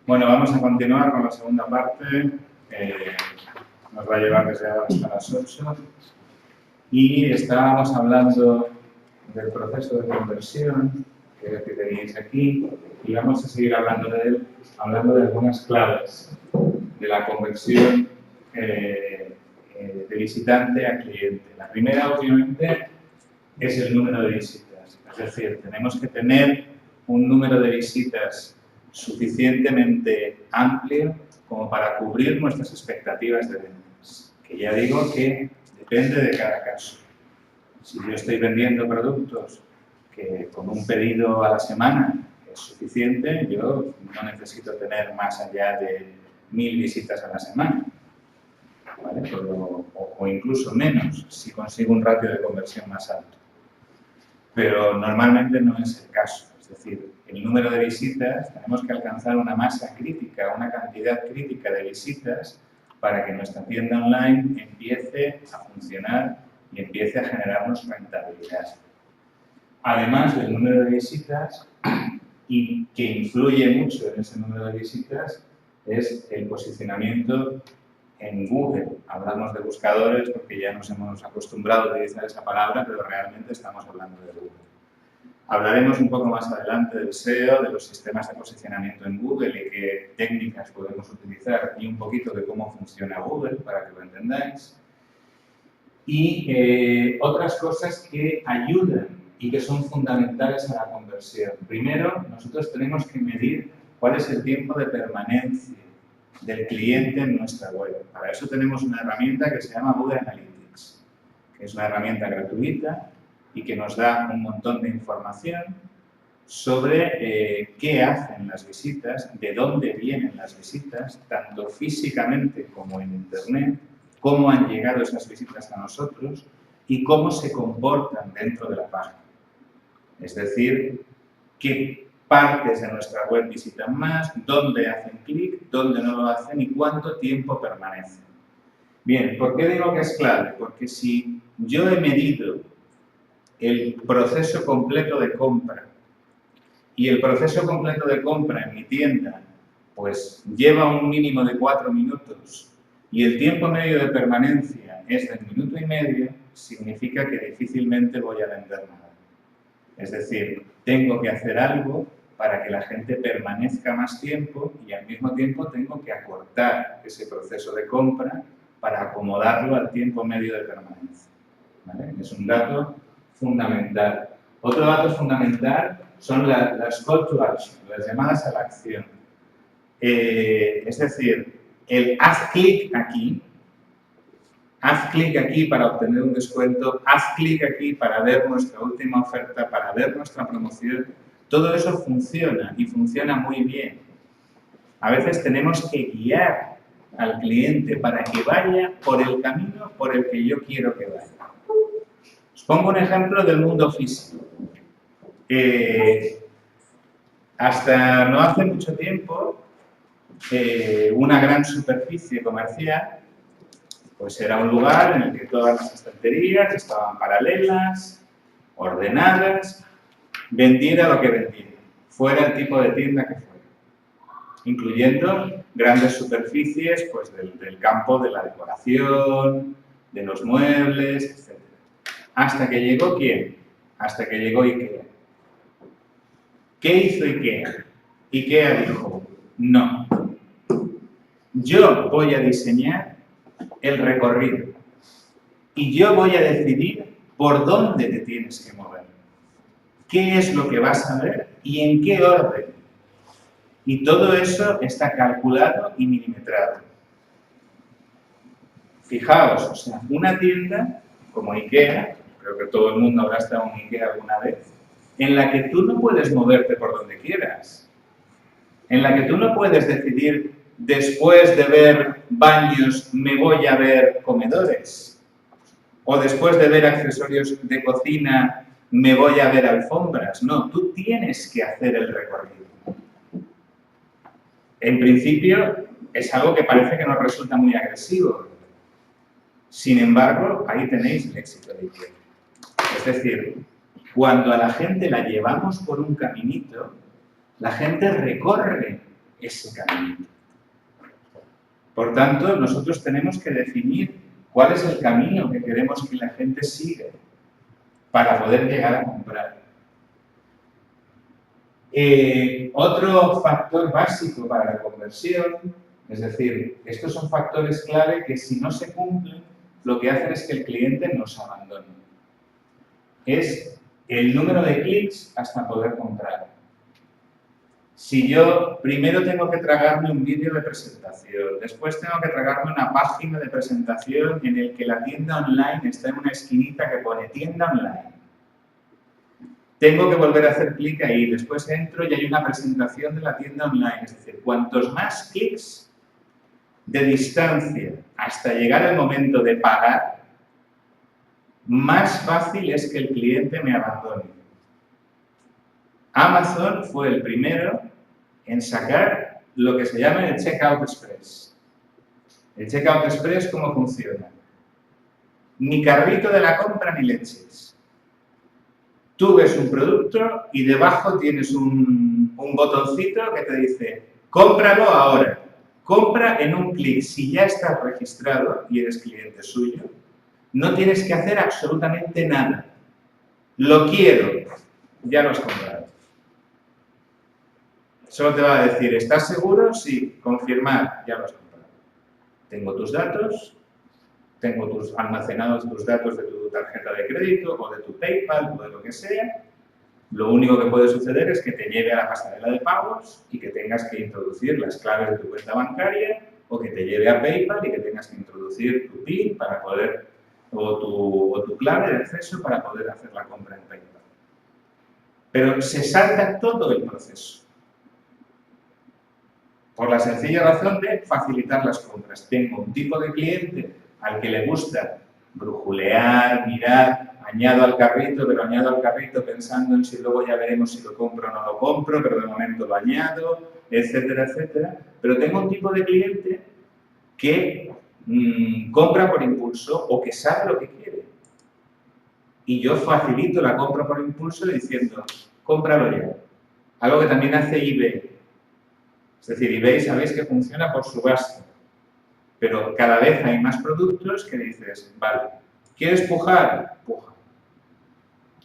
Bueno, vamos a continuar con la segunda parte. Nos va a llevar desde ahora hasta las 8. Y estábamos hablando del proceso de conversión, que es el que tenéis aquí, y vamos a seguir hablando de él, hablando de algunas claves de la conversión de visitante a cliente. La primera, obviamente, es el número de visitas. Es decir, tenemos que tener un número de visitas suficientemente amplio como para cubrir nuestras expectativas de ventas. Que ya digo que depende de cada caso. Si yo estoy vendiendo productos que con un pedido a la semana es suficiente, yo no necesito tener más allá de 1000 visitas a la semana. ¿Vale? O incluso menos si consigo un ratio de conversión más alto. Pero normalmente no es el caso. Es decir, el número de visitas, tenemos que alcanzar una masa crítica, una cantidad crítica de visitas para que nuestra tienda online empiece a funcionar y empiece a generarnos rentabilidad. Además del número de visitas, y que influye mucho en ese número de visitas, es el posicionamiento en Google. Hablamos de buscadores porque ya nos hemos acostumbrado a utilizar esa palabra, pero realmente estamos hablando de Google. Hablaremos un poco más adelante del SEO, de los sistemas de posicionamiento en Google y qué técnicas podemos utilizar y un poquito de cómo funciona Google para que lo entendáis. Y otras cosas que ayudan y que son fundamentales a la conversión. Primero, nosotros tenemos que medir cuál es el tiempo de permanencia del cliente en nuestra web. Para eso tenemos una herramienta que se llama Google Analytics, que es una herramienta gratuita y que nos da un montón de información sobre qué hacen las visitas, de dónde vienen las visitas, tanto físicamente como en Internet, cómo han llegado esas visitas a nosotros y cómo se comportan dentro de la página. Es decir, qué partes de nuestra web visitan más, dónde hacen clic, dónde no lo hacen y cuánto tiempo permanecen. Bien, ¿por qué digo que es clave? Porque si yo he medido el proceso completo de compra y el proceso completo de compra en mi tienda pues lleva un mínimo de 4 minutos y el tiempo medio de permanencia es de 1,5 minutos, significa que difícilmente voy a vender nada. Es decir, tengo que hacer algo para que la gente permanezca más tiempo y al mismo tiempo tengo que acortar ese proceso de compra para acomodarlo al tiempo medio de permanencia. ¿Vale? Es un dato fundamental. Otro dato fundamental son las call to action, las llamadas a la acción. Es decir, el haz clic aquí para obtener un descuento, haz clic aquí para ver nuestra última oferta, para ver nuestra promoción. Todo eso funciona y funciona muy bien. A veces tenemos que guiar al cliente para que vaya por el camino por el que yo quiero que vaya. Os pongo un ejemplo del mundo físico. Hasta no hace mucho tiempo, una gran superficie comercial pues era un lugar en el que todas las estanterías estaban paralelas, ordenadas, vendiera lo que vendiera, fuera el tipo de tienda que fuera, incluyendo grandes superficies pues, del campo de la decoración, de los muebles, etc. Hasta que llegó ¿quién? Hasta que llegó IKEA. ¿Qué hizo IKEA? IKEA dijo, no, yo voy a diseñar el recorrido y yo voy a decidir por dónde te tienes que mover, qué es lo que vas a ver y en qué orden. Y todo eso está calculado y milimetrado. Fijaos, o sea, una tienda como IKEA, creo que todo el mundo habrá estado en IKEA alguna vez, en la que tú no puedes moverte por donde quieras, en la que tú no puedes decidir después de ver baños me voy a ver comedores, o después de ver accesorios de cocina me voy a ver alfombras. No, tú tienes que hacer el recorrido. En principio es algo que parece que nos resulta muy agresivo. Sin embargo, ahí tenéis el éxito de IKEA. Es decir, cuando a la gente la llevamos por un caminito, la gente recorre ese camino. Por tanto, nosotros tenemos que definir cuál es el camino que queremos que la gente siga para poder llegar a comprar. Otro factor básico para la conversión, es decir, estos son factores clave que si no se cumplen, lo que hacen es que el cliente nos abandone. Es el número de clics hasta poder comprar. Si yo primero tengo que tragarme un vídeo de presentación, después tengo que tragarme una página de presentación en el que la tienda online está en una esquinita que pone tienda online. Tengo que volver a hacer clic ahí, después entro y hay una presentación de la tienda online. Es decir, cuantos más clics de distancia hasta llegar al momento de pagar, más fácil es que el cliente me abandone. Amazon fue el primero en sacar lo que se llama el Checkout Express. El Checkout Express, ¿cómo funciona? Ni carrito de la compra ni leches. Tú ves un producto y debajo tienes un botoncito que te dice cómpralo ahora, compra en un clic. Si ya estás registrado y eres cliente suyo, no tienes que hacer absolutamente nada. Lo quiero, ya lo has comprado. Solo te va a decir, ¿estás seguro? Sí, confirmar, ya lo has comprado. Tengo tus datos, tengo almacenados tus datos de tu tarjeta de crédito o de tu PayPal o de lo que sea. Lo único que puede suceder es que te lleve a la pasarela de pagos y que tengas que introducir las claves de tu cuenta bancaria o que te lleve a PayPal y que tengas que introducir tu PIN para poder, o tu clave de acceso para poder hacer la compra en PayPal. Pero se salta todo el proceso. Por la sencilla razón de facilitar las compras. Tengo un tipo de cliente al que le gusta brujulear, mirar, añado al carrito, pero añado al carrito pensando en si luego ya veremos si lo compro o no lo compro, pero de momento lo añado, etcétera, etcétera. Pero tengo un tipo de cliente que compra por impulso o que sabe lo que quiere. Y yo facilito la compra por impulso diciendo, cómpralo ya. Algo que también hace eBay. Es decir, eBay sabéis que funciona por subasta. Pero cada vez hay más productos que dices, vale, ¿quieres pujar? Puja.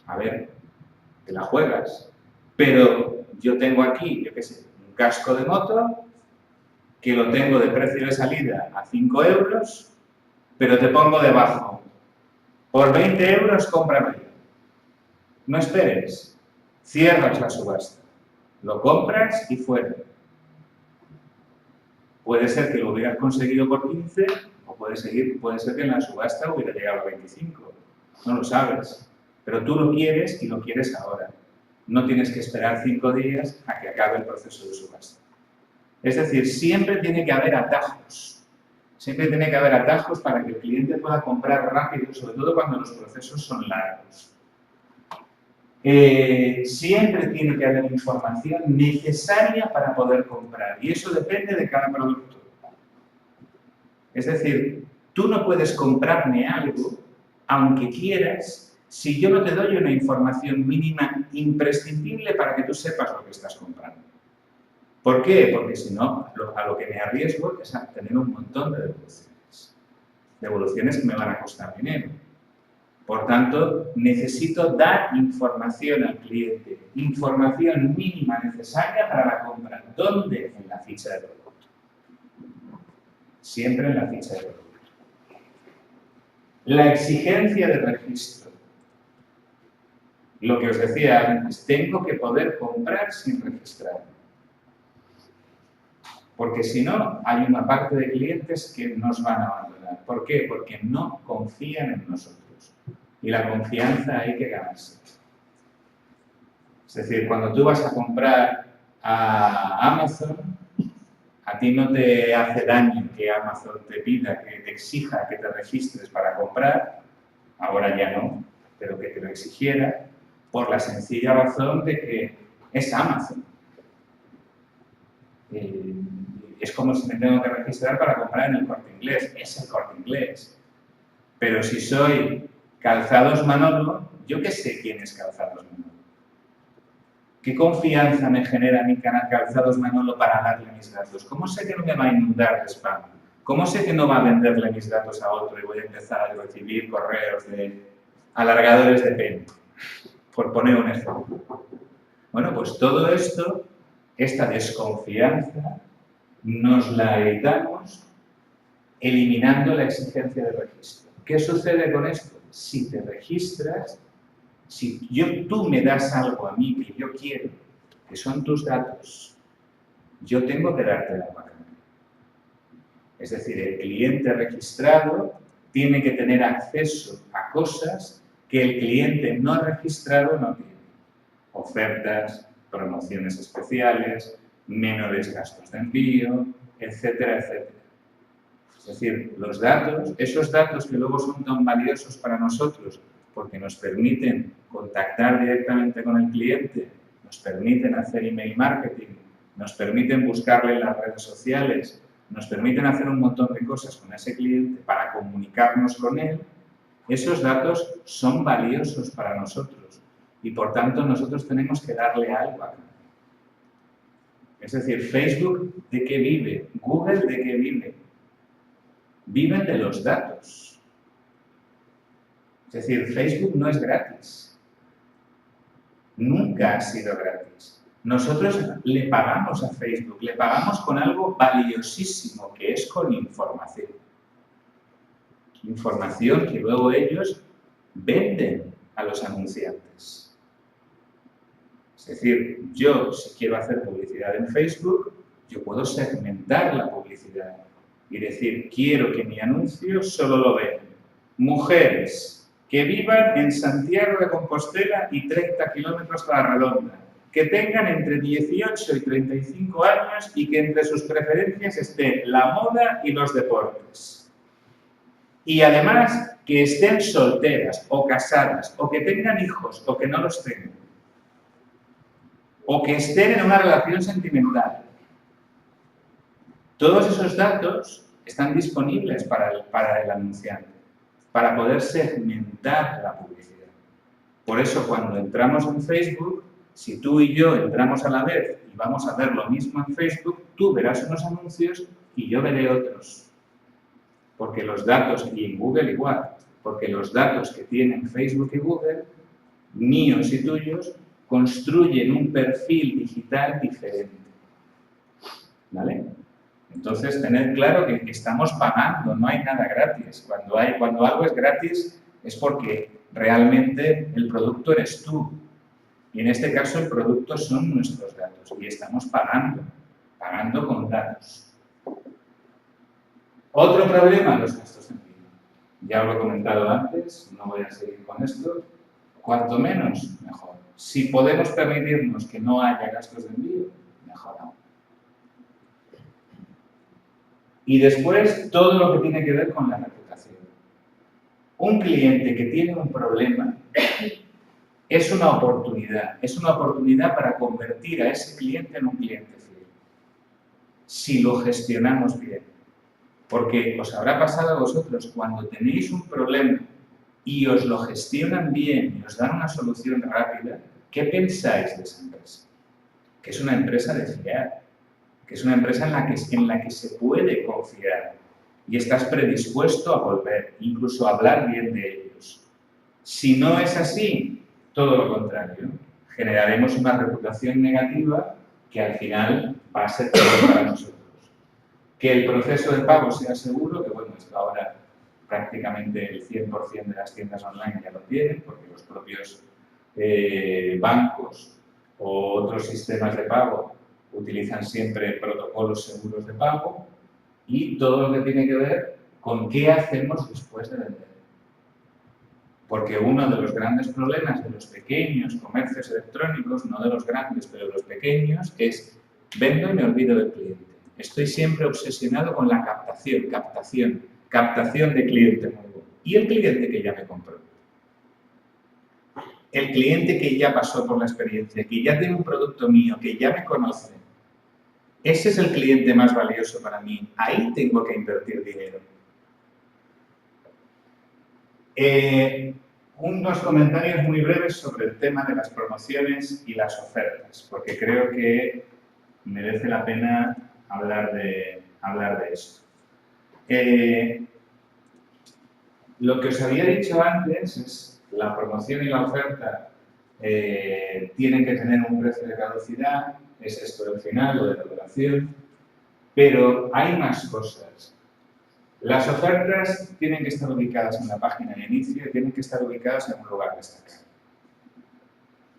A ver, te la juegas. Pero yo tengo aquí, yo qué sé, un casco de moto que lo tengo de precio de salida a 5 euros, pero te pongo debajo, por 20 euros cómpralo. No esperes, cierras la subasta, lo compras y fuera. Puede ser que lo hubieras conseguido por 15 o puede ser que en la subasta hubiera llegado a 25. No lo sabes, pero tú lo quieres y lo quieres ahora. No tienes que esperar 5 días a que acabe el proceso de subasta. Es decir, siempre tiene que haber atajos. Siempre tiene que haber atajos para que el cliente pueda comprar rápido, sobre todo cuando los procesos son largos. Siempre tiene que haber información necesaria para poder comprar y eso depende de cada producto. Es decir, tú no puedes comprarme algo, aunque quieras, si yo no te doy una información mínima imprescindible para que tú sepas lo que estás comprando. ¿Por qué? Porque si no, a lo que me arriesgo es a tener un montón de devoluciones. Devoluciones que me van a costar dinero. Por tanto, necesito dar información al cliente, información mínima necesaria para la compra. ¿Dónde? En la ficha de producto. Siempre en la ficha de producto. La exigencia de registro. Lo que os decía antes, tengo que poder comprar sin registrarme. Porque si no, hay una parte de clientes que nos van a abandonar. ¿Por qué? Porque no confían en nosotros. Y la confianza hay que ganarse. Es decir, cuando tú vas a comprar a Amazon, a ti no te hace daño que Amazon te pida, que te exija que te registres para comprar, ahora ya no, pero que te lo exigiera, por la sencilla razón de que es Amazon. Es como si me tengo que registrar para comprar en el Corte Inglés, es el Corte Inglés. Pero si soy Calzados Manolo, yo qué sé quién es Calzados Manolo. ¿Qué confianza me genera mi canal Calzados Manolo para darle mis datos? ¿Cómo sé que no me va a inundar de spam? ¿Cómo sé que no va a venderle mis datos a otro y voy a empezar a recibir correos de alargadores de pene? Por poner un ejemplo. Bueno, pues todo esto, esta desconfianza, nos la evitamos eliminando la exigencia de registro. ¿Qué sucede con esto? Si te registras, si tú me das algo a mí que yo quiero, que son tus datos, yo tengo que darte algo a cambio. Es decir, el cliente registrado tiene que tener acceso a cosas que el cliente no registrado no tiene. Ofertas, promociones especiales, menores gastos de envío, etcétera, etcétera. Es decir, los datos, esos datos que luego son tan valiosos para nosotros porque nos permiten contactar directamente con el cliente, nos permiten hacer email marketing, nos permiten buscarle en las redes sociales, nos permiten hacer un montón de cosas con ese cliente para comunicarnos con él, esos datos son valiosos para nosotros y por tanto nosotros tenemos que darle algo a cambio. Es decir, Facebook, ¿de qué vive? Google, ¿de qué vive? Viven de los datos. Es decir, Facebook no es gratis. Nunca ha sido gratis. Nosotros le pagamos a Facebook, le pagamos con algo valiosísimo, que es con información. Información que luego ellos venden a los anunciantes. Es decir, yo, si quiero hacer publicidad en Facebook, yo puedo segmentar la publicidad y decir, quiero que mi anuncio solo lo vean mujeres que vivan en Santiago de Compostela y 30 kilómetros a la redonda, que tengan entre 18 y 35 años y que entre sus preferencias esté la moda y los deportes. Y además que estén solteras o casadas, o que tengan hijos o que no los tengan, o que estén en una relación sentimental. Todos esos datos están disponibles para el anunciante, para poder segmentar la publicidad. Por eso, cuando entramos en Facebook, si tú y yo entramos a la vez y vamos a ver lo mismo en Facebook, tú verás unos anuncios y yo veré otros. Porque los datos, y en Google igual, porque los datos que tienen Facebook y Google, míos y tuyos, construyen un perfil digital diferente. ¿Vale? Entonces, tener claro que estamos pagando, no hay nada gratis. Cuando algo es gratis es porque realmente el producto eres tú. Y en este caso el producto son nuestros datos y estamos pagando con datos. Otro problema, los gastos de envío. Ya lo he comentado antes, no voy a seguir con esto. Cuanto menos, mejor. Si podemos permitirnos que no haya gastos de envío, mejor aún. Y después, todo lo que tiene que ver con la reputación. Un cliente que tiene un problema es una oportunidad para convertir a ese cliente en un cliente fiel. Si lo gestionamos bien. Porque os habrá pasado a vosotros, cuando tenéis un problema y os lo gestionan bien y os dan una solución rápida, ¿qué pensáis de esa empresa? Que es una empresa de fiar, que es una empresa en la que se puede confiar y estás predispuesto a volver, incluso a hablar bien de ellos. Si no es así, todo lo contrario, generaremos una reputación negativa que al final va a ser peor para nosotros. Que el proceso de pago sea seguro, que bueno, esto ahora prácticamente el 100% de las tiendas online ya lo tienen, porque los propios bancos o otros sistemas de pago utilizan siempre protocolos seguros de pago y todo lo que tiene que ver con qué hacemos después de vender. Porque uno de los grandes problemas de los pequeños comercios electrónicos, no de los grandes, pero de los pequeños, es vendo y me olvido del cliente. Estoy siempre obsesionado con la captación de cliente nuevo. ¿Y el cliente que ya me compró? El cliente que ya pasó por la experiencia, que ya tiene un producto mío, que ya me conoce. Ese es el cliente más valioso para mí. Ahí tengo que invertir dinero. Unos comentarios muy breves sobre el tema de las promociones y las ofertas, porque creo que merece la pena hablar de esto. Lo que os había dicho antes es que la promoción y la oferta tienen que tener un precio de caducidad, es esto del final o de la duración, pero hay más cosas. Las ofertas tienen que estar ubicadas en la página de inicio y tienen que estar ubicadas en un lugar destacado.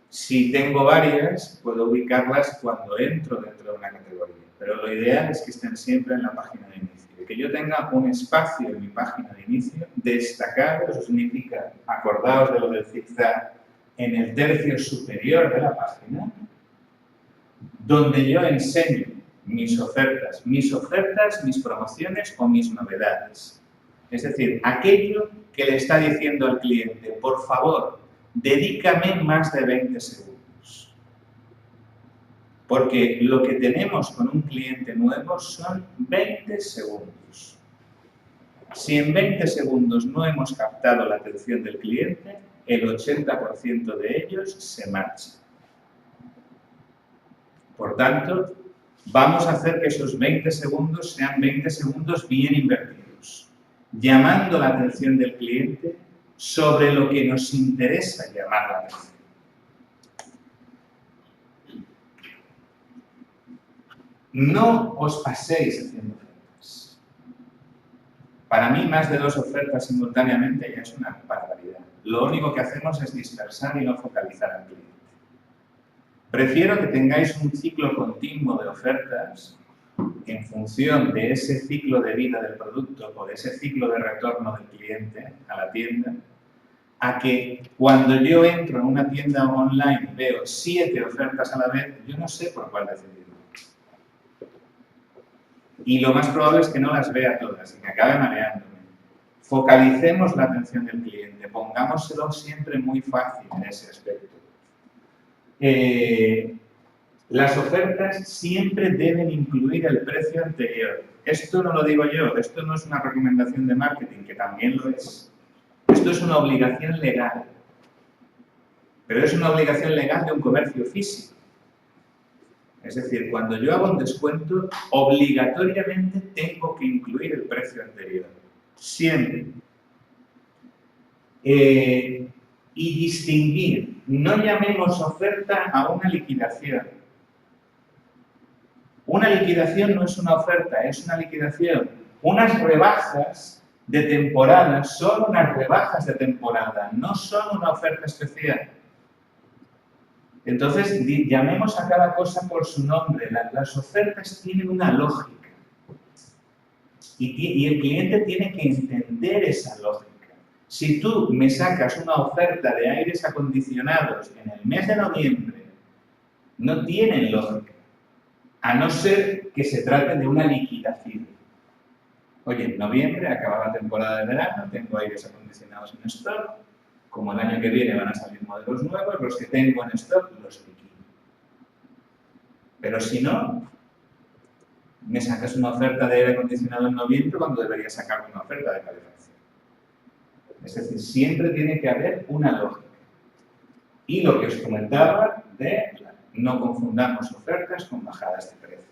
Si tengo varias, puedo ubicarlas cuando entro dentro de una categoría, pero lo ideal es que estén siempre en la página de inicio. Que yo tenga un espacio en mi página de inicio destacado, eso significa, acordaos de lo del zigzag, en el tercio superior de la página, donde yo enseño mis ofertas, mis promociones o mis novedades. Es decir, aquello que le está diciendo al cliente, por favor, dedícame más de 20 segundos. Porque lo que tenemos con un cliente nuevo son 20 segundos. Si en 20 segundos no hemos captado la atención del cliente, el 80% de ellos se marchan. Por tanto, vamos a hacer que esos 20 segundos sean 20 segundos bien invertidos, llamando la atención del cliente sobre lo que nos interesa llamar la atención. No os paséis haciendo ofertas. Para mí, más de 2 ofertas simultáneamente ya es una barbaridad. Lo único que hacemos es dispersar y no focalizar al cliente. Prefiero que tengáis un ciclo continuo de ofertas en función de ese ciclo de vida del producto o de ese ciclo de retorno del cliente a la tienda, a que cuando yo entro en una tienda online y veo 7 ofertas a la vez, yo no sé por cuál decidir. Y lo más probable es que no las vea todas y que acabe mareándome. Focalicemos la atención del cliente, pongámoselo siempre muy fácil en ese aspecto. Las ofertas siempre deben incluir el precio anterior. Esto no lo digo yo, esto no es una recomendación de marketing, que también lo es. Esto es una obligación legal. Pero es una obligación legal de un comercio físico. Es decir, cuando yo hago un descuento, obligatoriamente tengo que incluir el precio anterior. Siempre. Y distinguir. No llamemos oferta a una liquidación. Una liquidación no es una oferta, es una liquidación. Unas rebajas de temporada son unas rebajas de temporada, no son una oferta especial. Entonces, llamemos a cada cosa por su nombre. Las ofertas tienen una lógica. Y el cliente tiene que entender esa lógica. Si tú me sacas una oferta de aires acondicionados en el mes de noviembre, no tienen lógica. A no ser que se trate de una liquidación. Oye, en noviembre acaba la temporada de verano, tengo aires acondicionados en stock. Como el año que viene van a salir modelos nuevos, los que tengo en stock los liquido. Pero si no, me sacas una oferta de aire acondicionado en noviembre cuando deberías sacar una oferta de calefacción. Es decir, siempre tiene que haber una lógica. Y lo que os comentaba de no confundamos ofertas con bajadas de precio.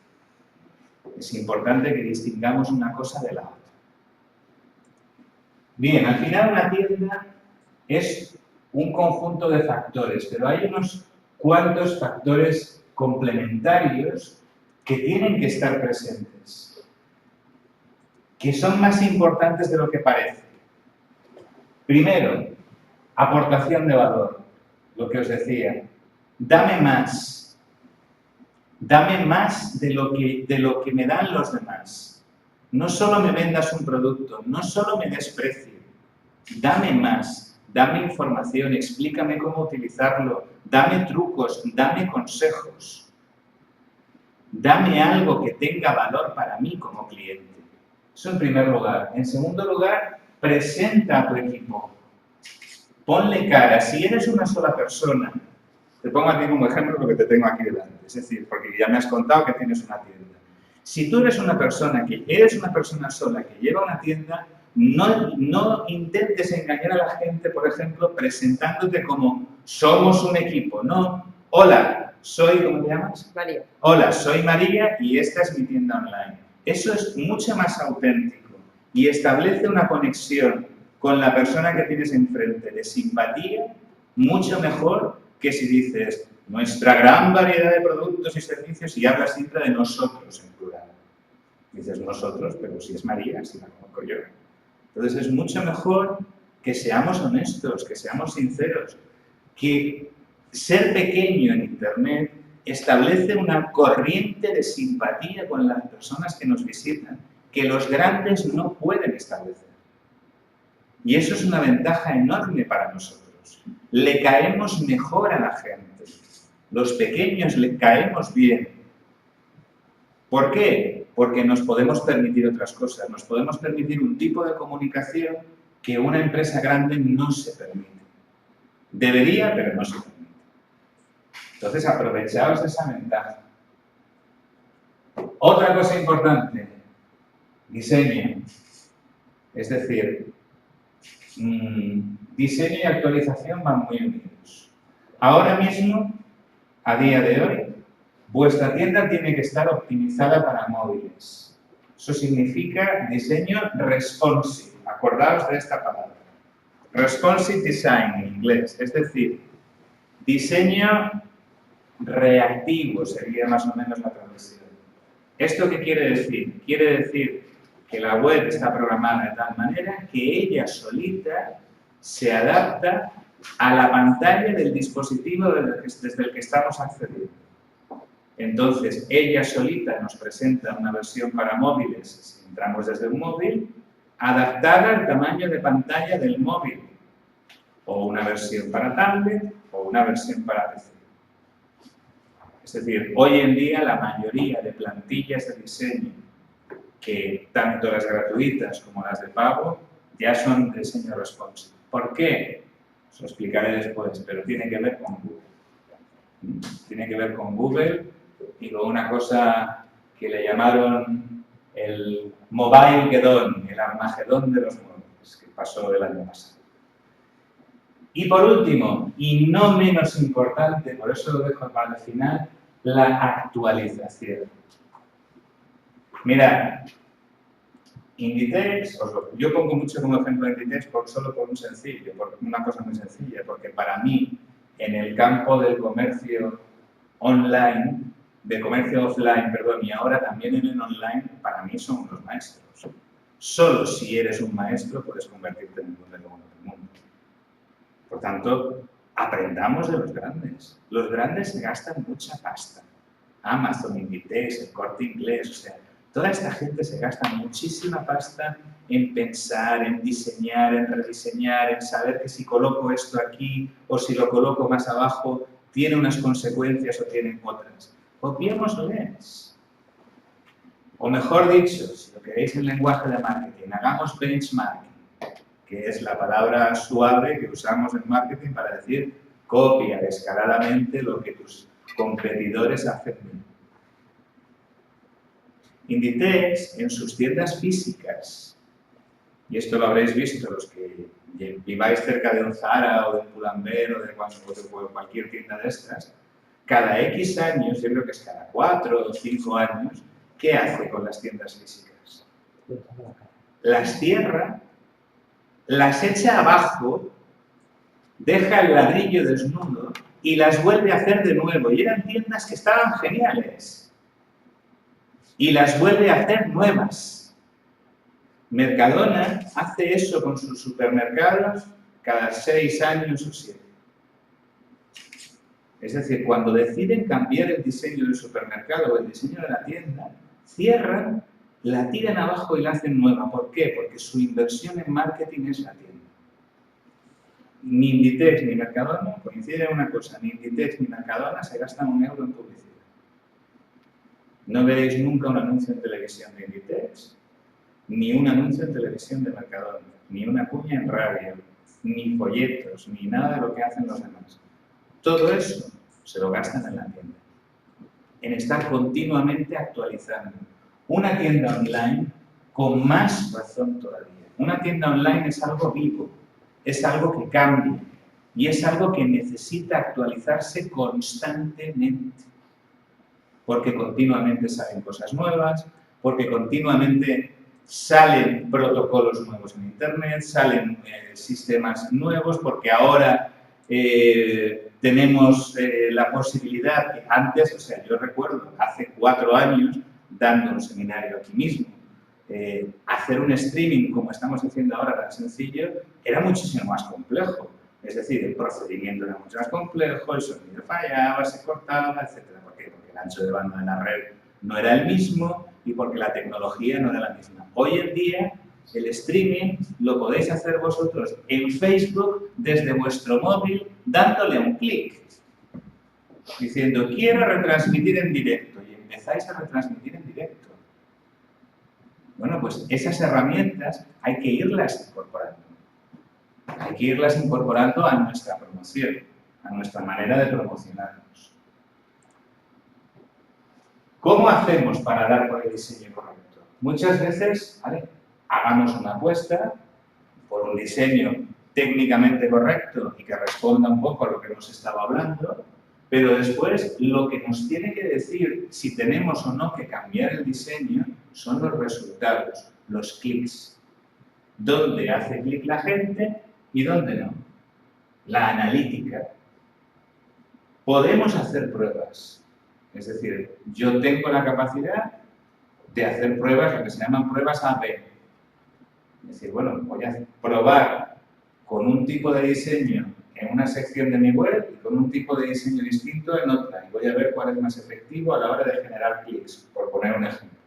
Es importante que distingamos una cosa de la otra. Bien, al final una tienda es un conjunto de factores, pero hay unos cuantos factores complementarios que tienen que estar presentes, que son más importantes de lo que parece. Primero, aportación de valor, lo que os decía. Dame más de lo que me dan los demás. No solo me vendas un producto, no solo me des precio, dame más, dame información, explícame cómo utilizarlo, dame trucos, dame consejos, dame algo que tenga valor para mí como cliente. Eso en primer lugar. En segundo lugar, presenta a tu equipo. Ponle cara. Si eres una sola persona, te pongo aquí como ejemplo lo que te tengo aquí delante. Es decir, porque ya me has contado que tienes una tienda. Si tú eres una persona sola que lleva una tienda, No intentes engañar a la gente, por ejemplo, presentándote como somos un equipo. No, hola, soy, ¿cómo te llamas? María. Hola, soy María y esta es mi tienda online. Eso es mucho más auténtico y establece una conexión con la persona que tienes enfrente de simpatía mucho mejor que si dices nuestra gran variedad de productos y servicios y hablas siempre de nosotros en plural. Dices nosotros, pero si es María, si la conozco yo. Entonces es mucho mejor que seamos honestos, que seamos sinceros, que ser pequeño en Internet establece una corriente de simpatía con las personas que nos visitan que los grandes no pueden establecer. Y eso es una ventaja enorme para nosotros. Le caemos mejor a la gente. Los pequeños le caemos bien. ¿Por qué? Porque nos podemos permitir otras cosas. Nos podemos permitir un tipo de comunicación que una empresa grande no se permite. Debería, pero no se permite. Entonces, aprovechaos de esa ventaja. Otra cosa importante, diseño. Es decir, diseño y actualización van muy unidos. Ahora mismo, a día de hoy, vuestra tienda tiene que estar optimizada para móviles. Eso significa diseño responsive. Acordaos de esta palabra. Responsive design en inglés, es decir, diseño reactivo sería más o menos la traducción. ¿Esto qué quiere decir? Quiere decir que la web está programada de tal manera que ella solita se adapta a la pantalla del dispositivo desde el que estamos accediendo. Entonces, ella solita nos presenta una versión para móviles, si entramos desde un móvil, adaptada al tamaño de pantalla del móvil, o una versión para tablet, o una versión para PC. Es decir, hoy en día la mayoría de plantillas de diseño, que tanto las gratuitas como las de pago, ya son de diseño responsive. ¿Por qué? Os lo explicaré después, pero tiene que ver con Google. Tiene que ver con Google y con una cosa que le llamaron el Mobilegedón, el Armagedón de los móviles, que pasó el año pasado. Y por último, y no menos importante, por eso lo dejo para el final, la actualización. Mirad, Inditex, yo pongo mucho como ejemplo Inditex solo por una cosa muy sencilla, porque para mí, en el campo del comercio online, de comercio offline, perdón, y ahora también en el online, para mí son unos maestros. Solo si eres un maestro puedes convertirte en un modelo del mundo. Por tanto, aprendamos de los grandes. Los grandes se gastan mucha pasta. Amazon, Inditex, el Corte Inglés, o sea, toda esta gente se gasta muchísima pasta en pensar, en diseñar, en rediseñar, en saber que si coloco esto aquí o si lo coloco más abajo, tiene unas consecuencias o tiene otras. Copiémosles. O mejor dicho, si lo queréis en lenguaje de marketing, hagamos benchmarking, que es la palabra suave que usamos en marketing para decir copia descaradamente lo que tus competidores hacen bien. Inditex, en sus tiendas físicas, y esto lo habréis visto los que viváis cerca de un Zara o de un Pull&Bear o de cualquier tienda de estas, cada X años, yo creo que es cada 4 o 5 años, ¿qué hace con las tiendas físicas? Las cierra, las echa abajo, deja el ladrillo desnudo y las vuelve a hacer de nuevo. Y eran tiendas que estaban geniales. Y las vuelve a hacer nuevas. Mercadona hace eso con sus supermercados cada 6 años o 7. Es decir, cuando deciden cambiar el diseño del supermercado o el diseño de la tienda, cierran, la tiran abajo y la hacen nueva. ¿Por qué? Porque su inversión en marketing es la tienda. Ni Inditex ni Mercadona, coincide en una cosa, ni Inditex ni Mercadona se gastan un euro en publicidad. No veréis nunca un anuncio en televisión de Inditex, ni un anuncio en televisión de Mercadona, ni una cuña en radio, ni folletos, ni nada de lo que hacen los demás. Todo eso se lo gastan en la tienda, en estar continuamente actualizando. Una tienda online con más razón todavía. Una tienda online es algo vivo, es algo que cambia y es algo que necesita actualizarse constantemente. Porque continuamente salen cosas nuevas, porque continuamente salen protocolos nuevos en Internet, salen sistemas nuevos, porque ahora tenemos la posibilidad que antes, o sea, yo recuerdo hace 4 años, dando un seminario aquí mismo, hacer un streaming como estamos haciendo ahora tan sencillo, era muchísimo más complejo. Es decir, el procedimiento era mucho más complejo, el sonido fallaba, se cortaba, etc. ¿Por qué? Porque el ancho de banda de la red no era el mismo y porque la tecnología no era la misma. Hoy en día, el streaming lo podéis hacer vosotros en Facebook desde vuestro móvil dándole un clic, diciendo quiero retransmitir en directo y empezáis a retransmitir en directo. Bueno, pues esas herramientas hay que irlas incorporando. Hay que irlas incorporando a nuestra promoción, a nuestra manera de promocionarnos. ¿Cómo hacemos para dar por el diseño correcto? Muchas veces, ¿vale?, hagamos una apuesta por un diseño técnicamente correcto y que responda un poco a lo que hemos estado hablando, pero después lo que nos tiene que decir si tenemos o no que cambiar el diseño son los resultados, los clics. ¿Dónde hace clic la gente y dónde no? La analítica. Podemos hacer pruebas. Es decir, yo tengo la capacidad de hacer pruebas, lo que se llaman pruebas A/B. Es decir, bueno, voy a probar con un tipo de diseño en una sección de mi web y con un tipo de diseño distinto en otra. Y voy a ver cuál es más efectivo a la hora de generar clics, por poner un ejemplo.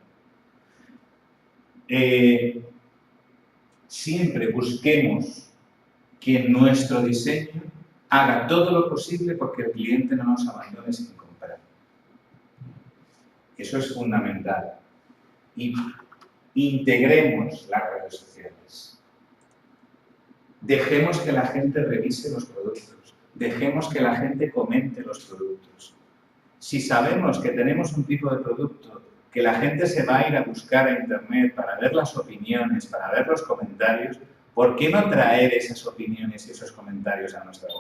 Siempre busquemos que nuestro diseño haga todo lo posible porque el cliente no nos abandone sin comprar. Eso es fundamental. Y integremos las redes sociales. Dejemos que la gente revise los productos. Dejemos que la gente comente los productos. Si sabemos que tenemos un tipo de producto que la gente se va a ir a buscar a Internet para ver las opiniones, para ver los comentarios, ¿por qué no traer esas opiniones y esos comentarios a nuestra web?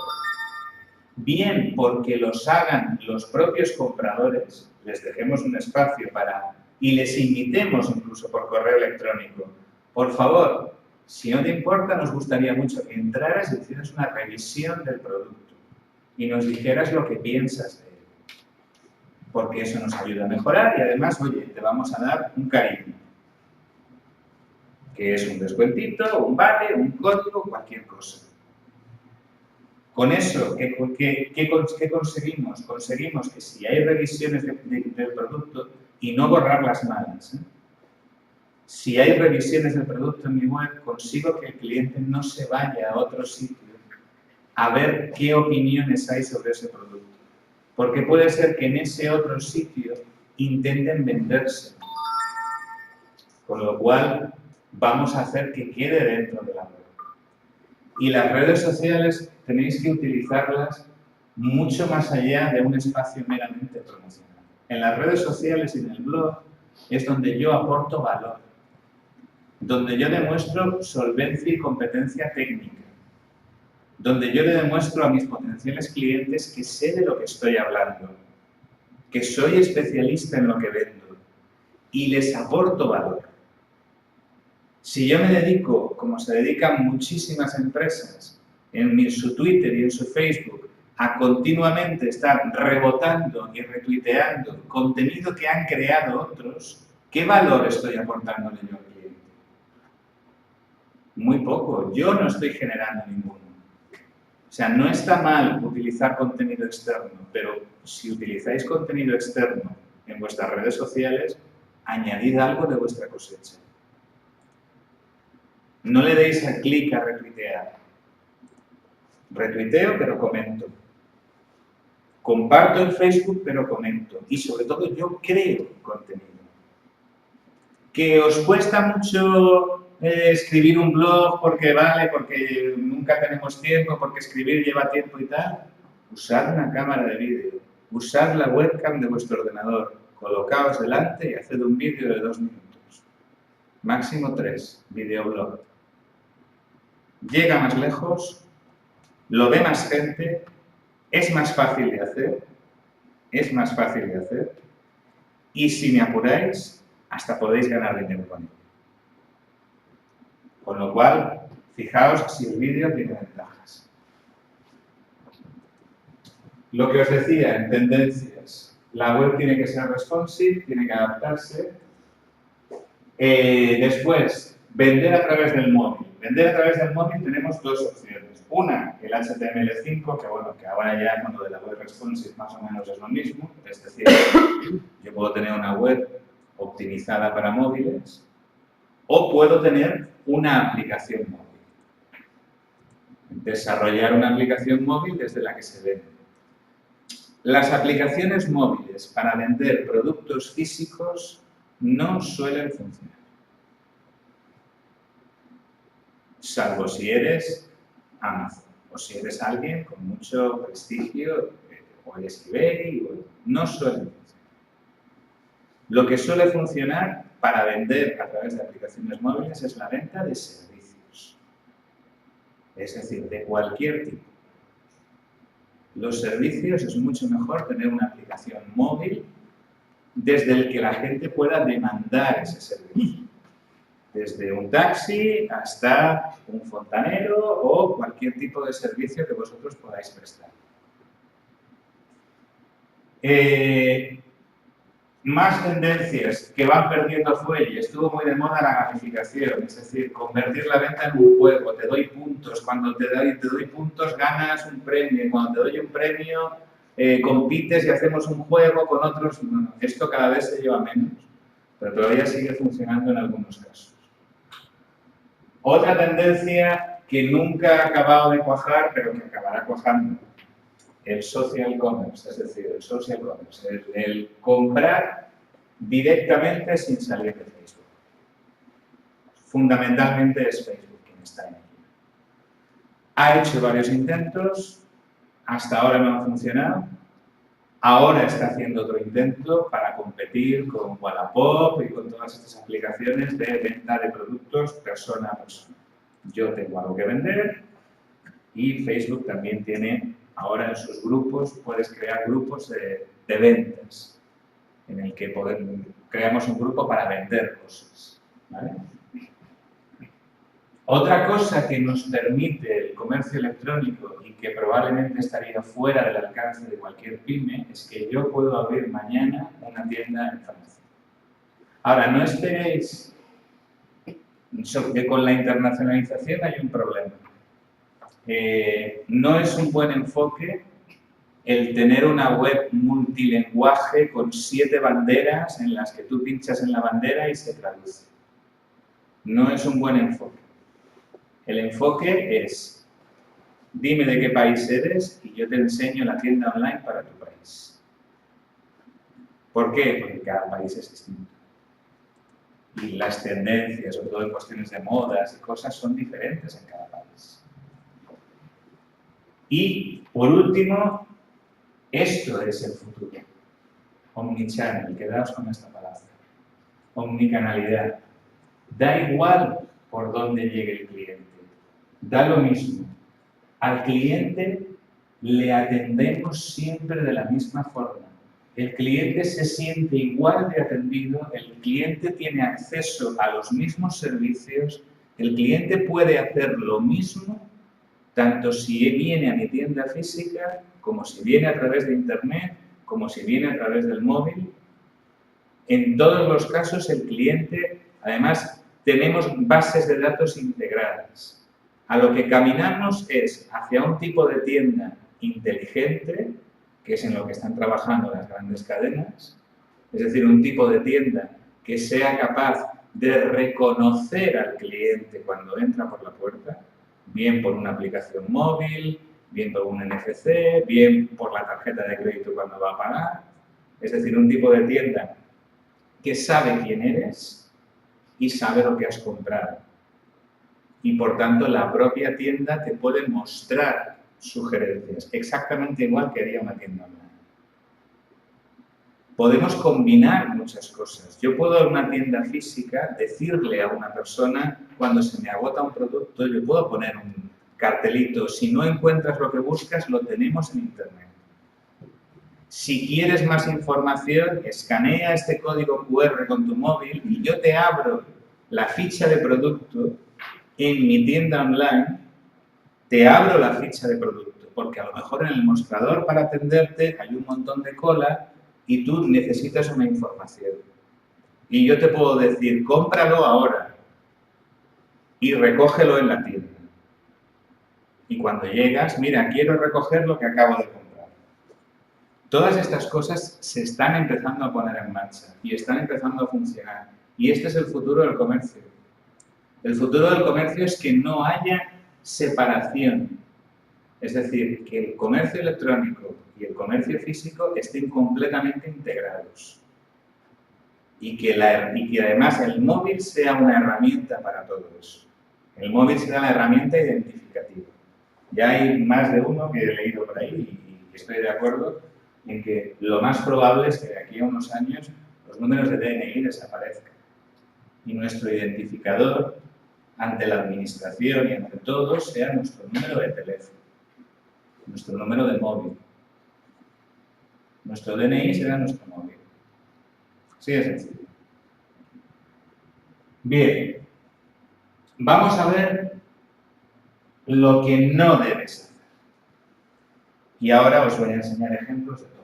Bien porque los hagan los propios compradores, les dejemos un espacio y les invitemos incluso por correo electrónico. Por favor, si no te importa, nos gustaría mucho que entraras y hicieras una revisión del producto y nos dijeras lo que piensas de él. Porque eso nos ayuda a mejorar y además, oye, te vamos a dar un cariño, que es un descuentito, un vale, un código, cualquier cosa. Con eso, ¿qué conseguimos? Conseguimos que si hay revisiones del producto, y no borrar las malas, si hay revisiones del producto en mi web, consigo que el cliente no se vaya a otro sitio a ver qué opiniones hay sobre ese producto. Porque puede ser que en ese otro sitio intenten venderse. Con lo cual, vamos a hacer que quede dentro de la web. Y las redes sociales tenéis que utilizarlas mucho más allá de un espacio meramente promocional. En las redes sociales y en el blog es donde yo aporto valor, donde yo demuestro solvencia y competencia técnica, donde yo le demuestro a mis potenciales clientes que sé de lo que estoy hablando, que soy especialista en lo que vendo y les aporto valor. Si yo me dedico, como se dedican muchísimas empresas, en su Twitter y en su Facebook, a continuamente estar rebotando y retuiteando contenido que han creado otros, ¿qué valor estoy aportándole yo al cliente? Muy poco. Yo no estoy generando ninguno. O sea, no está mal utilizar contenido externo, pero si utilizáis contenido externo en vuestras redes sociales, añadid algo de vuestra cosecha. No le deis al clic a retuitear. Retuiteo, pero comento. Comparto en Facebook, pero comento. Y sobre todo, yo creo contenido. ¿Que os cuesta mucho escribir un blog porque vale, porque nunca tenemos tiempo, porque escribir lleva tiempo y tal? Usad una cámara de vídeo. Usad la webcam de vuestro ordenador. Colocaos delante y haced un vídeo de 2 minutos. Máximo 3, videoblog. llega más lejos, lo ve más gente, es más fácil de hacer, y si me apuráis, hasta podéis ganar dinero con ello. Con lo cual, fijaos si el vídeo tiene ventajas. Lo que os decía en tendencias, la web tiene que ser responsive, tiene que adaptarse. Después, vender a través del móvil. Vender a través del móvil tenemos dos opciones. Una, el HTML5, que bueno, que ahora ya con lo de la web responsive más o menos es lo mismo. Es decir, yo puedo tener una web optimizada para móviles o puedo tener una aplicación móvil. Desarrollar una aplicación móvil desde la que se vende. Las aplicaciones móviles para vender productos físicos no suelen funcionar. Salvo si eres Amazon o si eres alguien con mucho prestigio o eres eBay, no suelen funcionar. Lo que suele funcionar para vender a través de aplicaciones móviles es la venta de servicios. Es decir, de cualquier tipo. Los servicios es mucho mejor tener una aplicación móvil desde el que la gente pueda demandar ese servicio. Desde un taxi hasta un fontanero o cualquier tipo de servicio que vosotros podáis prestar. Más tendencias que van perdiendo fuelle. Estuvo muy de moda la gamificación, es decir, convertir la venta en un juego. Te doy puntos, cuando te doy puntos ganas un premio, y cuando te doy un premio compites y hacemos un juego con otros. Bueno, esto cada vez se lleva menos, pero todavía sigue funcionando en algunos casos. Otra tendencia que nunca ha acabado de cuajar, pero que acabará cuajando, el social commerce, es decir, el social commerce, el comprar directamente sin salir de Facebook. Fundamentalmente es Facebook quien está en ello. Ha hecho varios intentos, hasta ahora no ha funcionado, ahora está haciendo otro intento para competir con Wallapop y con todas estas aplicaciones de venta de productos persona a persona. Yo tengo algo que vender y Facebook también tiene, ahora en sus grupos, puedes crear grupos de ventas en el que creamos un grupo para vender cosas, ¿vale? Otra cosa que nos permite el comercio electrónico y que probablemente estaría fuera del alcance de cualquier pyme es que yo puedo abrir mañana una tienda en farmacia. Ahora, no esperéis que con la internacionalización hay un problema. No es un buen enfoque el tener una web multilingüe con 7 banderas en las que tú pinchas en la bandera y se traduce. No es un buen enfoque. El enfoque es, dime de qué país eres y yo te enseño la tienda online para tu país. ¿Por qué? Porque cada país es distinto. Y las tendencias, sobre todo en cuestiones de modas y cosas, son diferentes en cada país. Y, por último, esto es el futuro. Omnichannel, quedaos con esta palabra. Omnicanalidad. Da igual por dónde llegue el cliente. Da lo mismo. Al cliente le atendemos siempre de la misma forma. El cliente se siente igual de atendido, el cliente tiene acceso a los mismos servicios, el cliente puede hacer lo mismo, tanto si viene a mi tienda física, como si viene a través de internet, como si viene a través del móvil. En todos los casos el cliente, además, tenemos bases de datos integradas. A lo que caminamos es hacia un tipo de tienda inteligente, que es en lo que están trabajando las grandes cadenas, es decir, un tipo de tienda que sea capaz de reconocer al cliente cuando entra por la puerta, bien por una aplicación móvil, bien por un NFC, bien por la tarjeta de crédito cuando va a pagar, es decir, un tipo de tienda que sabe quién eres y sabe lo que has comprado. Y por tanto la propia tienda te puede mostrar sugerencias, exactamente igual que haría una tienda online. podemos combinar muchas cosas. Yo puedo en una tienda física decirle a una persona, cuando se me agota un producto, yo puedo poner un cartelito, si no encuentras lo que buscas, lo tenemos en Internet. Si quieres más información, escanea este código QR con tu móvil y yo te abro la ficha de producto en mi tienda online, te abro la ficha de producto, porque a lo mejor en el mostrador para atenderte hay un montón de cola y tú necesitas una información. Y yo te puedo decir, cómpralo ahora y recógelo en la tienda. Y cuando llegas, mira, quiero recoger lo que acabo de comprar. Todas estas cosas se están empezando a poner en marcha y están empezando a funcionar. Y este es el futuro del comercio. El futuro del comercio es que no haya separación. Es decir, que el comercio electrónico y el comercio físico estén completamente integrados. Y que además el móvil sea una herramienta para todo eso. El móvil será la herramienta identificativa. Ya hay más de uno que he leído por ahí y estoy de acuerdo en que lo más probable es que de aquí a unos años los números de DNI desaparezcan. Y nuestro identificador ante la administración y ante todos sea nuestro número de teléfono, nuestro número de móvil. Nuestro DNI será nuestro móvil. Así de sencillo. Bien, vamos a ver lo que no debes hacer. Y ahora os voy a enseñar ejemplos de todo.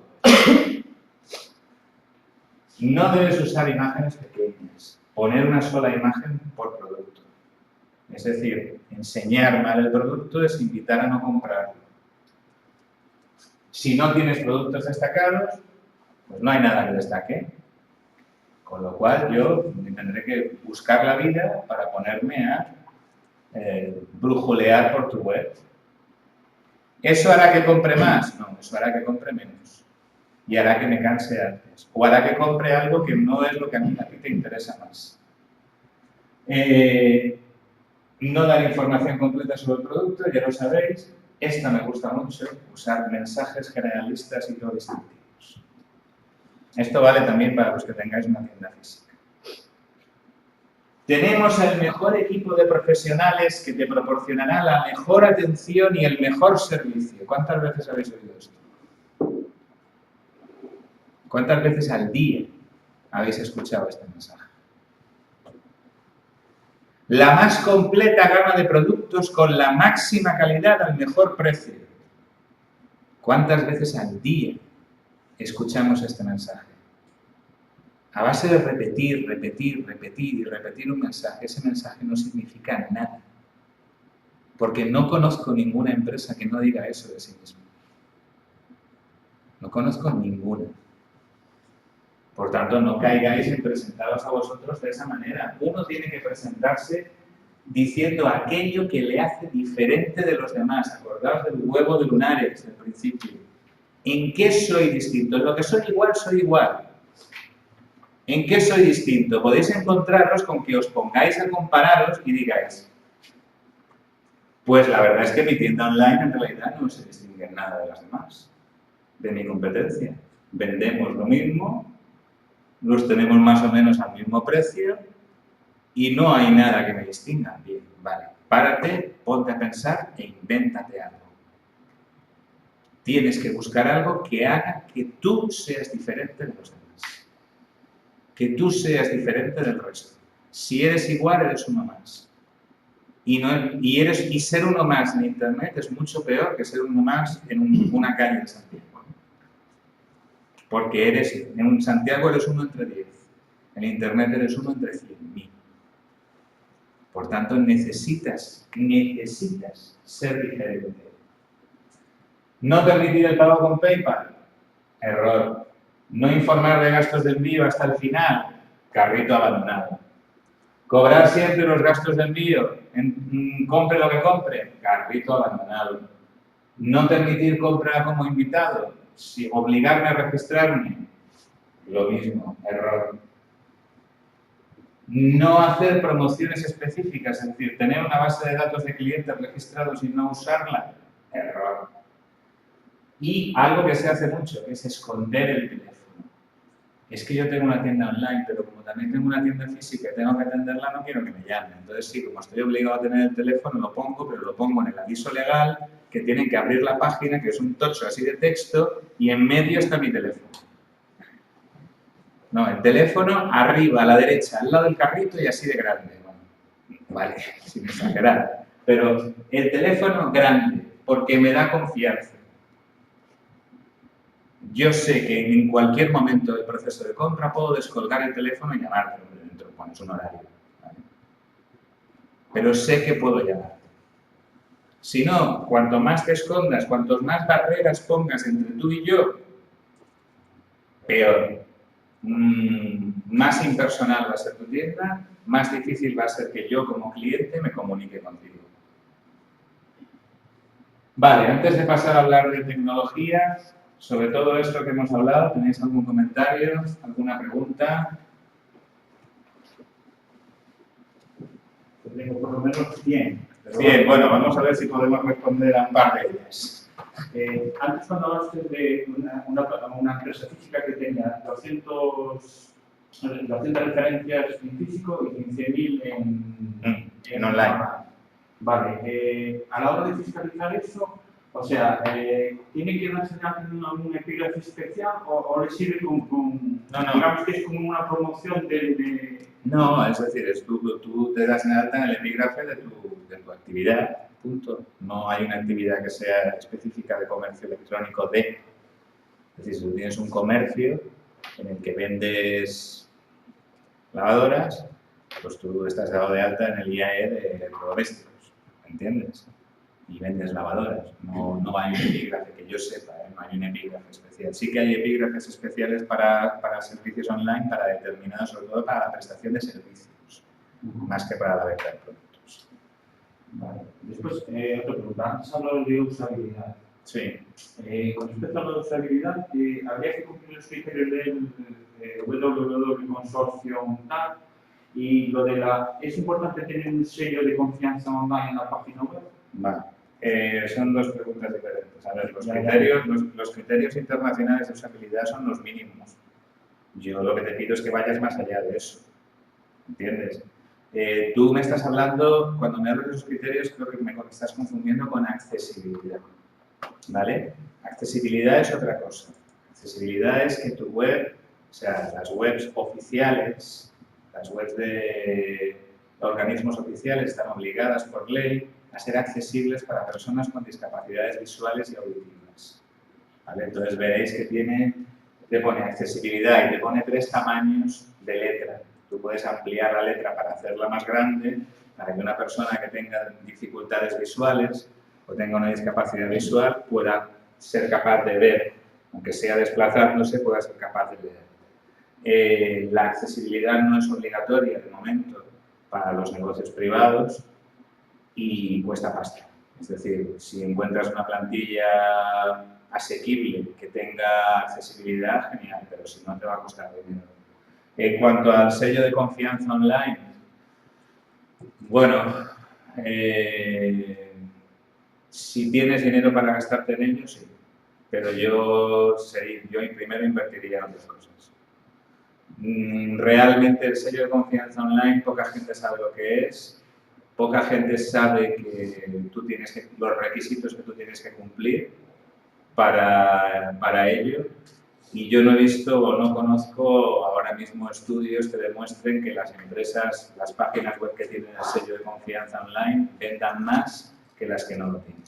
No debes usar imágenes pequeñas, poner una sola imagen por producto. Es decir, enseñar mal el producto es invitar a no comprarlo. Si no tienes productos destacados, pues no hay nada que destaque. Con lo cual yo tendré que buscar la vida para ponerme a brujulear por tu web. ¿Eso hará que compre más? No, eso hará que compre menos. Y hará que me canse antes. O hará que compre algo que no es lo que a ti te interesa más. No dar información completa sobre el producto, ya lo sabéis. Esta me gusta mucho, usar mensajes generalistas y no distintivos. Esto vale también para los que tengáis una tienda física. Tenemos el mejor equipo de profesionales que te proporcionará la mejor atención y el mejor servicio. ¿Cuántas veces habéis oído esto? ¿Cuántas veces al día habéis escuchado este mensaje? La más completa gama de productos con la máxima calidad al mejor precio. ¿Cuántas veces al día escuchamos este mensaje? A base de repetir un mensaje, ese mensaje no significa nada. Porque no conozco ninguna empresa que no diga eso de sí misma. No conozco ninguna. Por tanto, no caigáis en presentaros a vosotros de esa manera. Uno tiene que presentarse diciendo aquello que le hace diferente de los demás. Acordaos del huevo de lunares del principio. ¿En qué soy distinto? En lo que soy igual, soy igual. ¿En qué soy distinto? Podéis encontraros con que os pongáis a compararos y digáis, pues la verdad es que mi tienda online en realidad no se distingue en nada de las demás, de mi competencia. Vendemos lo mismo, los tenemos más o menos al mismo precio y no hay nada que me distinga. Bien, vale, párate, ponte a pensar e invéntate algo. Tienes que buscar algo que haga que tú seas diferente de los demás. Que tú seas diferente del resto. Si eres igual, eres uno más. Y ser uno más en Internet es mucho peor que ser uno más en una calle de Santiago. Porque en Santiago eres uno entre 10. En Internet eres uno entre 100.000. Por tanto, necesitas ser diferente. No permitir el pago con PayPal. Error. No informar de gastos de envío hasta el final. Carrito abandonado. Cobrar siempre los gastos de envío. Compre lo que compre. Carrito abandonado. No permitir compra como invitado. Obligarme a registrarme. Lo mismo. Error. No hacer promociones específicas, es decir, tener una base de datos de clientes registrados y no usarla. Error. Y algo que se hace mucho, que es esconder el teléfono. es que yo tengo una tienda online, pero como también tengo una tienda física y tengo que atenderla, no quiero que me llamen. Entonces sí, como estoy obligado a tener el teléfono, lo pongo, pero lo pongo en el aviso legal, que tienen que abrir la página, que es un tocho así de texto, y en medio está mi teléfono. No, el teléfono arriba, a la derecha, al lado del carrito y así de grande. Bueno, vale, sin exagerar. Pero el teléfono grande, porque me da confianza. Yo sé que en cualquier momento del proceso de compra puedo descolgar el teléfono y llamarte. Dentro pones un horario. ¿Vale? Pero sé que puedo llamarte. Si no, cuanto más te escondas, cuantos más barreras pongas entre tú y yo, peor. Más impersonal va a ser tu tienda, más difícil va a ser que yo como cliente me comunique contigo. Vale, antes de pasar a hablar de tecnología, sobre todo esto que hemos hablado, ¿tenéis algún comentario, alguna pregunta? Tengo por lo menos 100. Bien, bueno, vamos a ver si podemos responder a un par de ellas. Antes cuando hablaste de una empresa física que tenía 200 referencias en físico y 15.000 en online. Vale, a la hora de fiscalizar eso, o sea, ¿tiene que darse un epígrafe especial o le sirve digamos que es como una promoción de... No, es decir, tú te das en alta en el epígrafe de tu actividad, punto. No hay una actividad que sea específica de comercio electrónico Es decir, si tú tienes un comercio en el que vendes lavadoras, pues tú estás dado de alta en el IAE de electrodomésticos, ¿entiendes? Y vendes lavadoras. No hay un epígrafe que yo sepa, no hay un epígrafe especial. Sí que hay epígrafes especiales para servicios online, para determinados, sobre todo para la prestación de servicios, más que para la venta de productos. Vale. Después, otra pregunta. Antes hablado de usabilidad. Sí. Con respecto a la usabilidad, habría que cumplir los criterios del www Consortium tal, y lo de ¿es importante tener un sello de confianza online en la página web? Vale. Son dos preguntas diferentes. A ver, los criterios internacionales de usabilidad son los mínimos. Yo lo que te pido es que vayas más allá de eso. ¿Entiendes? Tú me estás hablando, cuando me hablas de esos criterios, creo que me estás confundiendo con accesibilidad. ¿Vale? Accesibilidad es otra cosa. Accesibilidad es que tu web, o sea, las webs oficiales, las webs de organismos oficiales están obligadas por ley a ser accesibles para personas con discapacidades visuales y auditivas. ¿Vale? Entonces veréis que te pone accesibilidad y te pone 3 tamaños de letra. Tú puedes ampliar la letra para hacerla más grande, para que una persona que tenga dificultades visuales o tenga una discapacidad visual pueda ser capaz de ver, aunque sea desplazándose, pueda ser capaz de leer. La accesibilidad no es obligatoria de momento para los negocios privados y cuesta pasta. Es decir, si encuentras una plantilla asequible que tenga accesibilidad, genial, pero si no te va a costar dinero. En cuanto al sello de confianza online, bueno, si tienes dinero para gastarte en ello, sí, pero yo primero invertiría en otras cosas. Realmente el sello de confianza online, poca gente sabe lo que es, poca gente sabe que los requisitos que tú tienes que cumplir para ello. Y yo no he visto o no conozco ahora mismo estudios que demuestren que las empresas, las páginas web que tienen el sello de confianza online vendan más que las que no lo tienen.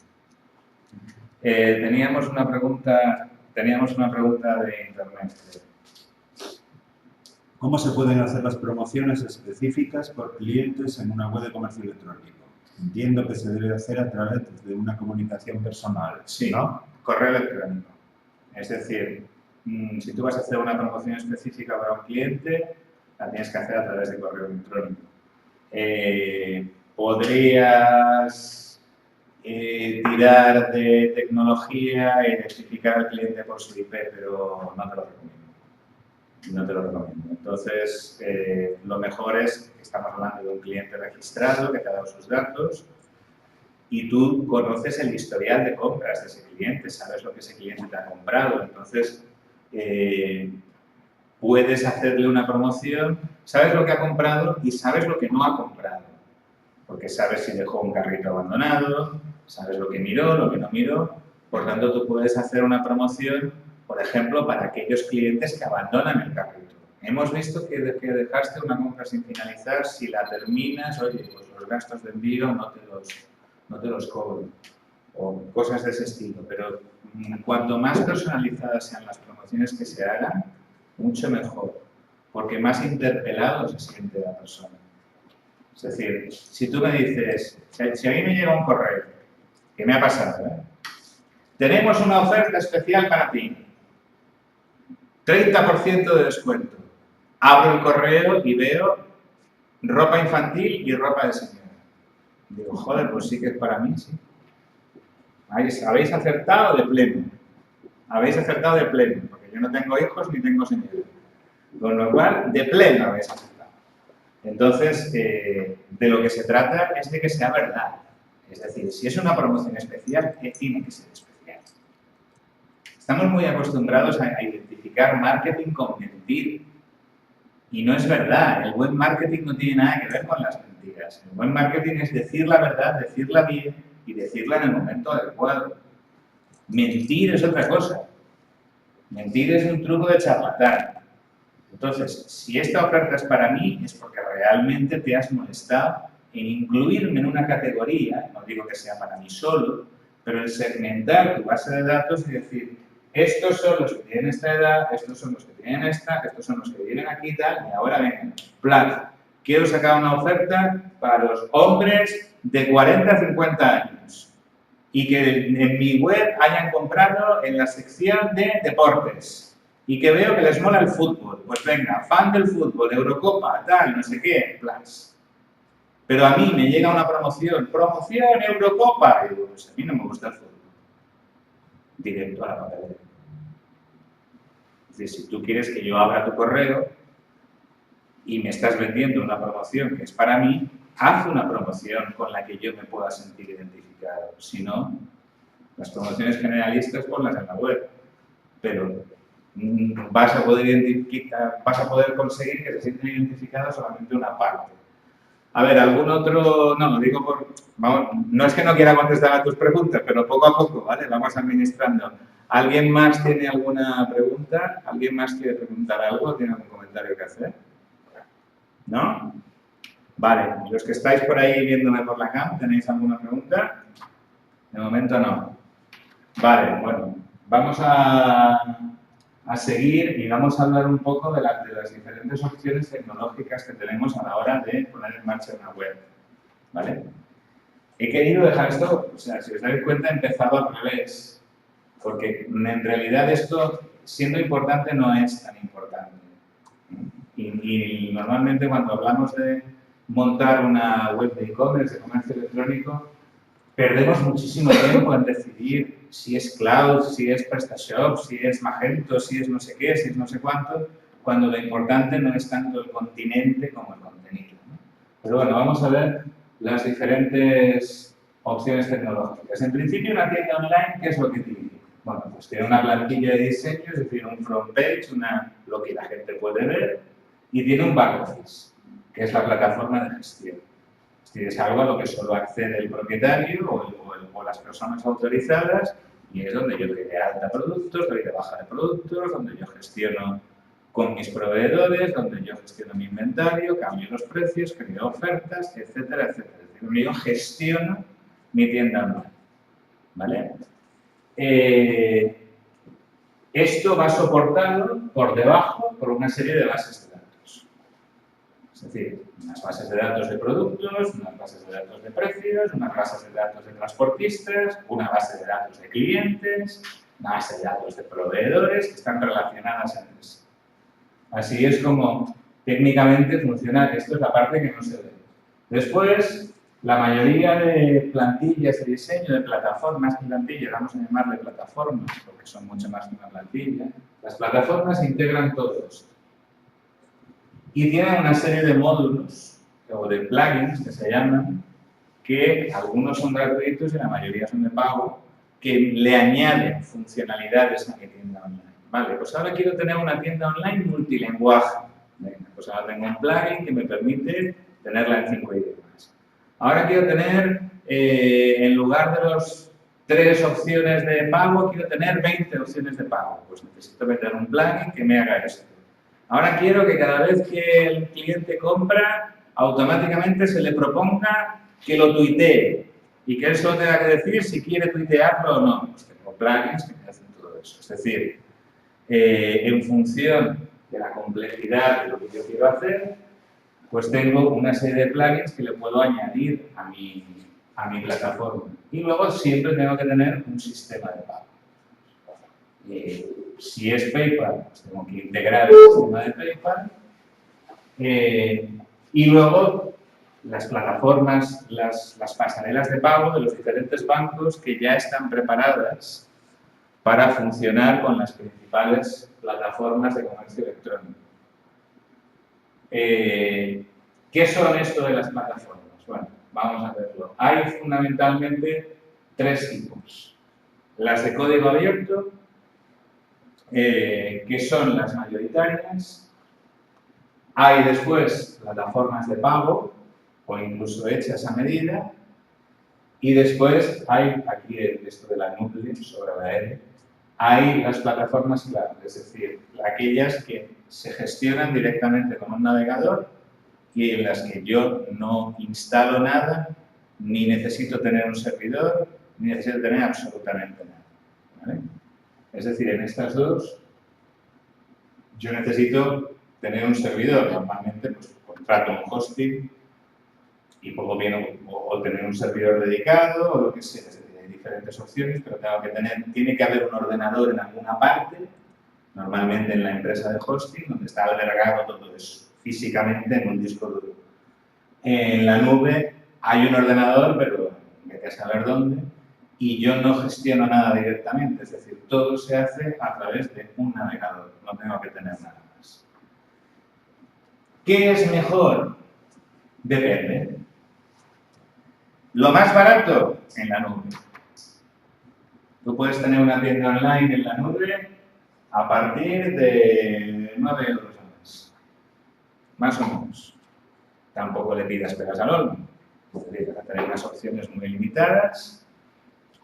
Teníamos una pregunta de internet. ¿Cómo se pueden hacer las promociones específicas por clientes en una web de comercio electrónico? Entiendo que se debe hacer a través de una comunicación personal, sí, ¿no? Correo electrónico. Es decir, si tú vas a hacer una promoción específica para un cliente, la tienes que hacer a través de correo electrónico. Podrías tirar de tecnología e identificar al cliente por su IP, pero no te lo recomiendo. No te lo recomiendo. Entonces, lo mejor es que estamos hablando de un cliente registrado que te ha dado sus datos y tú conoces el historial de compras de ese cliente, sabes lo que ese cliente te ha comprado. Entonces, puedes hacerle una promoción, sabes lo que ha comprado y sabes lo que no ha comprado. Porque sabes si dejó un carrito abandonado, sabes lo que miró, lo que no miró. Por tanto, tú puedes hacer una promoción, por ejemplo, para aquellos clientes que abandonan el carrito. Hemos visto que dejaste una compra sin finalizar, si la terminas, oye, pues los gastos de envío no te los cobro. O cosas de ese estilo. Pero cuanto más personalizadas sean las promociones que se hagan, mucho mejor. Porque más interpelado se siente la persona. Es decir, si tú me dices, si a mí me llega un correo, que me ha pasado, tenemos una oferta especial para ti, 30% de descuento. Abro el correo y veo ropa infantil y ropa de señora. Digo, joder, pues sí que es para mí, sí. Habéis acertado de pleno. Habéis acertado de pleno, porque yo no tengo hijos ni tengo señora. Con lo cual, de pleno habéis acertado. Entonces, de lo que se trata es de que sea verdad. Es decir, si es una promoción especial, ¿qué tiene que ser especial? Estamos muy acostumbrados a identificar marketing con mentir. Y no es verdad. El buen marketing no tiene nada que ver con las mentiras. El buen marketing es decir la verdad, decirla bien y decirla en el momento adecuado. Mentir es otra cosa. Mentir es un truco de charlatán. Entonces, si esta oferta es para mí, es porque realmente te has molestado en incluirme en una categoría, no digo que sea para mí solo, pero en segmentar tu base de datos y decir, estos son los que tienen esta edad, estos son los que tienen esta, estos son los que vienen aquí y tal, y ahora vengan, plan, quiero sacar una oferta para los hombres de 40 a 50 años y que en mi web hayan comprado en la sección de deportes. Y que veo que les mola el fútbol. Pues venga, fan del fútbol, Eurocopa, tal, no sé qué, plus. Pero a mí me llega una promoción Eurocopa. Y digo, pues a mí no me gusta el fútbol. Directo a la papelera. Es decir, si tú quieres que yo abra tu correo y me estás vendiendo una promoción que es para mí, haz una promoción con la que yo me pueda sentir identificado. Si no, las promociones generalistas ponlas en la web. Pero vas a poder conseguir que se sienten identificados solamente una parte. A ver, algún otro, no, lo digo por, vamos, no es que no quiera contestar a tus preguntas, pero poco a poco, ¿vale? Vamos administrando. ¿Alguien más tiene alguna pregunta? ¿Alguien más quiere preguntar algo? ¿Tiene algún comentario que hacer? ¿No? Vale, los que estáis por ahí viéndome por la cam, ¿tenéis alguna pregunta? De momento no. Vale, bueno, vamos a seguir y vamos a hablar un poco de las diferentes opciones tecnológicas que tenemos a la hora de poner en marcha una web. ¿Vale? He querido dejar esto, o sea, si os dais cuenta, he empezado al revés, porque en realidad esto, siendo importante, no es tan importante. Y normalmente cuando hablamos de montar una web de e-commerce, de comercio electrónico, perdemos muchísimo tiempo en decidir si es Cloud, si es PrestaShop, si es Magento, si es no sé qué, si es no sé cuánto, cuando lo importante no es tanto el continente como el contenido, ¿no? Pero bueno, vamos a ver las diferentes opciones tecnológicas. En principio, una tienda online, ¿qué es lo que tiene? Bueno, pues tiene una plantilla de diseño, es decir, un front page, lo que la gente puede ver, y tiene un back office, que es la plataforma de gestión. Es algo a lo que solo accede el propietario o las personas autorizadas y es donde yo doy de alta productos, doy de baja de productos, donde yo gestiono con mis proveedores, donde yo gestiono mi inventario, cambio los precios, creo ofertas, etcétera, etcétera. Es decir, donde yo gestiono mi tienda online. ¿Vale? Esto va soportado por debajo por una serie de bases de datos. Es decir, unas bases de datos de productos, unas bases de datos de precios, unas bases de datos de transportistas, una base de datos de clientes, una base de datos de proveedores que están relacionadas entre sí. Así es como técnicamente funciona. Esto es la parte que no se ve. Después, la mayoría de plantillas de diseño, de plataformas de plantillas, vamos a llamarle plataformas porque son mucho más que una plantilla, las plataformas integran todo esto. Y tienen una serie de módulos o de plugins que se llaman, que algunos son gratuitos y la mayoría son de pago, que le añaden funcionalidades a mi tienda online. Vale, pues ahora quiero tener una tienda online multilingüaje. Venga, pues ahora tengo un plugin que me permite tenerla en 5 idiomas. Ahora quiero tener, en lugar de las 3 opciones de pago, quiero tener 20 opciones de pago. Pues necesito meter un plugin que me haga esto. Ahora quiero que cada vez que el cliente compra, automáticamente se le proponga que lo tuitee y que él solo tenga que decir si quiere tuitearlo o no. Pues tengo plugins que me hacen todo eso. Es decir, en función de la complejidad de lo que yo quiero hacer, pues tengo una serie de plugins que le puedo añadir a mi plataforma. Y luego siempre tengo que tener un sistema de pago. Si es PayPal, pues tengo que integrar el sistema de PayPal. Y luego las plataformas, las pasarelas de pago de los diferentes bancos que ya están preparadas para funcionar con las principales plataformas de comercio electrónico. ¿Qué son esto de las plataformas? Bueno, vamos a verlo. Hay fundamentalmente 3 tipos. Las de código abierto, que son las mayoritarias. Hay después plataformas de pago o incluso hechas a medida. Y después hay, aquí esto de la nube sobre la L, hay las plataformas cloud, es decir, aquellas que se gestionan directamente con un navegador y en las que yo no instalo nada, ni necesito tener un servidor, ni necesito tener absolutamente nada. ¿Vale? Es decir, en estas dos, yo necesito tener un servidor. Normalmente, pues, contrato un hosting y pongo bien o tener un servidor dedicado o lo que sea. Es decir, hay diferentes opciones, pero tiene que haber un ordenador en alguna parte, normalmente en la empresa de hosting, donde está albergado todo eso, físicamente en un disco duro. En la nube hay un ordenador, pero hay que saber dónde, y yo no gestiono nada directamente, es decir, todo se hace a través de un navegador, no tengo que tener nada más. ¿Qué es mejor? Depende. Lo más barato, en la nube. Tú puedes tener una tienda online en la nube a partir de 9 euros al mes. Más o menos. Tampoco le pidas peras al olmo. Es decir, vas a tener unas opciones muy limitadas,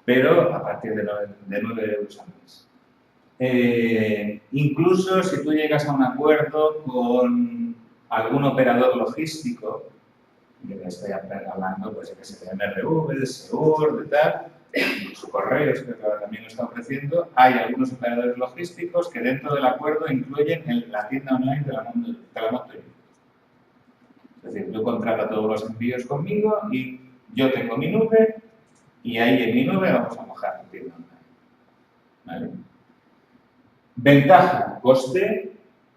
pero a partir de 9 euros al mes. Incluso si tú llegas a un acuerdo con algún operador logístico, que estoy hablando, pues, que se de MRV, de Seur, de tal, incluso Correos, que también lo está ofreciendo, hay algunos operadores logísticos que dentro del acuerdo incluyen la tienda online de la monto yo. Es decir, tú contratas todos los envíos conmigo y yo tengo mi nube y ahí en mi nube vamos a alojar la tienda online. ¿Vale? Ventaja, coste,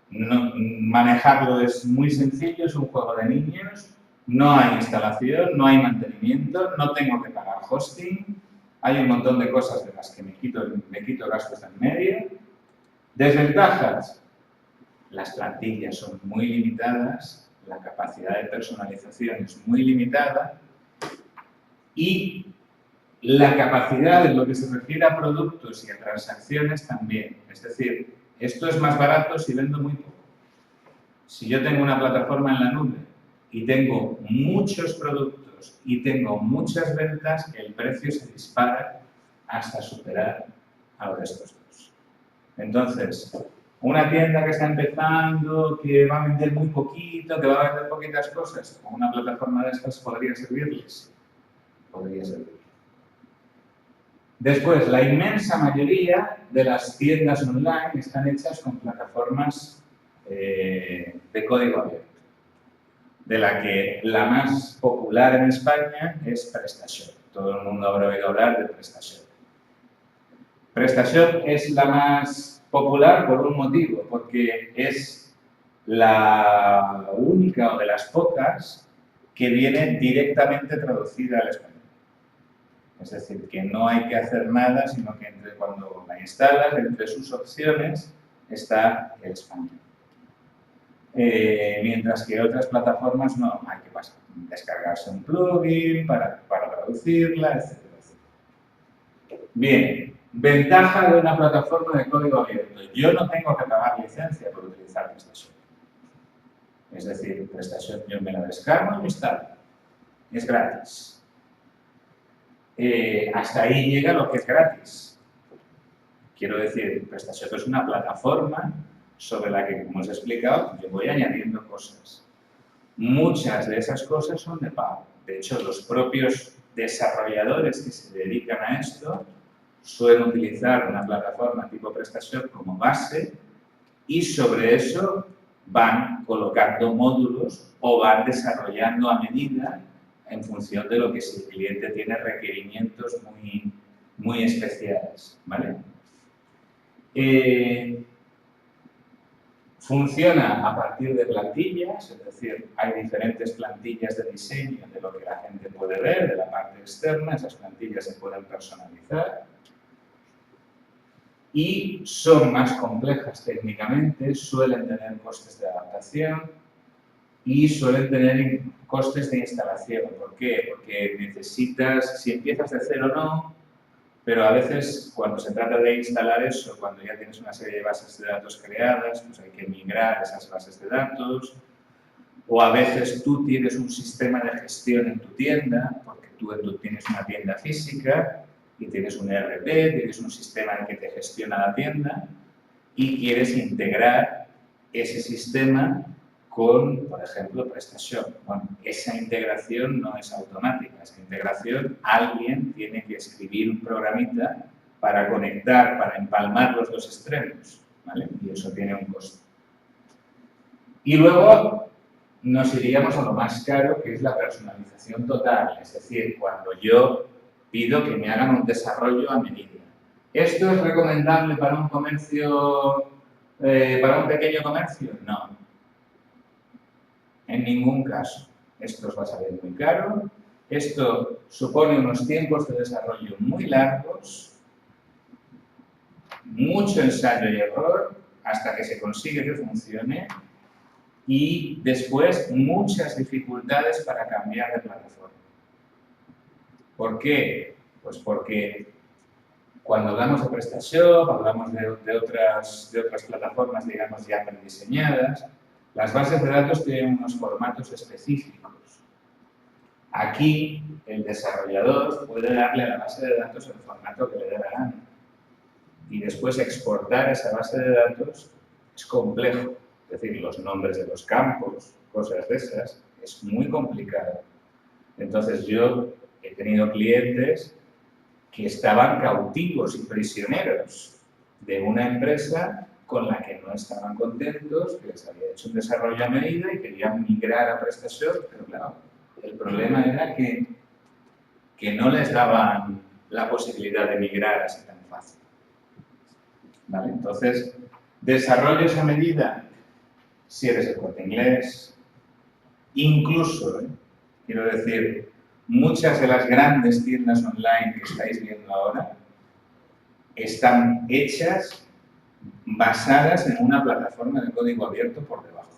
manejarlo es muy sencillo, es un juego de niños. No hay instalación, no hay mantenimiento, no tengo que pagar hosting, hay un montón de cosas de las que me quito gastos en medio. Desventajas, las plantillas son muy limitadas, la capacidad de personalización es muy limitada y la capacidad en lo que se refiere a productos y a transacciones también. Es decir, esto es más barato si vendo muy poco. Si yo tengo una plataforma en la nube y tengo muchos productos y tengo muchas ventas, el precio se dispara hasta superar a los de estos dos. Entonces, una tienda que está empezando, que va a vender muy poquito, que va a vender poquitas cosas, con una plataforma de estas podría servirles. Podría servir. Después, la inmensa mayoría de las tiendas online están hechas con plataformas de código abierto, de la que la más popular en España es PrestaShop. Todo el mundo habrá oído hablar de PrestaShop. PrestaShop es la más popular por un motivo, porque es la única o de las pocas que viene directamente traducida al español. Es decir, que no hay que hacer nada, sino que cuando la instalas, entre sus opciones está el español. Mientras que otras plataformas no, hay que descargarse un plugin para traducirla, etc. Bien, Ventaja de una plataforma de código abierto. Yo no tengo que pagar licencia por utilizar PrestaShop. Es decir, PrestaShop yo me la descargo y me instalo. Es gratis. Hasta ahí llega lo que es gratis. Quiero decir, PrestaShop es una plataforma sobre la que, como os he explicado, yo voy añadiendo cosas. Muchas de esas cosas son de pago. De hecho, los propios desarrolladores que se dedican a esto suelen utilizar una plataforma tipo PrestaShop como base y sobre eso van colocando módulos o van desarrollando a medida en función de lo que si el cliente tiene requerimientos muy especiales, ¿vale? Funciona a partir de plantillas, es decir, hay diferentes plantillas de diseño de lo que la gente puede ver, de la parte externa, esas plantillas se pueden personalizar y son más complejas técnicamente, suelen tener costes de adaptación y suelen tener costes de instalación. ¿Por qué? Porque necesitas, si empiezas de cero no, pero a veces cuando se trata de instalar eso, cuando ya tienes una serie de bases de datos creadas, pues hay que migrar esas bases de datos, o a veces tú tienes un sistema de gestión en tu tienda, porque tú tienes una tienda física y tienes un ERP, tienes un sistema en que te gestiona la tienda y quieres integrar ese sistema con, por ejemplo, PrestaShop. Bueno, esa integración no es automática. Esa integración, alguien tiene que escribir un programita para conectar, para empalmar los dos extremos, ¿vale? Y eso tiene un costo. Y luego nos iríamos a lo más caro, que es la personalización total. Es decir, cuando yo pido que me hagan un desarrollo a medida. ¿Esto es recomendable para un comercio, para un pequeño comercio? No. En ningún caso. Esto os va a salir muy caro. Esto supone unos tiempos de desarrollo muy largos, mucho ensayo y error hasta que se consigue que funcione y después muchas dificultades para cambiar de plataforma. ¿Por qué? Pues porque cuando hablamos de PrestaShop, hablamos de otras plataformas, digamos, ya prediseñadas, las bases de datos tienen unos formatos específicos. Aquí, el desarrollador puede darle a la base de datos el formato que le dé la gana. Y después exportar esa base de datos es complejo. Es decir, los nombres de los campos, cosas de esas, es muy complicado. Entonces, yo he tenido clientes que estaban cautivos y prisioneros de una empresa con la que no estaban contentos, que les había hecho un desarrollo a medida y querían migrar a PrestaShop, pero claro, el problema era que no les daban la posibilidad de migrar así tan fácil. ¿Vale? Entonces, desarrollos a medida, si eres el Corte Inglés, incluso, quiero decir, muchas de las grandes tiendas online que estáis viendo ahora están hechas basadas en una plataforma de código abierto por debajo.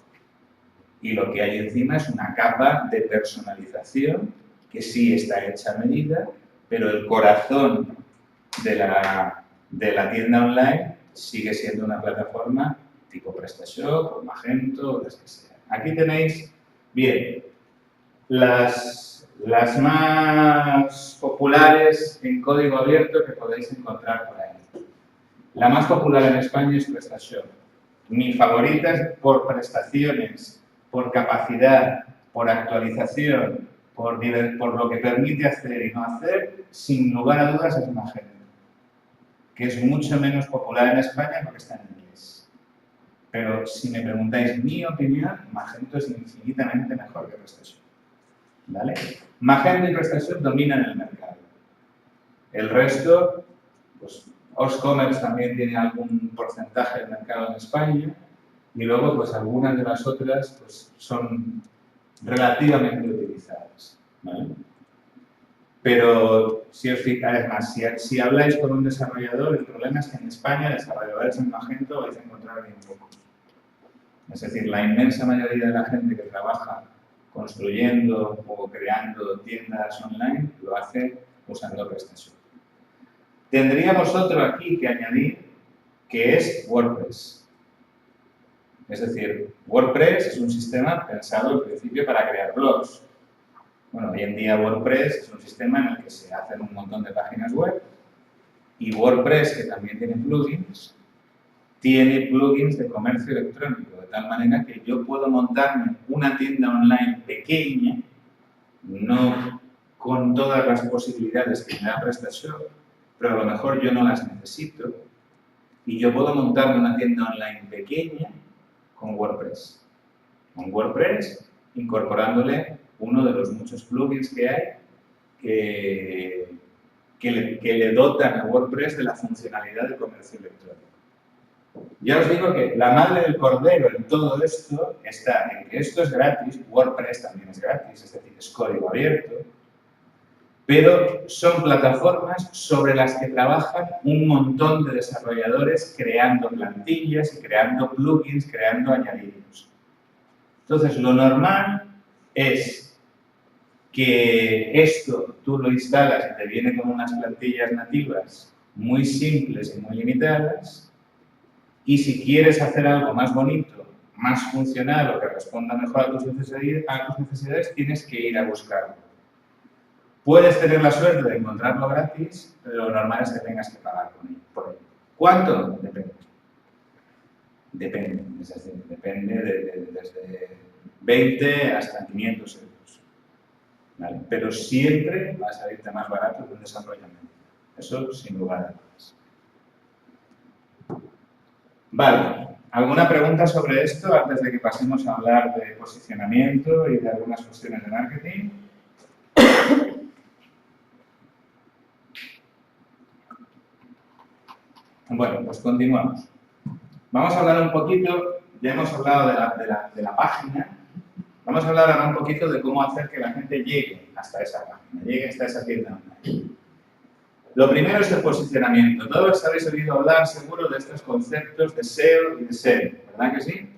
Y lo que hay encima es una capa de personalización que sí está hecha a medida, pero el corazón de la tienda online sigue siendo una plataforma tipo PrestaShop o Magento o las que sean. Aquí tenéis, bien, las más populares en código abierto que podéis encontrar por ahí. La más popular en España es PrestaShop. Mi favorita es por prestaciones, por capacidad, por actualización, por lo que permite hacer y no hacer, sin lugar a dudas es Magento, que es mucho menos popular en España porque está en inglés. Pero si me preguntáis mi opinión, Magento es infinitamente mejor que PrestaShop. ¿Vale? Magento y PrestaShop dominan el mercado. El resto, pues Oscommerce también tiene algún porcentaje del mercado en España y luego pues algunas de las otras pues, son relativamente utilizadas. ¿Vale? Pero si os fijáis más, si habláis con un desarrollador, el problema es que en España desarrolladores en Magento vais a encontrar bien pocos. Es decir, la inmensa mayoría de la gente que trabaja construyendo o creando tiendas online lo hace usando PrestaShop. Tendríamos otro aquí que añadir, que es WordPress. Es decir, WordPress es un sistema pensado al principio para crear blogs. Bueno, hoy en día WordPress es un sistema en el que se hacen un montón de páginas web y WordPress, que también tiene plugins de comercio electrónico, de tal manera que yo puedo montarme una tienda online pequeña, no con todas las posibilidades que me da PrestaShop, pero a lo mejor yo no las necesito, y yo puedo montarme una tienda online pequeña con WordPress. Con WordPress, incorporándole uno de los muchos plugins que hay que le dotan a WordPress de la funcionalidad de comercio electrónico. Ya os digo que la madre del cordero en todo esto está en que esto es gratis, WordPress también es gratis, es decir, es código abierto, pero son plataformas sobre las que trabajan un montón de desarrolladores creando plantillas y creando plugins, creando añadidos. Entonces, lo normal es que esto tú lo instalas y te viene con unas plantillas nativas muy simples y muy limitadas, y si quieres hacer algo más bonito, más funcional o que responda mejor a tus necesidades, tienes que ir a buscarlo. Puedes tener la suerte de encontrarlo gratis, pero lo normal es que tengas que pagar por ello. ¿Cuánto? Depende. Depende. Es decir, depende desde 20 hasta 500 euros. ¿Vale? Pero siempre va a salirte más barato que un desarrollamiento. Eso sin lugar a dudas. Vale. ¿Alguna pregunta sobre esto antes de que pasemos a hablar de posicionamiento y de algunas cuestiones de marketing? Bueno, pues continuamos. Vamos a hablar un poquito, ya hemos hablado de la página, vamos a hablar ahora un poquito de cómo hacer que la gente llegue hasta esa página, llegue hasta esa tienda online. Lo primero es el posicionamiento. Todos habéis oído hablar seguro de estos conceptos de SEO y de SEM, ¿verdad que sí?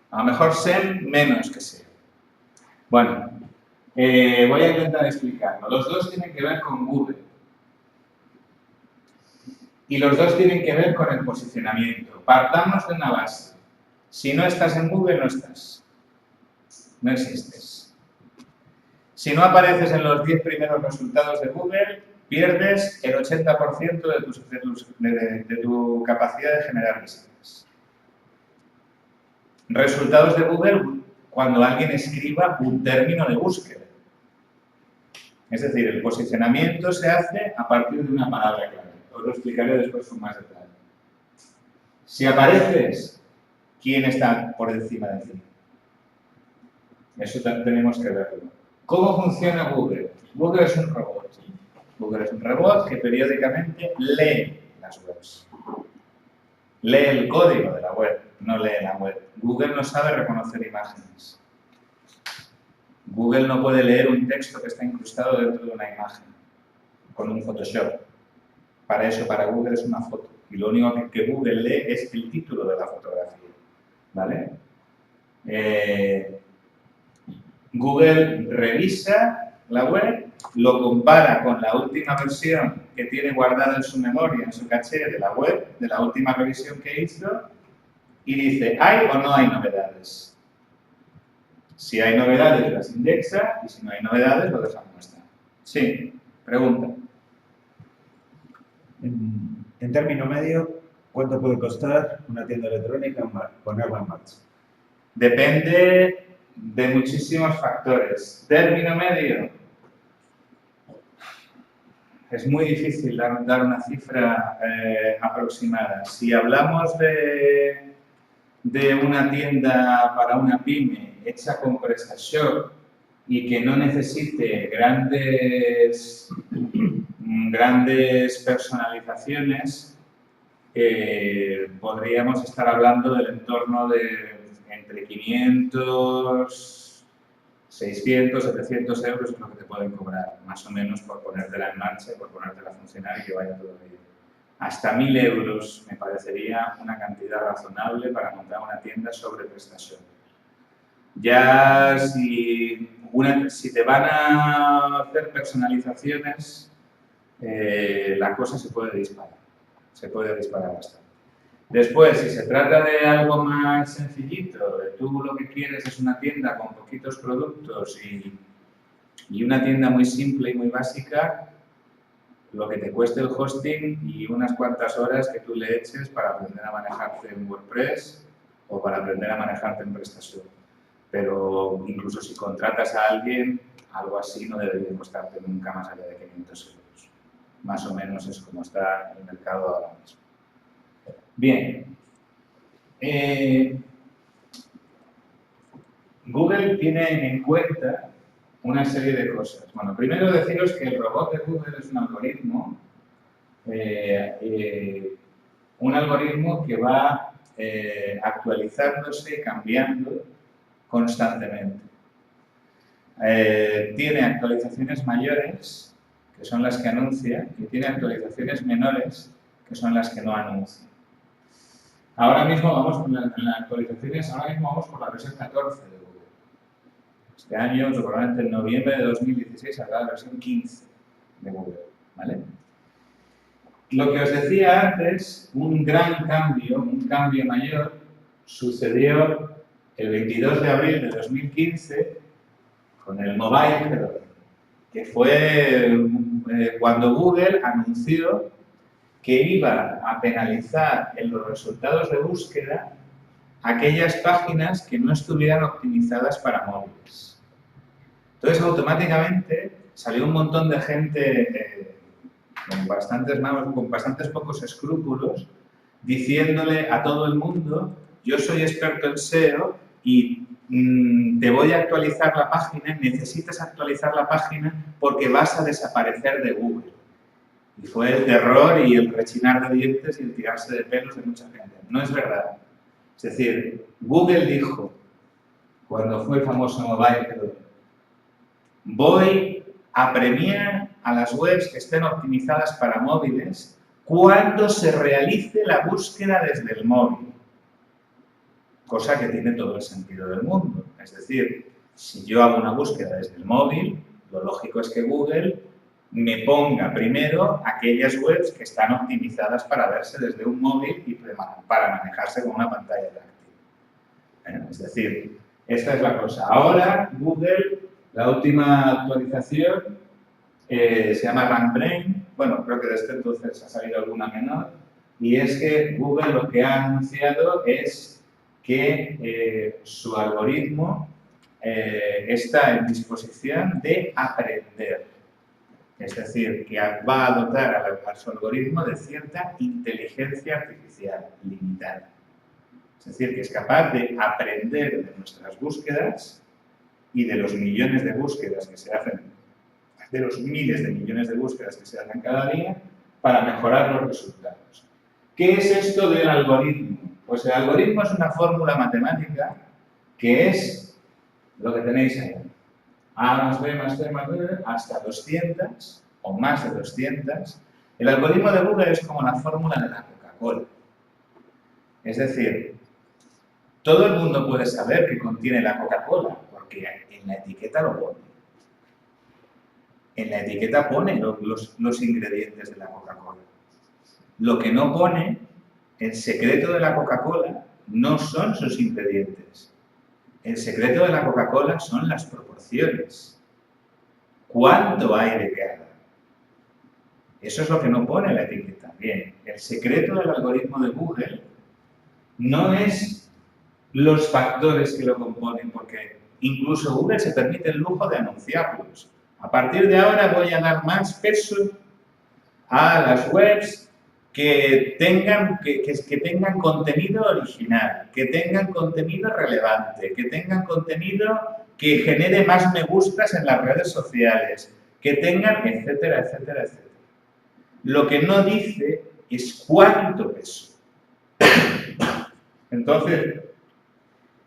A lo mejor SEM menos que SEO. Bueno, voy a intentar explicarlo. Los dos tienen que ver con Google. Y los dos tienen que ver con el posicionamiento. Partamos de una base. Si no estás en Google, no estás. No existes. Si no apareces en los 10 primeros resultados de Google, pierdes el 80% de tu capacidad de generar visitas. Resultados de Google cuando alguien escriba un término de búsqueda. Es decir, el posicionamiento se hace a partir de una palabra clave. Os lo explicaré después con más detalle. Si apareces, ¿quién está por encima de ti? Eso tenemos que verlo. ¿Cómo funciona Google? Google es un robot. Google es un robot que periódicamente lee las webs. Lee el código de la web, no lee la web. Google no sabe reconocer imágenes. Google no puede leer un texto que está incrustado dentro de una imagen con un Photoshop. Para eso, para Google es una foto. Y lo único que Google lee es el título de la fotografía. ¿Vale? Google revisa la web, lo compara con la última versión que tiene guardada en su memoria, en su caché de la web, de la última revisión que hizo, y dice, ¿hay o no hay novedades? Si hay novedades, las indexa, y si no hay novedades, lo deja como está. Sí, pregunta. En término medio, ¿cuánto puede costar una tienda electrónica ponerla en marcha? Depende de muchísimos factores. Término medio. Es muy difícil dar una cifra aproximada. Si hablamos de una tienda para una pyme hecha con PrestaShop y que no necesite grandes personalizaciones, podríamos estar hablando del entorno de entre 500, 600, 700 euros es lo que te pueden cobrar, más o menos, por ponértela en marcha, por ponértela a funcionar y que vaya todo bien. Hasta 1000 euros me parecería una cantidad razonable para montar una tienda sobre PrestaShop. Ya si te van a hacer personalizaciones, la cosa se puede disparar. Se puede disparar bastante. Después, si se trata de algo más sencillito, tú lo que quieres es una tienda con poquitos productos y una tienda muy simple y muy básica, lo que te cueste el hosting y unas cuantas horas que tú le eches para aprender a manejarte en WordPress o para aprender a manejarte en PrestaShop. Pero incluso si contratas a alguien, algo así no debería costarte nunca más allá de 500 euros. Más o menos es como está el mercado ahora mismo. Bien. Google tiene en cuenta una serie de cosas. Bueno, primero deciros que el robot de Google es un algoritmo que va actualizándose, cambiando constantemente. Tiene actualizaciones mayores, que son las que anuncia, y tiene actualizaciones menores, que son las que no anuncia. Ahora mismo vamos con las actualizaciones, ahora mismo vamos por la versión 14 de Google. Este año, probablemente en noviembre de 2016, habrá la versión 15 de Google, ¿vale? Lo que os decía antes, un gran cambio, un cambio mayor, sucedió el 22 de abril de 2015 con el Mobile Hero, que fue cuando Google anunció que iba a penalizar en los resultados de búsqueda aquellas páginas que no estuvieran optimizadas para móviles. Entonces, automáticamente salió un montón de gente con bastantes pocos escrúpulos diciéndole a todo el mundo: yo soy experto en SEO y te voy a actualizar la página, necesitas actualizar la página porque vas a desaparecer de Google. Y fue el terror y el rechinar de dientes y el tirarse de pelos de mucha gente. No es verdad. Es decir, Google dijo, cuando fue el famoso Mobile Hero, voy a premiar a las webs que estén optimizadas para móviles cuando se realice la búsqueda desde el móvil. Cosa que tiene todo el sentido del mundo. Es decir, si yo hago una búsqueda desde el móvil, lo lógico es que Google me ponga primero aquellas webs que están optimizadas para verse desde un móvil y para manejarse con una pantalla táctil. Es decir, esta es la cosa. Ahora, Google, la última actualización se llama RankBrain. Bueno, creo que desde entonces ha salido alguna menor. Y es que Google lo que ha anunciado es que su algoritmo está en disposición de aprender. Es decir, que va a dotar a su algoritmo de cierta inteligencia artificial limitada. Es decir, que es capaz de aprender de nuestras búsquedas y de los millones de búsquedas que se hacen, de los miles de millones de búsquedas que se hacen cada día, para mejorar los resultados. ¿Qué es esto del algoritmo? Pues el algoritmo es una fórmula matemática que es lo que tenéis ahí. A más B más C más B hasta 200 o más de 200. El algoritmo de Google es como la fórmula de la Coca-Cola. Es decir, todo el mundo puede saber qué contiene la Coca-Cola porque en la etiqueta lo pone. En la etiqueta pone los ingredientes de la Coca-Cola. Lo que no pone, el secreto de la Coca-Cola no son sus ingredientes. El secreto de la Coca-Cola son las proporciones. ¿Cuánto hay de cada? Eso es lo que no pone la etiqueta. Bien, el secreto del algoritmo de Google no es los factores que lo componen, porque incluso Google se permite el lujo de anunciarlos. A partir de ahora voy a dar más peso a las webs que tengan contenido original, que tengan contenido relevante, que tengan contenido que genere más me gustas en las redes sociales, que tengan, etcétera, etcétera, etcétera. Lo que no dice es cuánto peso. Entonces,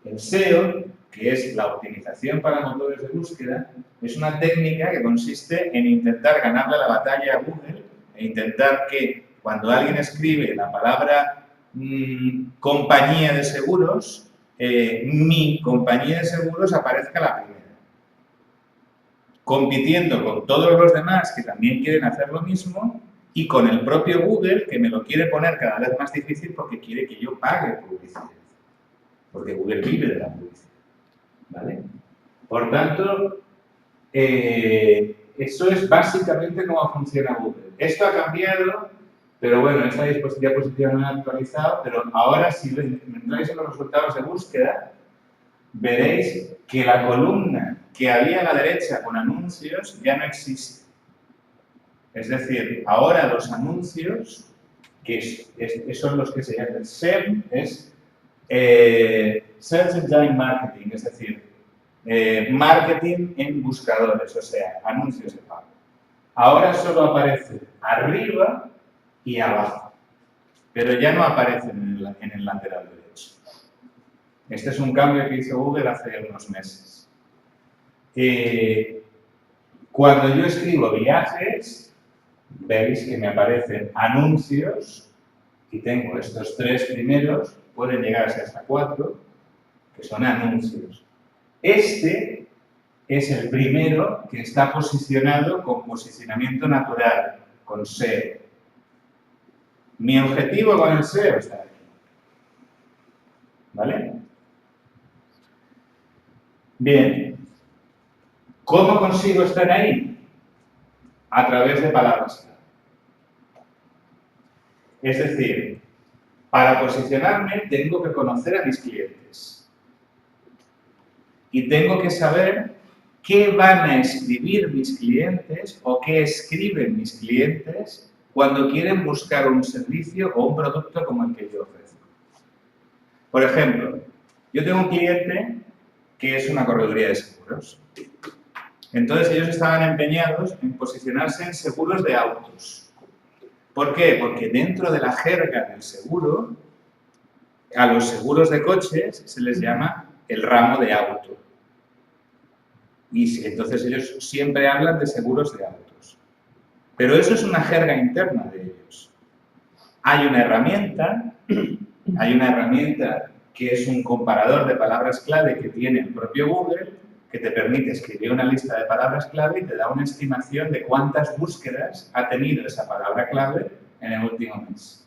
el SEO, que es la optimización para motores de búsqueda, es una técnica que consiste en intentar ganarle la batalla a Google e intentar que cuando alguien escribe la palabra compañía de seguros, mi compañía de seguros aparezca la primera. compitiendo con todos los demás que también quieren hacer lo mismo y con el propio Google, que me lo quiere poner cada vez más difícil porque quiere que yo pague publicidad. Porque Google vive de la publicidad. ¿Vale? Por tanto, eso es básicamente cómo funciona Google. Esto ha cambiado, pero bueno, esta diapositiva no ha actualizado, pero ahora si entráis en los resultados de búsqueda, veréis que la columna que había a la derecha con anuncios ya no existe. Es decir, ahora los anuncios, que son los que se llaman SEM, es Search Engine Marketing, es decir, marketing en buscadores, o sea, anuncios de pago. Ahora solo aparece arriba y abajo, pero ya no aparecen en el lateral derecho. Este es un cambio que hizo Google hace unos meses. Cuando yo escribo viajes, veis que me aparecen anuncios y tengo estos 3 primeros, pueden llegar hasta 4, que son anuncios. Este es el primero que está posicionado con posicionamiento natural, con SEO. Mi objetivo con el SEO está aquí. ¿Vale? Bien. ¿Cómo consigo estar ahí? A través de palabras clave. Es decir, para posicionarme tengo que conocer a mis clientes. Y tengo que saber qué van a escribir mis clientes o qué escriben mis clientes cuando quieren buscar un servicio o un producto como el que yo ofrezco. Por ejemplo, yo tengo un cliente que es una correduría de seguros. Entonces ellos estaban empeñados en posicionarse en seguros de autos. ¿Por qué? Porque dentro de la jerga del seguro, a los seguros de coches se les llama el ramo de auto. Y entonces ellos siempre hablan de seguros de autos. Pero eso es una jerga interna de ellos. Hay una herramienta que es un comparador de palabras clave que tiene el propio Google, que te permite escribir una lista de palabras clave y te da una estimación de cuántas búsquedas ha tenido esa palabra clave en el último mes.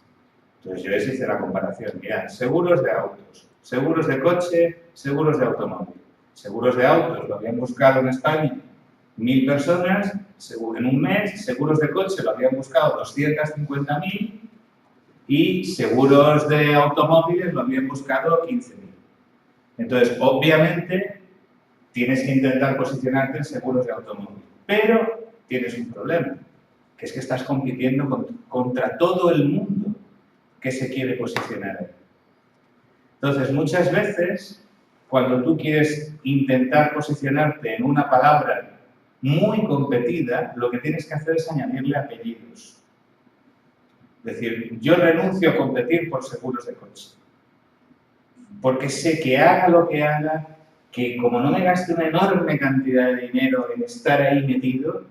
Entonces yo les hice la comparación. Mirad, seguros de autos, seguros de coche, seguros de automóvil. Seguros de autos lo habían buscado en España 1000 personas en un mes, seguros de coche lo habían buscado 250.000 y seguros de automóviles lo habían buscado 15.000. Entonces, obviamente, tienes que intentar posicionarte en seguros de automóvil, pero tienes un problema, que es que estás compitiendo contra todo el mundo que se quiere posicionar ahí. Entonces, muchas veces, cuando tú quieres intentar posicionarte en una palabra muy competida, lo que tienes que hacer es añadirle apellidos. Es decir, yo renuncio a competir por seguros de coche, porque sé que haga lo que haga, que como no me gaste una enorme cantidad de dinero en estar ahí metido,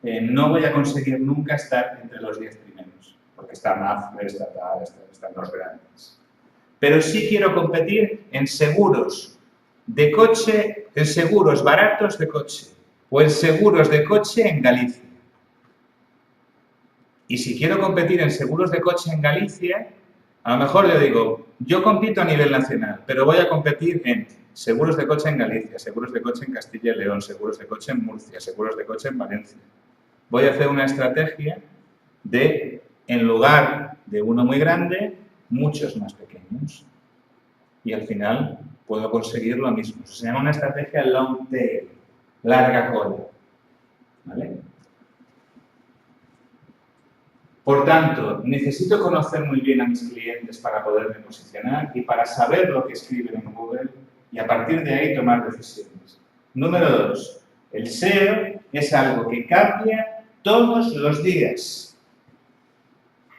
no voy a conseguir nunca estar entre los 10 primeros, porque está Mafre, están los grandes. Pero sí quiero competir en seguros de coche, en seguros baratos de coche, o en seguros de coche en Galicia. Y si quiero competir en seguros de coche en Galicia, a lo mejor yo digo, yo compito a nivel nacional, pero voy a competir en seguros de coche en Galicia, seguros de coche en Castilla y León, seguros de coche en Murcia, seguros de coche en Valencia. Voy a hacer una estrategia de, en lugar de uno muy grande, muchos más pequeños. Y al final puedo conseguir lo mismo. Eso se llama una estrategia long tail, larga cola. ¿Vale? Por tanto, necesito conocer muy bien a mis clientes para poderme posicionar y para saber lo que escriben en Google y a partir de ahí tomar decisiones. Número 2. El SEO es algo que cambia todos los días.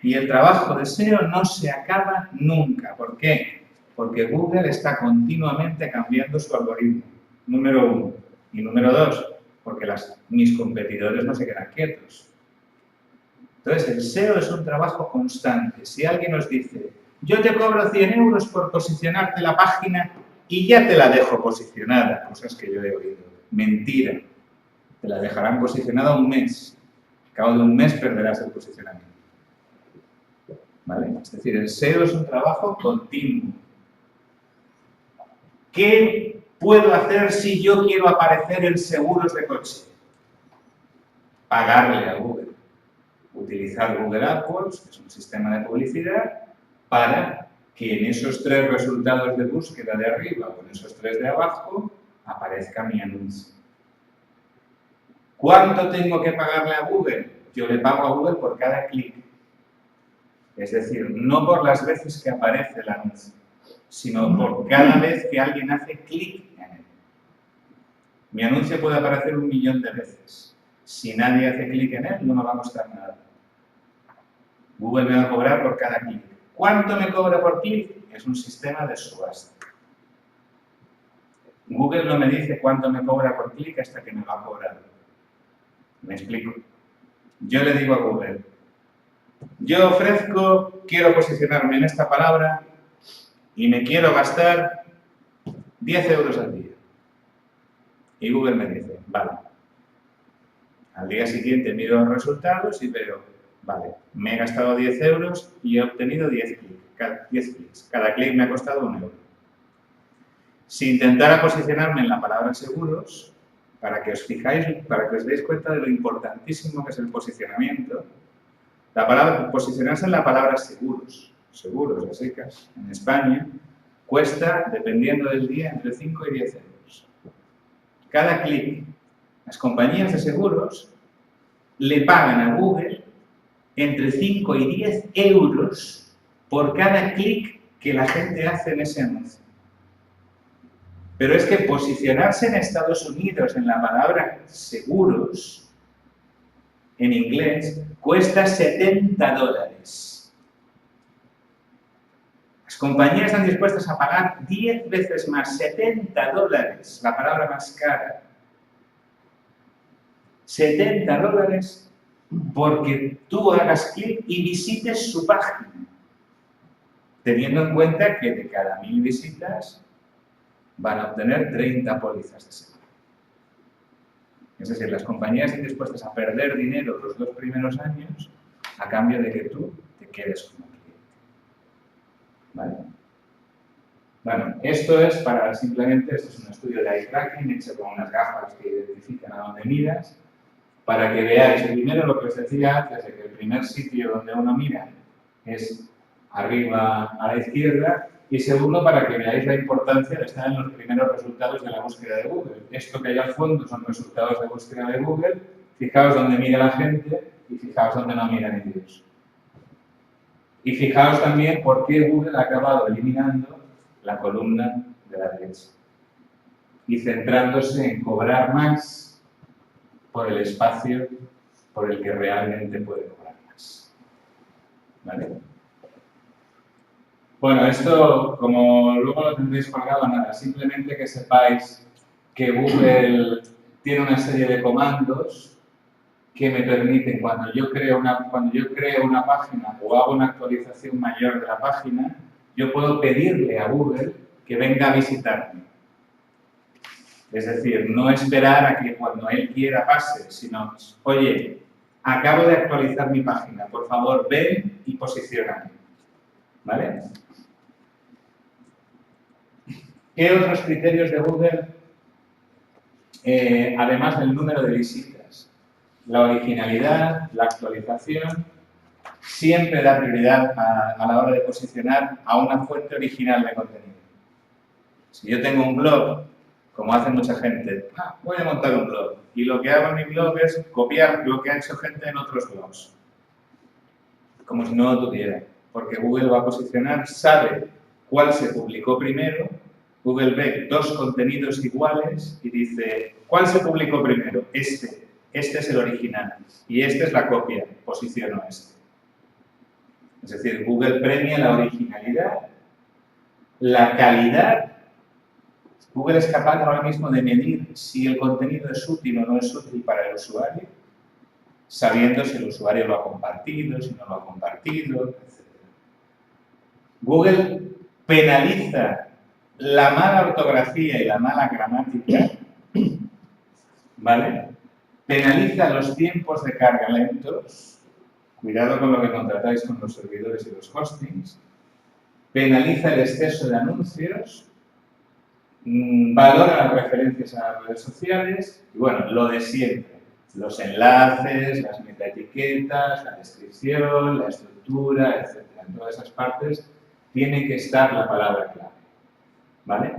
Y el trabajo de SEO no se acaba nunca. ¿Por qué? Porque Google está continuamente cambiando su algoritmo. Número 1. Y número 2, porque mis competidores no se quedan quietos. Entonces, el SEO es un trabajo constante. Si alguien nos dice, yo te cobro 100 euros por posicionarte la página y ya te la dejo posicionada, cosas que yo he oído. Mentira. Te la dejarán posicionada un mes. Al cabo de un mes perderás el posicionamiento. ¿Vale? Es decir, el SEO es un trabajo continuo. ¿Qué puedo hacer si yo quiero aparecer en seguros de coche? Pagarle a Google. Utilizar Google AdWords, que es un sistema de publicidad, para que en esos 3 resultados de búsqueda de arriba o en esos 3 de abajo aparezca mi anuncio. ¿Cuánto tengo que pagarle a Google? Yo le pago a Google por cada clic. Es decir, no por las veces que aparece el anuncio, sino por cada vez que alguien hace clic en él. Mi anuncio puede aparecer 1 millón de veces. Si nadie hace clic en él, no me va a costar nada. Google me va a cobrar por cada clic. ¿Cuánto me cobra por clic? Es un sistema de subasta. Google no me dice cuánto me cobra por clic hasta que me va a cobrar. ¿Me explico? Yo le digo a Google, yo ofrezco, quiero posicionarme en esta palabra y me quiero gastar 10 euros al día. Y Google me dice, vale. Al día siguiente miro los resultados y veo, vale, me he gastado 10 euros y he obtenido 10 clics. Cada clic me ha costado 1 euro. Si intentara posicionarme en la palabra seguros, para que os fijáis, para que os deis cuenta de lo importantísimo que es el posicionamiento, la palabra, posicionarse en la palabra seguros, a secas, en España, cuesta, dependiendo del día, entre 5 y 10 euros. Cada clic. Las compañías de seguros le pagan a Google entre 5 y 10 euros por cada clic que la gente hace en ese anuncio. Pero es que posicionarse en Estados Unidos en la palabra seguros, en inglés, cuesta $70. Las compañías están dispuestas a pagar 10 veces más, $70, la palabra más cara. $70 porque tú hagas clic y visites su página, teniendo en cuenta que de cada 1000 visitas van a obtener 30 pólizas de seguro. Es decir, las compañías están dispuestas a perder dinero los 2 primeros años a cambio de que tú te quedes como cliente. ¿Vale? Bueno, esto es para simplemente, esto es un estudio de eye tracking hecho con unas gafas que identifican a dónde miras, para que veáis primero lo que os decía antes, de que el primer sitio donde uno mira es arriba a la izquierda, y segundo, para que veáis la importancia de estar en los primeros resultados de la búsqueda de Google. Esto que hay al fondo son resultados de búsqueda de Google. Fijaos dónde mira la gente y fijaos dónde no mira ni Dios. Y fijaos también por qué Google ha acabado eliminando la columna de la derecha y centrándose en cobrar más por el espacio por el que realmente puede cobrar más. ¿Vale? Bueno, esto, como luego lo tendréis colgado, nada, simplemente que sepáis que Google tiene una serie de comandos que me permiten, cuando yo creo una página o hago una actualización mayor de la página, yo puedo pedirle a Google que venga a visitarme. Es decir, no esperar a que cuando él quiera pase, sino, oye, acabo de actualizar mi página, por favor, ven y posicióname. ¿Vale? ¿Qué otros criterios de Google, además del número de visitas? La originalidad, la actualización, siempre da prioridad a la hora de posicionar a una fuente original de contenido. Si yo tengo un blog, como hace mucha gente, voy a montar un blog, y lo que hago en mi blog es copiar lo que ha hecho gente en otros blogs, como si no lo tuviera, porque Google va a posicionar, sabe cuál se publicó primero. Google ve 2 contenidos iguales y dice, ¿cuál se publicó primero? Este es el original y este es la copia, posiciono este. Es decir, Google premia la originalidad, la calidad. Google es capaz ahora mismo de medir si el contenido es útil o no es útil para el usuario, sabiendo si el usuario lo ha compartido, si no lo ha compartido, etc. Google penaliza la mala ortografía y la mala gramática, ¿vale? penaliza los tiempos de carga lentos, cuidado con lo que contratáis con los servidores y los hostings, penaliza el exceso de anuncios, valora las referencias a las redes sociales y, bueno, lo de siempre. Los enlaces, las metaetiquetas, la descripción, la estructura, etc. En todas esas partes tiene que estar la palabra clave. ¿Vale?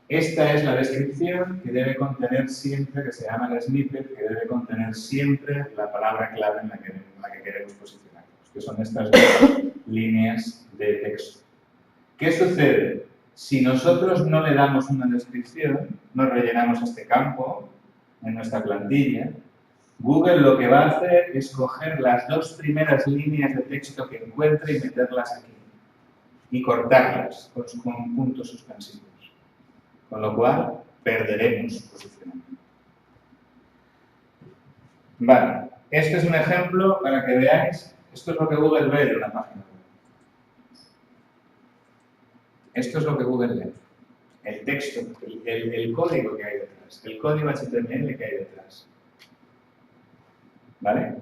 Esta es la descripción que debe contener siempre, que se llama el snippet, que debe contener siempre la palabra clave en la que queremos posicionarnos, que son estas dos líneas de texto. ¿Qué sucede? Si nosotros no le damos una descripción, no rellenamos este campo en nuestra plantilla, Google lo que va a hacer es coger las dos primeras líneas de texto que encuentre y meterlas aquí y cortarlas con puntos suspensivos. Con lo cual, perderemos posicionamiento. Vale, este es un ejemplo para que veáis, esto es lo que Google ve de una página web. Esto es lo que Google lee. El texto, el código que hay detrás, el código HTML que hay detrás. ¿Vale?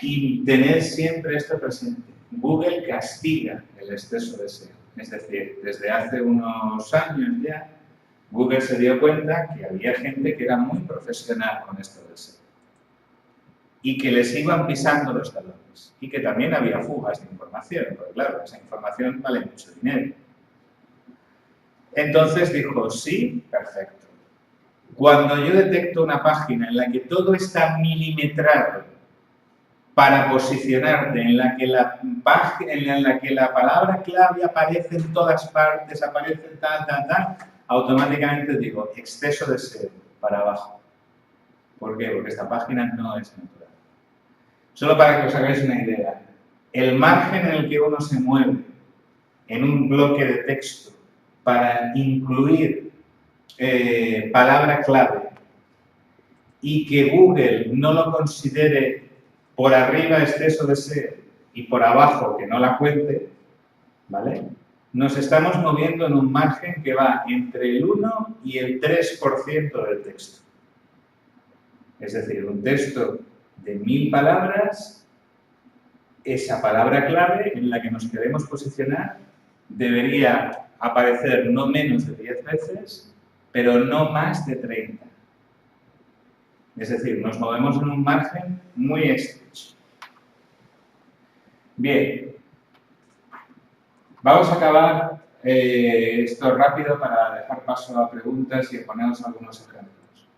Y tener siempre esto presente. Google castiga el exceso de SEO. Es decir, desde hace unos años ya, Google se dio cuenta que había gente que era muy profesional con esto del SEO. Y que les iban pisando los talones. Y que también había fugas de información, porque claro, esa información vale mucho dinero. Entonces dijo, sí, perfecto. Cuando yo detecto una página en la que todo está milimetrado para posicionarte, en la que la palabra clave aparece en todas partes, aparece tal, automáticamente digo, exceso de SEO, para abajo. ¿Por qué? Porque esta página no es natural. Solo para que os hagáis una idea, el margen en el que uno se mueve en un bloque de texto para incluir palabra clave y que Google no lo considere por arriba exceso de SEO y por abajo que no la cuente, ¿vale? Nos estamos moviendo en un margen que va entre el 1 y el 3% del texto. Es decir, un texto de 1000 palabras, esa palabra clave en la que nos queremos posicionar debería aparecer no menos de 10 veces, pero no más de 30. Es decir, nos movemos en un margen muy estrecho. Bien, vamos a acabar esto rápido para dejar paso a preguntas y poneros algunos ejemplos.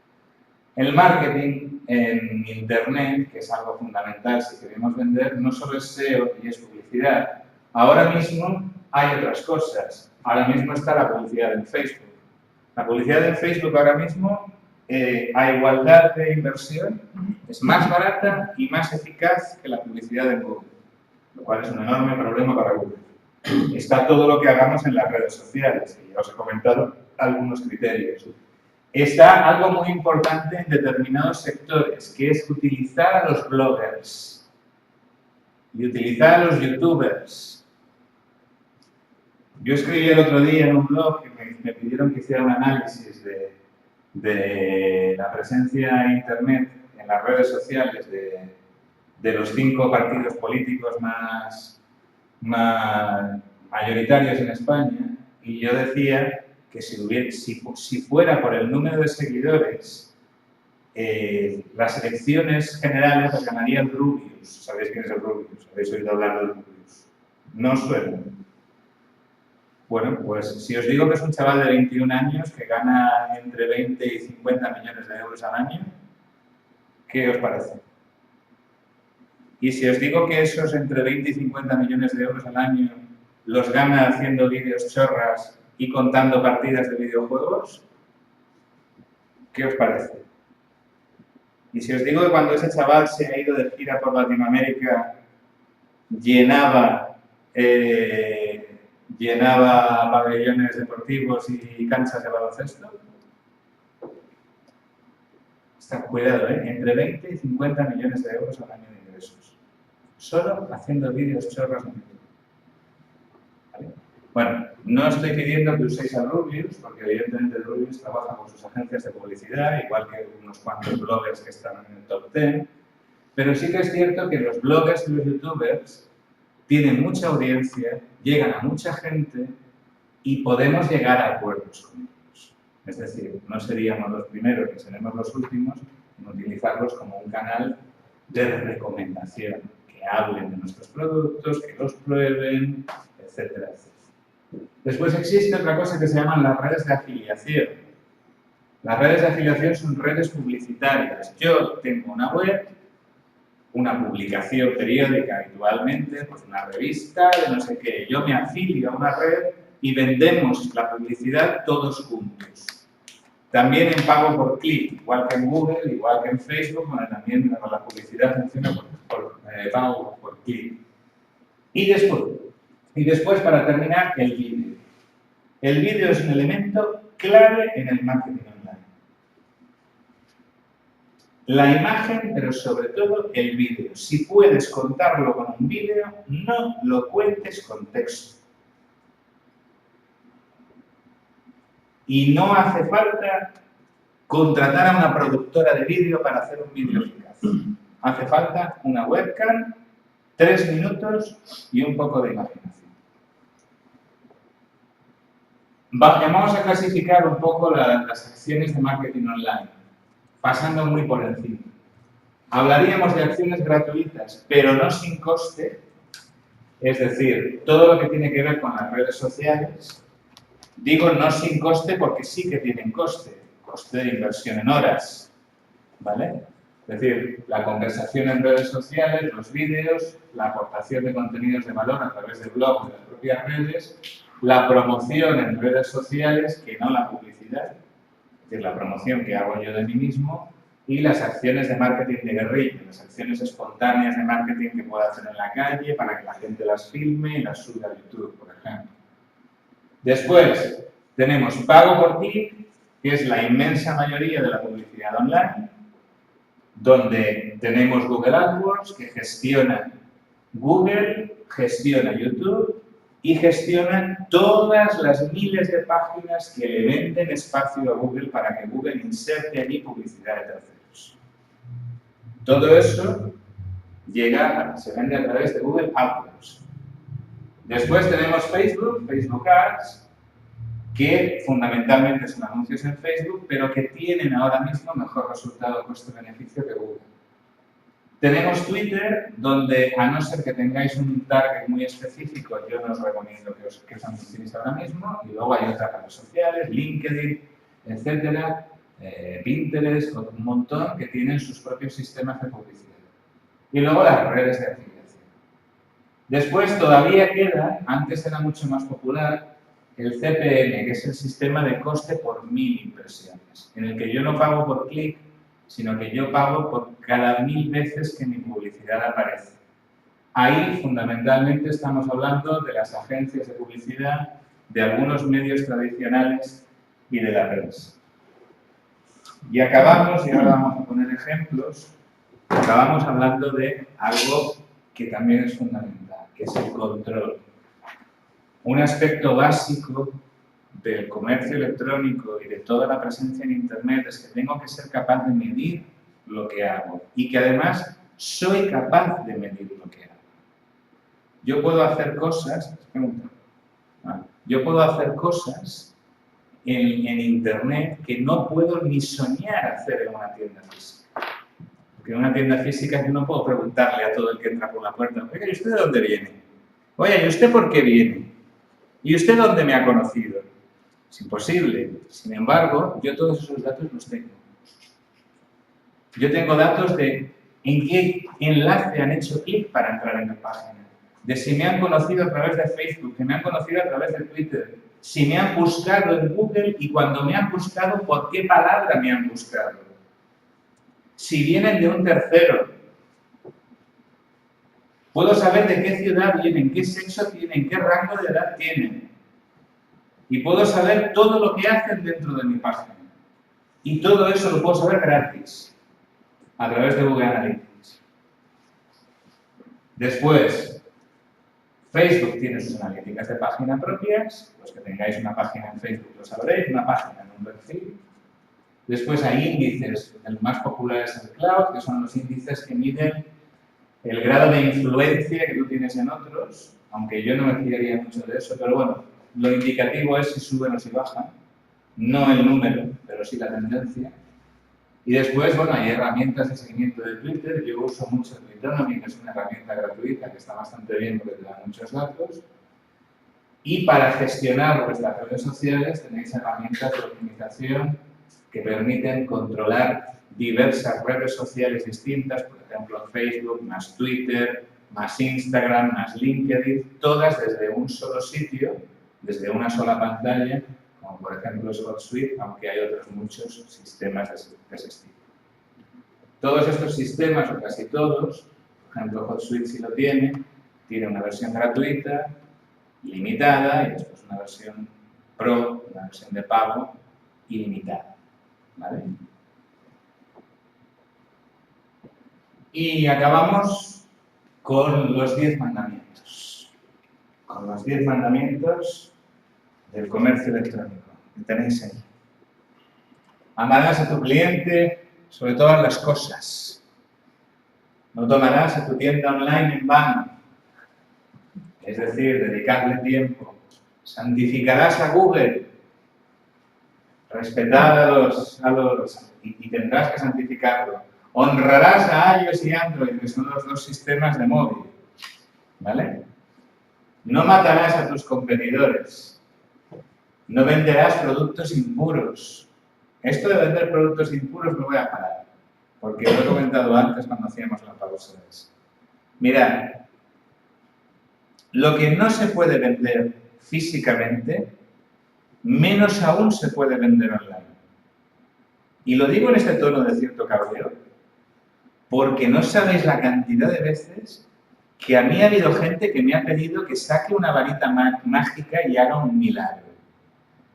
El marketing en Internet, que es algo fundamental si queremos vender, no solo es SEO y es publicidad. Ahora mismo hay otras cosas. Ahora mismo está la publicidad en Facebook. La publicidad en Facebook ahora mismo, a igualdad de inversión, es más barata y más eficaz que la publicidad en Google, lo cual es un enorme problema para Google. Está todo lo que hagamos en las redes sociales, y ya os he comentado algunos criterios. Está algo muy importante en determinados sectores, que es utilizar a los bloggers y utilizar a los youtubers. Yo escribí el otro día en un blog que me pidieron que hiciera un análisis de la presencia en Internet en las redes sociales de los 5 partidos políticos más mayoritarios en España, y yo decía que si fuera por el número de seguidores, las elecciones generales las ganaría el Rubius. ¿Sabéis quién es el Rubius? ¿Habéis oído hablar del Rubius? ¿No suena? Bueno, pues si os digo que es un chaval de 21 años que gana entre 20 y 50 millones de euros al año, ¿qué os parece? Y si os digo que esos entre 20 y 50 millones de euros al año los gana haciendo vídeos chorras y contando partidas de videojuegos, ¿qué os parece? Y si os digo que cuando ese chaval se ha ido de gira por Latinoamérica, llenaba pabellones deportivos y canchas de baloncesto, cuidado, entre 20 y 50 millones de euros al año de ingresos, solo haciendo vídeos chorras en YouTube. ¿Vale? Bueno, no estoy pidiendo que uséis a Rubius, porque evidentemente Rubius trabaja con sus agencias de publicidad, igual que unos cuantos bloggers que están en el top 10, pero sí que es cierto que los bloggers y los youtubers tienen mucha audiencia, llegan a mucha gente y podemos llegar a acuerdos con ellos. Es decir, no seríamos los primeros ni seremos los últimos en utilizarlos como un canal de recomendación, que hablen de nuestros productos, que los prueben, etcétera, etcétera. Después existe otra cosa que se llaman las redes de afiliación. Las redes de afiliación son redes publicitarias. Yo tengo una web, una publicación periódica habitualmente, pues una revista, de no sé qué. Yo me afilio a una red y vendemos la publicidad todos juntos. También en pago por clic, igual que en Google, igual que en Facebook, donde también la publicidad funciona por pago por clic. Y después, para terminar, el vídeo. El vídeo es un elemento clave en el marketing online. La imagen, pero sobre todo el vídeo. Si puedes contarlo con un vídeo, no lo cuentes con texto. Y no hace falta contratar a una productora de vídeo para hacer un vídeo eficaz. Hace falta una webcam, 3 minutos y un poco de imaginación. Vamos a clasificar un poco las acciones de marketing online, pasando muy por encima. Hablaríamos de acciones gratuitas, pero no sin coste, es decir, todo lo que tiene que ver con las redes sociales. Digo no sin coste porque sí que tienen coste de inversión en horas, ¿vale? Es decir, la conversación en redes sociales, los vídeos, la aportación de contenidos de valor a través del blog de las propias redes, la promoción en redes sociales, que no la publicidad, es decir, la promoción que hago yo de mí mismo, y las acciones de marketing de guerrilla, las acciones espontáneas de marketing que puedo hacer en la calle para que la gente las filme y las suba a YouTube, por ejemplo. Después, tenemos pago por clic, que es la inmensa mayoría de la publicidad online, donde tenemos Google AdWords, que gestiona Google, gestiona YouTube y gestiona todas las miles de páginas que le venden espacio a Google para que Google inserte allí publicidad de terceros. Todo eso se vende a través de Google AdWords. Después tenemos Facebook Ads, que fundamentalmente son anuncios en Facebook, pero que tienen ahora mismo mejor resultado coste-beneficio que Google. Tenemos Twitter, donde a no ser que tengáis un target muy específico, yo no os recomiendo que os anunciéis ahora mismo, y luego hay otras redes sociales, LinkedIn, etcétera, Pinterest, un montón que tienen sus propios sistemas de publicidad. Y luego las redes de afiliación. Después todavía queda, antes era mucho más popular, el CPM, que es el sistema de coste por 1000 impresiones, en el que yo no pago por clic, sino que yo pago por cada 1000 veces que mi publicidad aparece. Ahí, fundamentalmente, estamos hablando de las agencias de publicidad, de algunos medios tradicionales y de la prensa. Y acabamos, y ahora vamos a poner ejemplos, acabamos hablando de algo que también es fundamental, que es el control. Un aspecto básico del comercio electrónico y de toda la presencia en Internet es que tengo que ser capaz de medir lo que hago y que además soy capaz de medir lo que hago. Yo puedo hacer cosas, en Internet que no puedo ni soñar hacer en una tienda física. Porque en una tienda física yo no puedo preguntarle a todo el que entra por la puerta, oiga, ¿y usted de dónde viene? Oye, ¿y usted por qué viene? ¿Y usted dónde me ha conocido? Es imposible. Sin embargo, yo todos esos datos los tengo. Yo tengo datos de en qué enlace han hecho clic para entrar en mi página, de si me han conocido a través de Facebook, que me han conocido a través de Twitter, si me han buscado en Google y cuando me han buscado, por qué palabra me han buscado. Si vienen de un tercero, puedo saber de qué ciudad vienen, qué sexo tienen, qué rango de edad tienen. Y puedo saber todo lo que hacen dentro de mi página. Y todo eso lo puedo saber gratis, a través de Google Analytics. Después, Facebook tiene sus analíticas de página propias, los que tengáis una página en Facebook lo sabréis, una página en un perfil. Después hay índices, el más popular es el cloud, que son los índices que miden el grado de influencia que tú tienes en otros, aunque yo no me fiaría mucho de eso, pero bueno, lo indicativo es si suben o si bajan, no el número, pero sí la tendencia. Y después, bueno, hay herramientas de seguimiento de Twitter. Yo uso mucho Twitternomy, que es una herramienta gratuita que está bastante bien porque te da muchos datos. Y para gestionar vuestras redes sociales tenéis herramientas de optimización que permiten controlar diversas redes sociales distintas, por ejemplo Facebook, más Twitter, más Instagram, más LinkedIn, todas desde un solo sitio, desde una sola pantalla, como por ejemplo es HotSuite, aunque hay otros muchos sistemas de ese estilo. Todos estos sistemas, o casi todos, por ejemplo HotSuite sí lo tiene una versión gratuita, limitada, y después una versión Pro, una versión de pago, ilimitada. ¿Vale? Y acabamos con los 10 mandamientos. Con los 10 mandamientos del comercio electrónico que tenéis ahí. Amarás a tu cliente sobre todas las cosas. No tomarás a tu tienda online en vano. Es decir, dedicarle tiempo. Santificarás a Google. Respetar y tendrás que santificarlo. Honrarás a iOS y Android, que son los dos sistemas de móvil. ¿Vale? No matarás a tus competidores. No venderás productos impuros. Esto de vender productos impuros lo voy a parar, porque lo he comentado antes cuando hacíamos la pausa. Mirad, lo que no se puede vender físicamente, menos aún se puede vender online. Y lo digo en este tono de cierto cabreo, porque no sabéis la cantidad de veces que a mí ha habido gente que me ha pedido que saque una varita mágica y haga un milagro.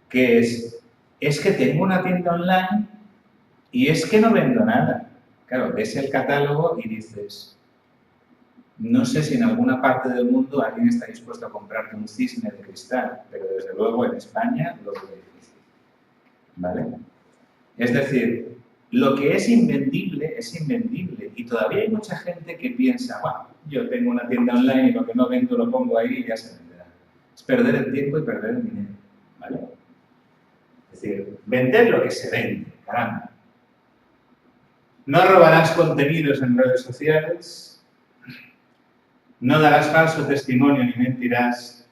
Que es que tengo una tienda online y es que no vendo nada. Claro, ves el catálogo y dices, no sé si en alguna parte del mundo alguien está dispuesto a comprarte un cisne de cristal, pero desde luego en España lo veo difícil. ¿Vale? Es decir, lo que es invendible y todavía hay mucha gente que piensa, bueno, yo tengo una tienda online y lo que no vendo lo pongo ahí y ya se venderá. Es perder el tiempo y perder el dinero. ¿Vale? Es decir, vender lo que se vende, caramba. No robarás contenidos en redes sociales, no darás falso testimonio ni mentirás,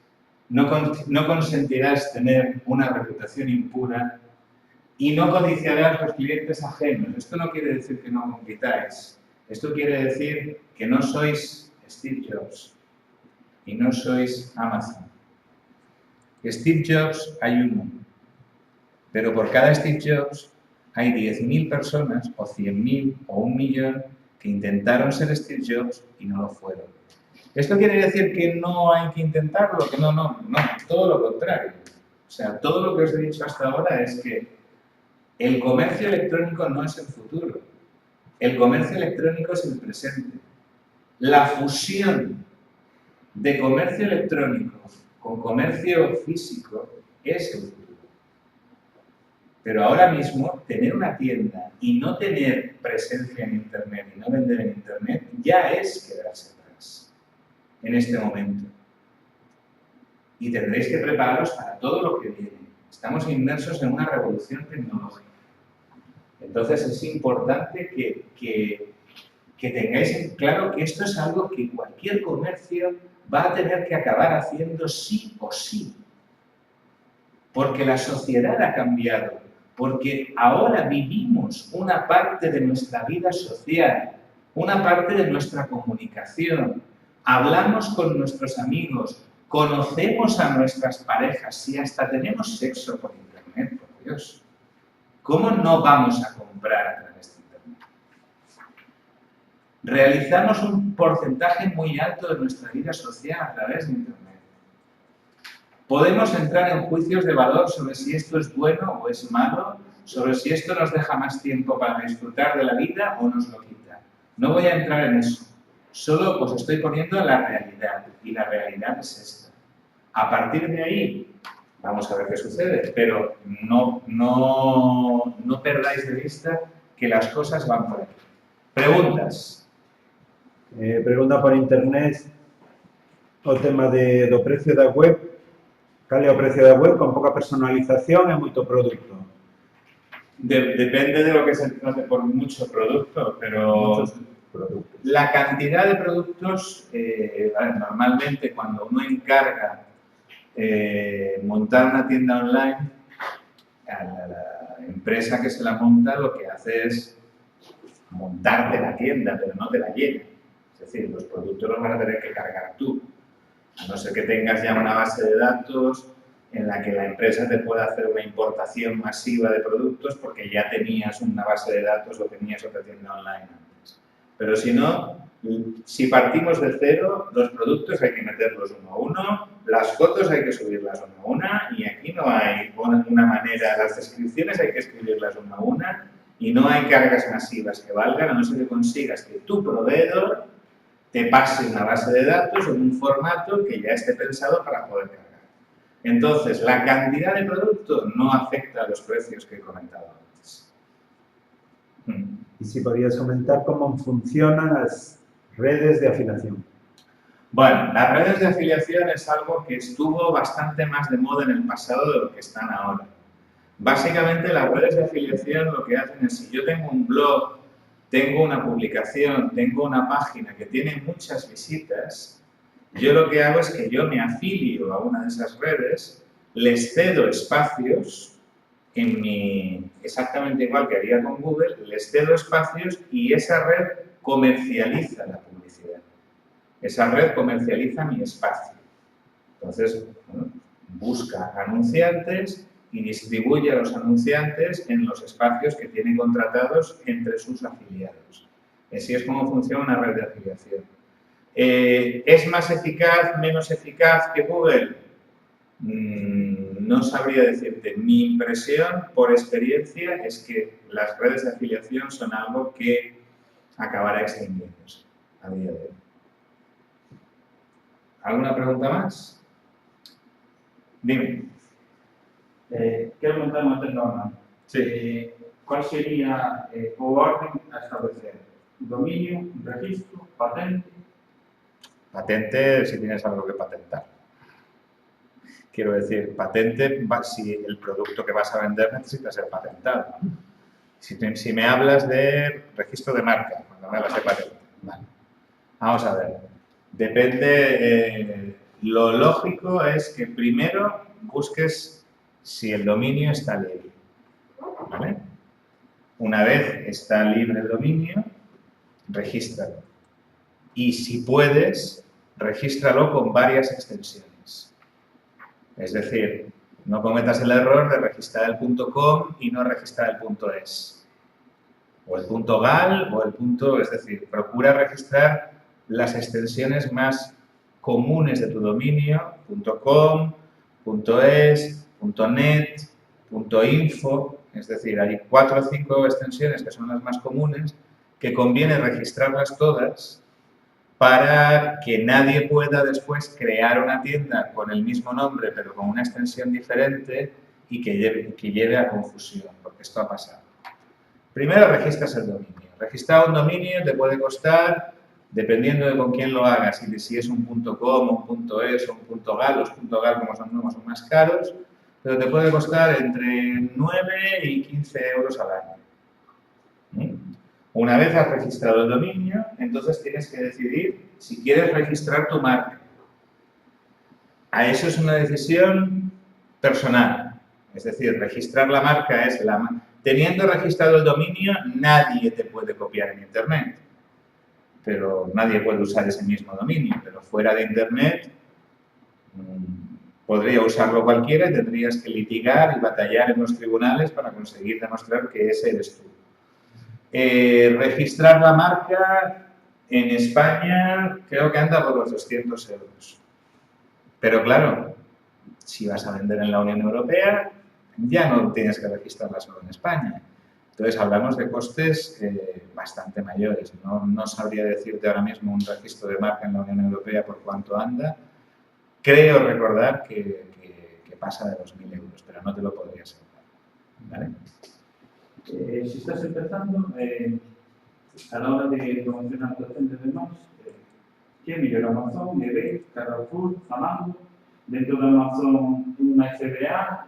no consentirás tener una reputación impura y no codiciarás los clientes ajenos. Esto no quiere decir que no compitáis, esto quiere decir que no sois Steve Jobs y no sois Amazon. Steve Jobs hay uno, pero por cada Steve Jobs hay 10.000 personas, o 100.000, o 1 millón, que intentaron ser Steve Jobs y no lo fueron. ¿Esto quiere decir que no hay que intentarlo? Que no, todo lo contrario. O sea, todo lo que os he dicho hasta ahora es que el comercio electrónico no es el futuro. El comercio electrónico es el presente. La fusión de comercio electrónico con comercio físico es el futuro. Pero ahora mismo, tener una tienda y no tener presencia en Internet y no vender en Internet ya es quedarse atrás en este momento. Y tendréis que prepararos para todo lo que viene. Estamos inmersos en una revolución tecnológica. Entonces es importante que tengáis en claro que esto es algo que cualquier comercio va a tener que acabar haciendo sí o sí. Porque la sociedad ha cambiado. Porque ahora vivimos una parte de nuestra vida social, una parte de nuestra comunicación. Hablamos con nuestros amigos, conocemos a nuestras parejas y hasta tenemos sexo por Internet, por Dios. ¿Cómo no vamos a comprar a través de Internet? Realizamos un porcentaje muy alto de nuestra vida social a través de Internet. Podemos entrar en juicios de valor sobre si esto es bueno o es malo, sobre si esto nos deja más tiempo para disfrutar de la vida o nos lo quita. No voy a entrar en eso. Solo os estoy poniendo la realidad, y la realidad es esta. A partir de ahí, vamos a ver qué sucede, pero no perdáis de vista que las cosas van por ahí. Preguntas. Pregunta por internet o tema do precio da web. Cal é o precio da web con poca personalización e moito produto? Depende de lo que se trate por mucho producto, pero Muchos productos. la cantidad de productos, normalmente cuando uno encarga montar una tienda online, a la empresa que se la monta lo que hace es montarte la tienda, pero no te la llena. Es decir, los productos los vas a tener que cargar tú. A no ser que tengas ya una base de datos en la que la empresa te pueda hacer una importación masiva de productos porque ya tenías una base de datos o tenías otra tienda online antes. Pero si no, si partimos de cero, los productos hay que meterlos uno a uno, las fotos hay que subirlas una a una y aquí no hay una manera, las descripciones hay que escribirlas una a una y no hay cargas masivas que valgan, a no ser que consigas que tu proveedor te pase una base de datos en un formato que ya esté pensado para poder cargar. Entonces, la cantidad de producto no afecta a los precios que he comentado antes. Y si podías comentar cómo funcionan las redes de afiliación. Bueno, las redes de afiliación es algo que estuvo bastante más de moda en el pasado de lo que están ahora. Básicamente, las redes de afiliación lo que hacen es, si yo tengo un blog, tengo una publicación, tengo una página que tiene muchas visitas, yo lo que hago es que yo me afilio a una de esas redes, les cedo espacios en exactamente igual que haría con Google, les cedo espacios y esa red comercializa la publicidad. Esa red comercializa mi espacio. Entonces, bueno, busca anunciantes y distribuye a los anunciantes en los espacios que tiene contratados entre sus afiliados. Así es como funciona una red de afiliación. ¿Es más eficaz, menos eficaz que Google? No sabría decirte. Mi impresión, por experiencia, es que las redes de afiliación son algo que acabará extinguiéndose a día de hoy. ¿Alguna pregunta más? Dime. Quero montar unha tenda online. Sí. Qual sería o orden a establecer? Dominio, registro, patente. Patente si tienes algo que patentar. Quiero decir, patente si el producto que vas a vender necesita ser patentado. Si me hablas de registro de marca, cuando me hablas de patente. Vale. Vamos a ver. Depende, lo lógico es que primero busques si el dominio está libre. ¿Vale? Una vez está libre el dominio, regístralo. Y si puedes, regístralo con varias extensiones. Es decir, no cometas el error de registrar el .com y no registrar el .es. O el .gal o el es decir, procura registrar las extensiones más comunes de tu dominio, .com, .es, .net, .info, es decir, hay 4 o 5 extensiones que son las más comunes que conviene registrarlas todas para que nadie pueda después crear una tienda con el mismo nombre pero con una extensión diferente y que lleve a confusión, porque esto ha pasado. Primero registras el dominio. Registrar un dominio te puede costar, dependiendo de con quién lo hagas, y de si es un .com, un .es o un .gal, los .gal como son nuevos son más caros, pero te puede costar entre 9 y 15 euros al año. Una vez has registrado el dominio, entonces tienes que decidir si quieres registrar tu marca. A eso es una decisión personal. Es decir, registrar la marca es teniendo registrado el dominio, nadie te puede copiar en Internet. Pero nadie puede usar ese mismo dominio. Pero fuera de Internet, podría usarlo cualquiera y tendrías que litigar y batallar en los tribunales para conseguir demostrar que ese eres tú. Registrar la marca en España creo que anda por los 200 euros. Pero claro, si vas a vender en la Unión Europea, ya no tienes que registrarla solo en España. Entonces, hablamos de costes bastante mayores. No sabría decirte ahora mismo un registro de marca en la Unión Europea por cuánto anda. Creo recordar que pasa de los 1.000 euros, pero no te lo podría asegurar. ¿Vale? Si estás empezando, a la hora de promocionar tu tienda de demás, ¿quién mejor? Amazon, eBay, Carrefour, Zalando, dentro de Amazon una FBA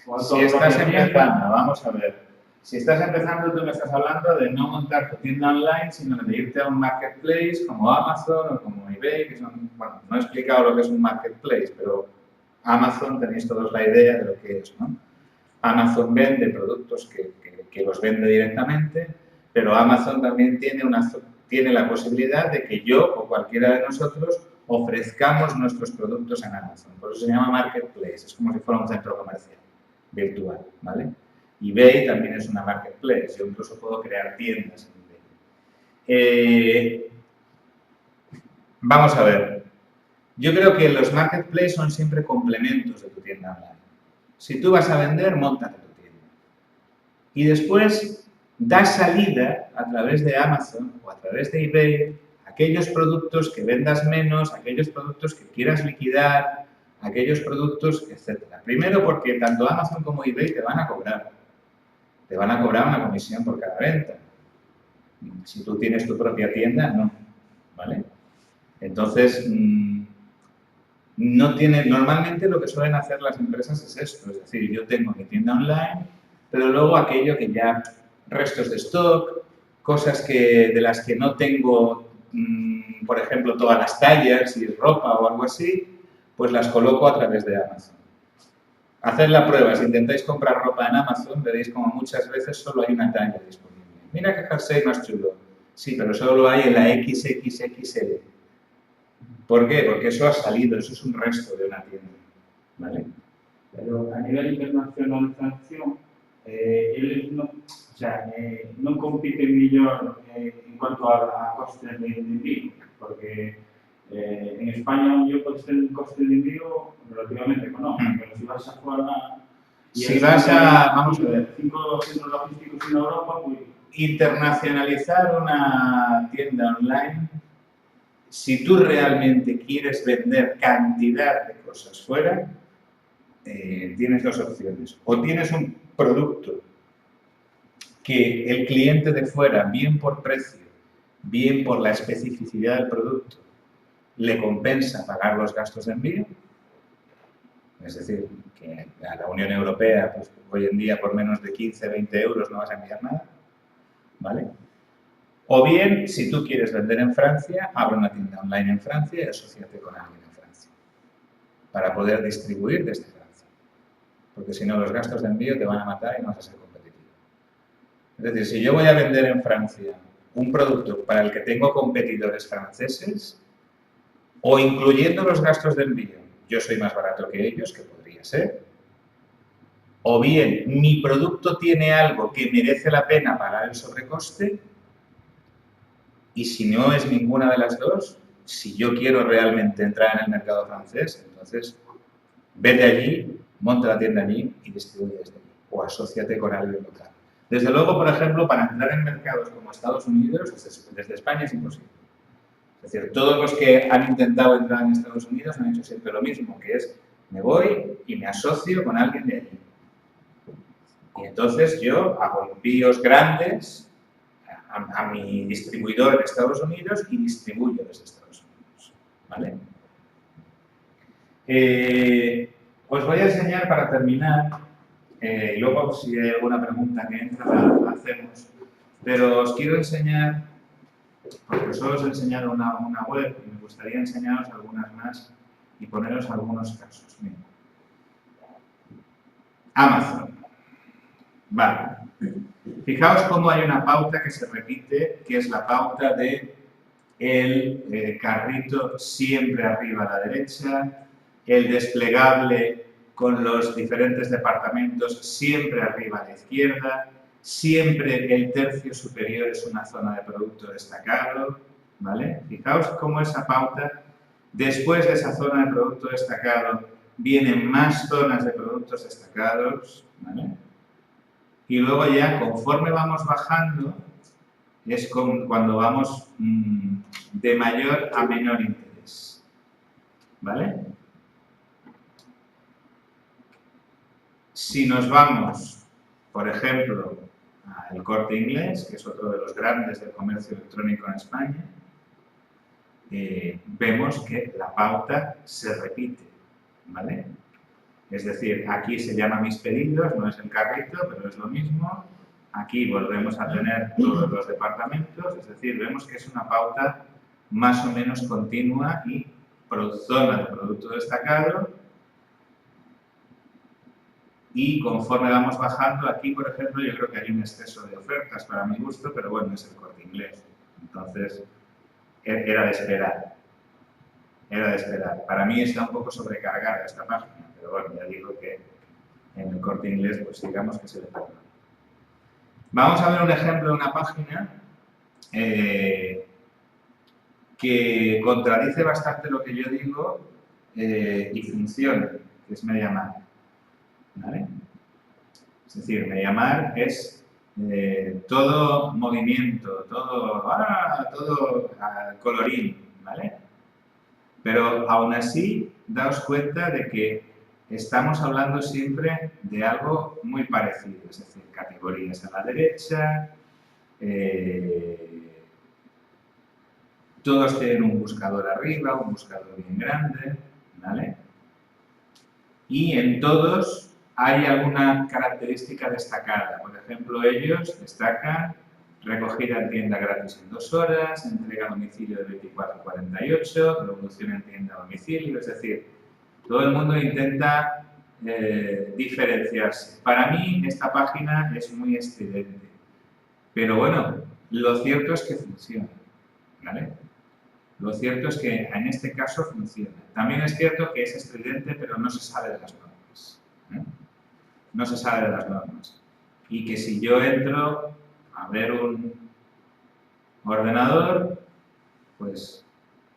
o si estás empezando, vamos a ver. Si estás empezando, tú me estás hablando de no montar tu tienda online, sino de irte a un marketplace como Amazon o como eBay, que son, bueno, no he explicado lo que es un marketplace, pero Amazon tenéis todos la idea de lo que es, ¿no? Amazon vende productos que los vende directamente, pero Amazon también tiene la posibilidad de que yo o cualquiera de nosotros ofrezcamos nuestros productos en Amazon. Por eso se llama marketplace, es como si fuera un centro comercial virtual, ¿vale? eBay también es una marketplace, yo incluso puedo crear tiendas en eBay. Vamos a ver, yo creo que los marketplaces son siempre complementos de tu tienda online. Si tú vas a vender, móntate tu tienda. Y después, da salida a través de Amazon o a través de eBay a aquellos productos que vendas menos, aquellos productos que quieras liquidar, aquellos productos, etc. Primero porque tanto Amazon como eBay te van a cobrar. Te van a cobrar una comisión por cada venta. Si tú tienes tu propia tienda, no. ¿Vale? Entonces, normalmente lo que suelen hacer las empresas es esto, es decir, yo tengo mi tienda online, pero luego aquello que ya, restos de stock, cosas de las que no tengo, por ejemplo, todas las tallas, si es ropa o algo así, pues las coloco a través de Amazon. Haced la prueba, si intentáis comprar ropa en Amazon, veréis como muchas veces solo hay una talla disponible. Mira qué jersey más chulo. Sí, pero solo hay en la XXXL. ¿Por qué? Porque eso ha salido, eso es un resto de una tienda. ¿Vale? Pero a nivel internacionalización, ellos no compiten mejor en cuanto a costes de envío, porque en España yo puedo tener un coste de envío relativamente económico, pero si vas a fuera... Vamos a ver, 5 centros logísticos en Europa, pues... Internacionalizar una tienda online, si tú realmente quieres vender cantidad de cosas fuera, tienes dos opciones. O tienes un producto que el cliente de fuera, bien por precio, bien por la especificidad del producto, le compensa pagar los gastos de envío. Es decir, que a la Unión Europea, pues, hoy en día por menos de 15, 20 euros no vas a enviar nada. ¿Vale? O bien, si tú quieres vender en Francia, abre una tienda online en Francia y asóciate con alguien en Francia para poder distribuir desde Francia. Porque si no, los gastos de envío te van a matar y no vas a ser competitivo. Es decir, si yo voy a vender en Francia un producto para el que tengo competidores franceses, o incluyendo los gastos de envío, yo soy más barato que ellos, que podría ser, o bien mi producto tiene algo que merece la pena pagar el sobrecoste, y si no es ninguna de las dos, si yo quiero realmente entrar en el mercado francés, entonces vete allí, monta la tienda allí y distribuye desde allí, o asóciate con alguien local. Desde luego, por ejemplo, para entrar en mercados como Estados Unidos, desde España es imposible. Es decir, todos los que han intentado entrar en Estados Unidos han hecho siempre lo mismo, que es, me voy y me asocio con alguien de allí. Y entonces yo hago envíos grandes a mi distribuidor en Estados Unidos y distribuyo desde Estados Unidos. ¿Vale? Os voy a enseñar para terminar, y luego si hay alguna pregunta que entra la hacemos, pero os quiero enseñar, porque solo os he enseñado una web y me gustaría enseñaros algunas más y poneros algunos casos. Mira. Amazon. Vale. Fijaos cómo hay una pauta que se repite, que es la pauta de el carrito siempre arriba a la derecha, el desplegable con los diferentes departamentos siempre arriba a la izquierda, siempre el tercio superior es una zona de producto destacado, ¿vale? Fijaos cómo esa pauta, después de esa zona de producto destacado, vienen más zonas de productos destacados, ¿vale? y luego ya conforme vamos bajando es cuando vamos de mayor a menor interés. ¿Vale? Si nos vamos, por ejemplo, al Corte Inglés, que es otro de los grandes del comercio electrónico en España, vemos que la pauta se repite, ¿vale? Es decir, aquí se llama mis pedidos, no es el carrito, pero es lo mismo. Aquí volvemos a tener todos los departamentos, es decir, vemos que es una pauta más o menos continua y zona de producto destacado. Y conforme vamos bajando, aquí, por ejemplo, yo creo que hay un exceso de ofertas para mi gusto, pero bueno, es el Corte Inglés. Entonces, era de esperar. Era de esperar. Para mí está un poco sobrecargada esta página, pero bueno, ya digo que en el Corte Inglés, pues digamos que se le pone. Vamos a ver un ejemplo de una página que contradice bastante lo que yo digo y funciona, que es MediaMarkt. ¿Vale? Es decir, MediaMarkt es todo movimiento, todo colorín, ¿vale? Pero aún así, daos cuenta de que estamos hablando siempre de algo muy parecido, es decir, categorías a la derecha, todos tienen un buscador arriba, un buscador bien grande, ¿vale? Y en todos hay alguna característica destacada. Por ejemplo, ellos destacan recogida en tienda gratis en 2 horas, entrega a domicilio de 24 a 48, devolución en tienda a domicilio, es decir, todo el mundo intenta diferenciarse. Para mí esta página es muy estridente, pero bueno, lo cierto es que funciona, ¿vale? Lo cierto es que en este caso funciona. También es cierto que es estridente, pero no se sale de las normas, ¿eh? No se sale de las normas. Y que si yo entro a ver un ordenador, pues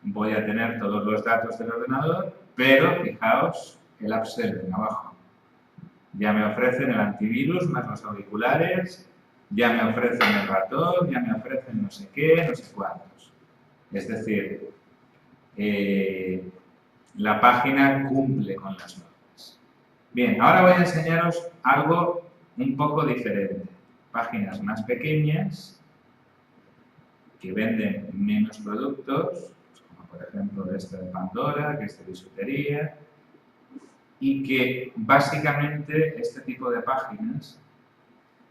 voy a tener todos los datos del ordenador, pero fijaos el upselling abajo. Ya me ofrecen el antivirus más los auriculares, ya me ofrecen el ratón, ya me ofrecen no sé qué, no sé cuántos. Es decir, la página cumple con las normas. Bien, ahora voy a enseñaros algo un poco diferente. Páginas más pequeñas que venden menos productos, como por ejemplo esta de Pandora, que es de bisutería, y que básicamente este tipo de páginas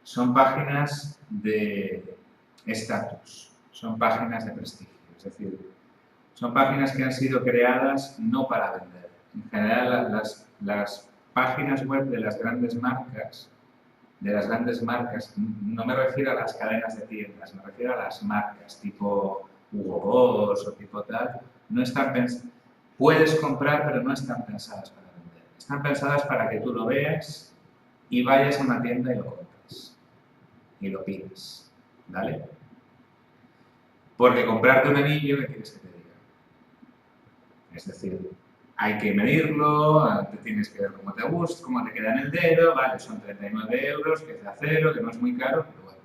son páginas de estatus, son páginas de prestigio, es decir, son páginas que han sido creadas no para vender. En general, las páginas web de las grandes marcas, no me refiero a las cadenas de tiendas, me refiero a las marcas tipo Hugo Boss o tipo tal, no están pensadas. Puedes comprar, pero no están pensadas para vender. Están pensadas para que tú lo veas y vayas a una tienda y lo compres. Y lo pides. ¿Vale? Porque comprarte un anillo, ¿qué quieres que te diga? Es decir, hay que medirlo, te tienes que ver cómo te gusta, cómo te queda en el dedo, vale, son 39 euros, que es de acero, que no es muy caro, pero bueno.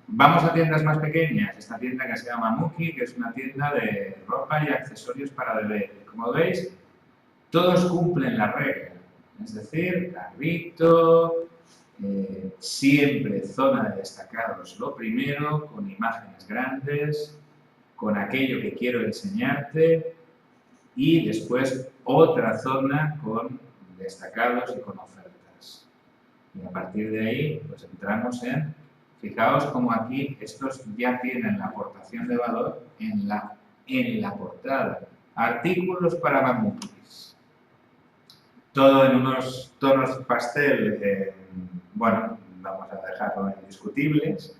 Vamos a tiendas más pequeñas, esta tienda que se llama Muki, que es una tienda de ropa y accesorios para bebé. Como veis, todos cumplen la regla, es decir, carrito, siempre zona de destacados lo primero, con imágenes grandes, con aquello que quiero enseñarte y después otra zona con destacados y con ofertas. Y a partir de ahí, pues entramos en... Fijaos como aquí estos ya tienen la aportación de valor en la portada. Artículos para bambúes. Todo en unos tonos pastel, bueno, vamos a dejarlo en indiscutibles,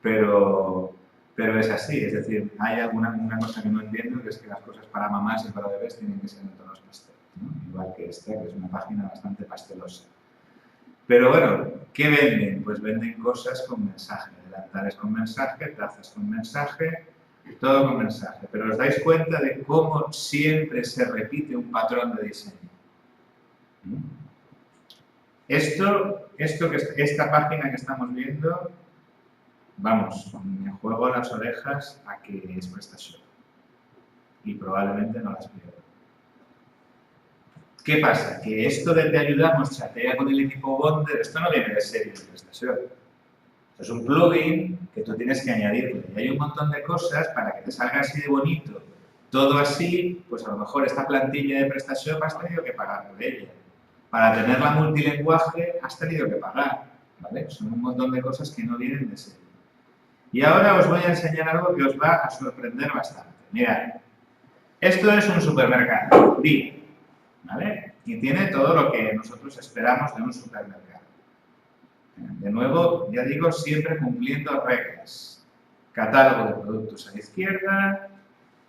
pero es así. Es decir, hay una cosa que no entiendo, que es que las cosas para mamás y para bebés tienen que ser en tonos pastel, ¿no? Igual que esta, que es una página bastante pastelosa. Pero bueno, ¿qué venden? Pues venden cosas con mensaje, delantales con mensaje, tazas con mensaje, todo con mensaje. Pero os dais cuenta de cómo siempre se repite un patrón de diseño. Esta página que estamos viendo, vamos, me juego las orejas a que es PrestaShop. Y probablemente no las pierda. ¿Qué pasa? Que esto de te ayudamos, chatea con el equipo Bonder, esto no viene de serie de PrestaShop. Esto es un plugin que tú tienes que añadirle. Y hay un montón de cosas para que te salga así de bonito. Todo así, pues a lo mejor esta plantilla de PrestaShop has tenido que pagar por ella. Para tenerla multilingüaje has tenido que pagar. ¿Vale? Son un montón de cosas que no vienen de serie. Y ahora os voy a enseñar algo que os va a sorprender bastante. Mirad, esto es un supermercado. Día. ¿Vale? Y tiene todo lo que nosotros esperamos de un supermercado. De nuevo, ya digo, siempre cumpliendo reglas. Catálogo de productos a la izquierda,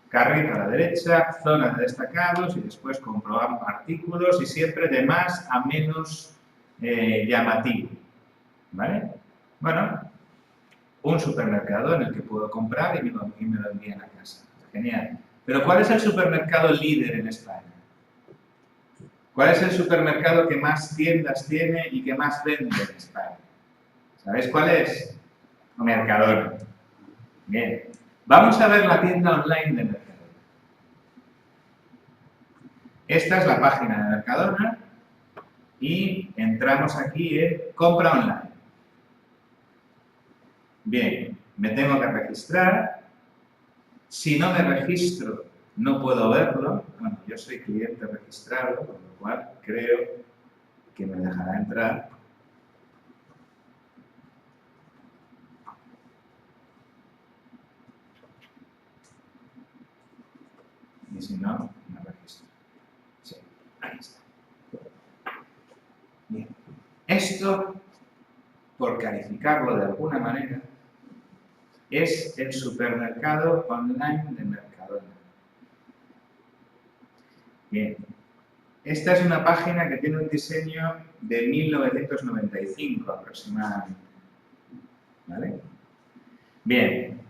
carrito a la derecha, zona de destacados y después comprobamos artículos y siempre de más a menos llamativo. ¿Vale? Bueno, un supermercado en el que puedo comprar y me lo envían a casa. Genial. Pero ¿cuál es el supermercado líder en España? ¿Cuál es el supermercado que más tiendas tiene y que más vende en España? ¿Sabéis cuál es? Mercadona. Bien. Vamos a ver la tienda online de Mercadona. Esta es la página de Mercadona y entramos aquí en compra online. Bien, me tengo que registrar. Si no me registro, no puedo verlo. Bueno, yo soy cliente registrado, con lo cual creo que me dejará entrar. Y si no, me registro. Sí, ahí está. Bien. Esto, por calificarlo de alguna manera, es el supermercado online de Mercadona. Bien. Esta es una página que tiene un diseño de 1995 aproximadamente. ¿Vale? Bien.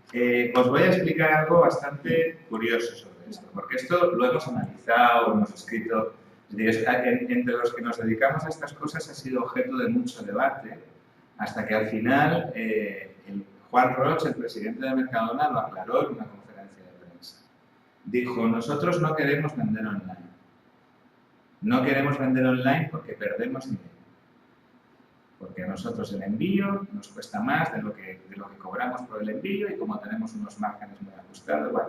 Os voy a explicar algo bastante curioso sobre esto, porque esto lo hemos analizado, hemos escrito. Entre los que nos dedicamos a estas cosas ha sido objeto de mucho debate, hasta que al final Juan Roig, el presidente de Mercadona, lo aclaró en una conferencia de prensa. Dijo, nosotros no queremos vender online. No queremos vender online porque perdemos dinero. Porque a nosotros el envío nos cuesta más de lo que cobramos por el envío y como tenemos unos márgenes muy ajustados, bueno,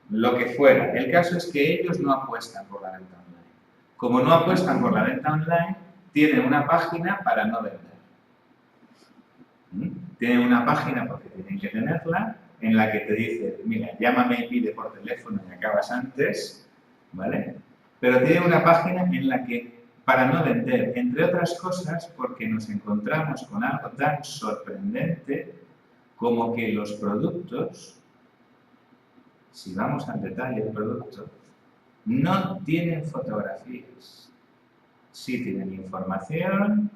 lo que fuera. El caso es que ellos no apuestan por la venta online. Como no apuestan por la venta online, tienen una página para no vender. Tienen una página, porque tienen que tenerla, en la que te dice, mira, llámame y pide por teléfono y acabas antes, ¿vale? Pero tienen una página en la que, para no vender, entre otras cosas, porque nos encontramos con algo tan sorprendente como que los productos, si vamos al detalle del producto, no tienen fotografías. Sí tienen información,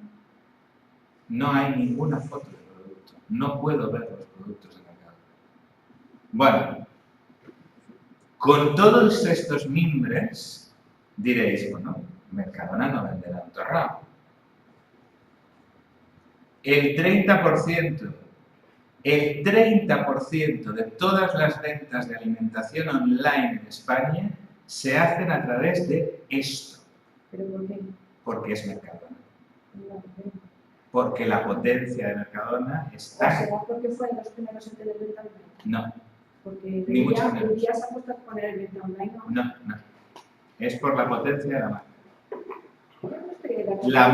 no hay ninguna foto de producto. No puedo ver los productos de Mercadona. Bueno, con todos estos mimbres, diréis, bueno, Mercadona no venderá un torrado. El 30% de todas las ventas de alimentación online en España se hacen a través de esto. ¿Pero por qué? Porque es Mercadona. Porque la potencia de Mercadona está... ¿O será porque fue los primeros en tener venta online? No. Porque Ni mucho menos. hoy día se ha puesto a poner el venta online, ¿no? No. Es por la potencia de la marca. Yo no estoy de acuerdo. La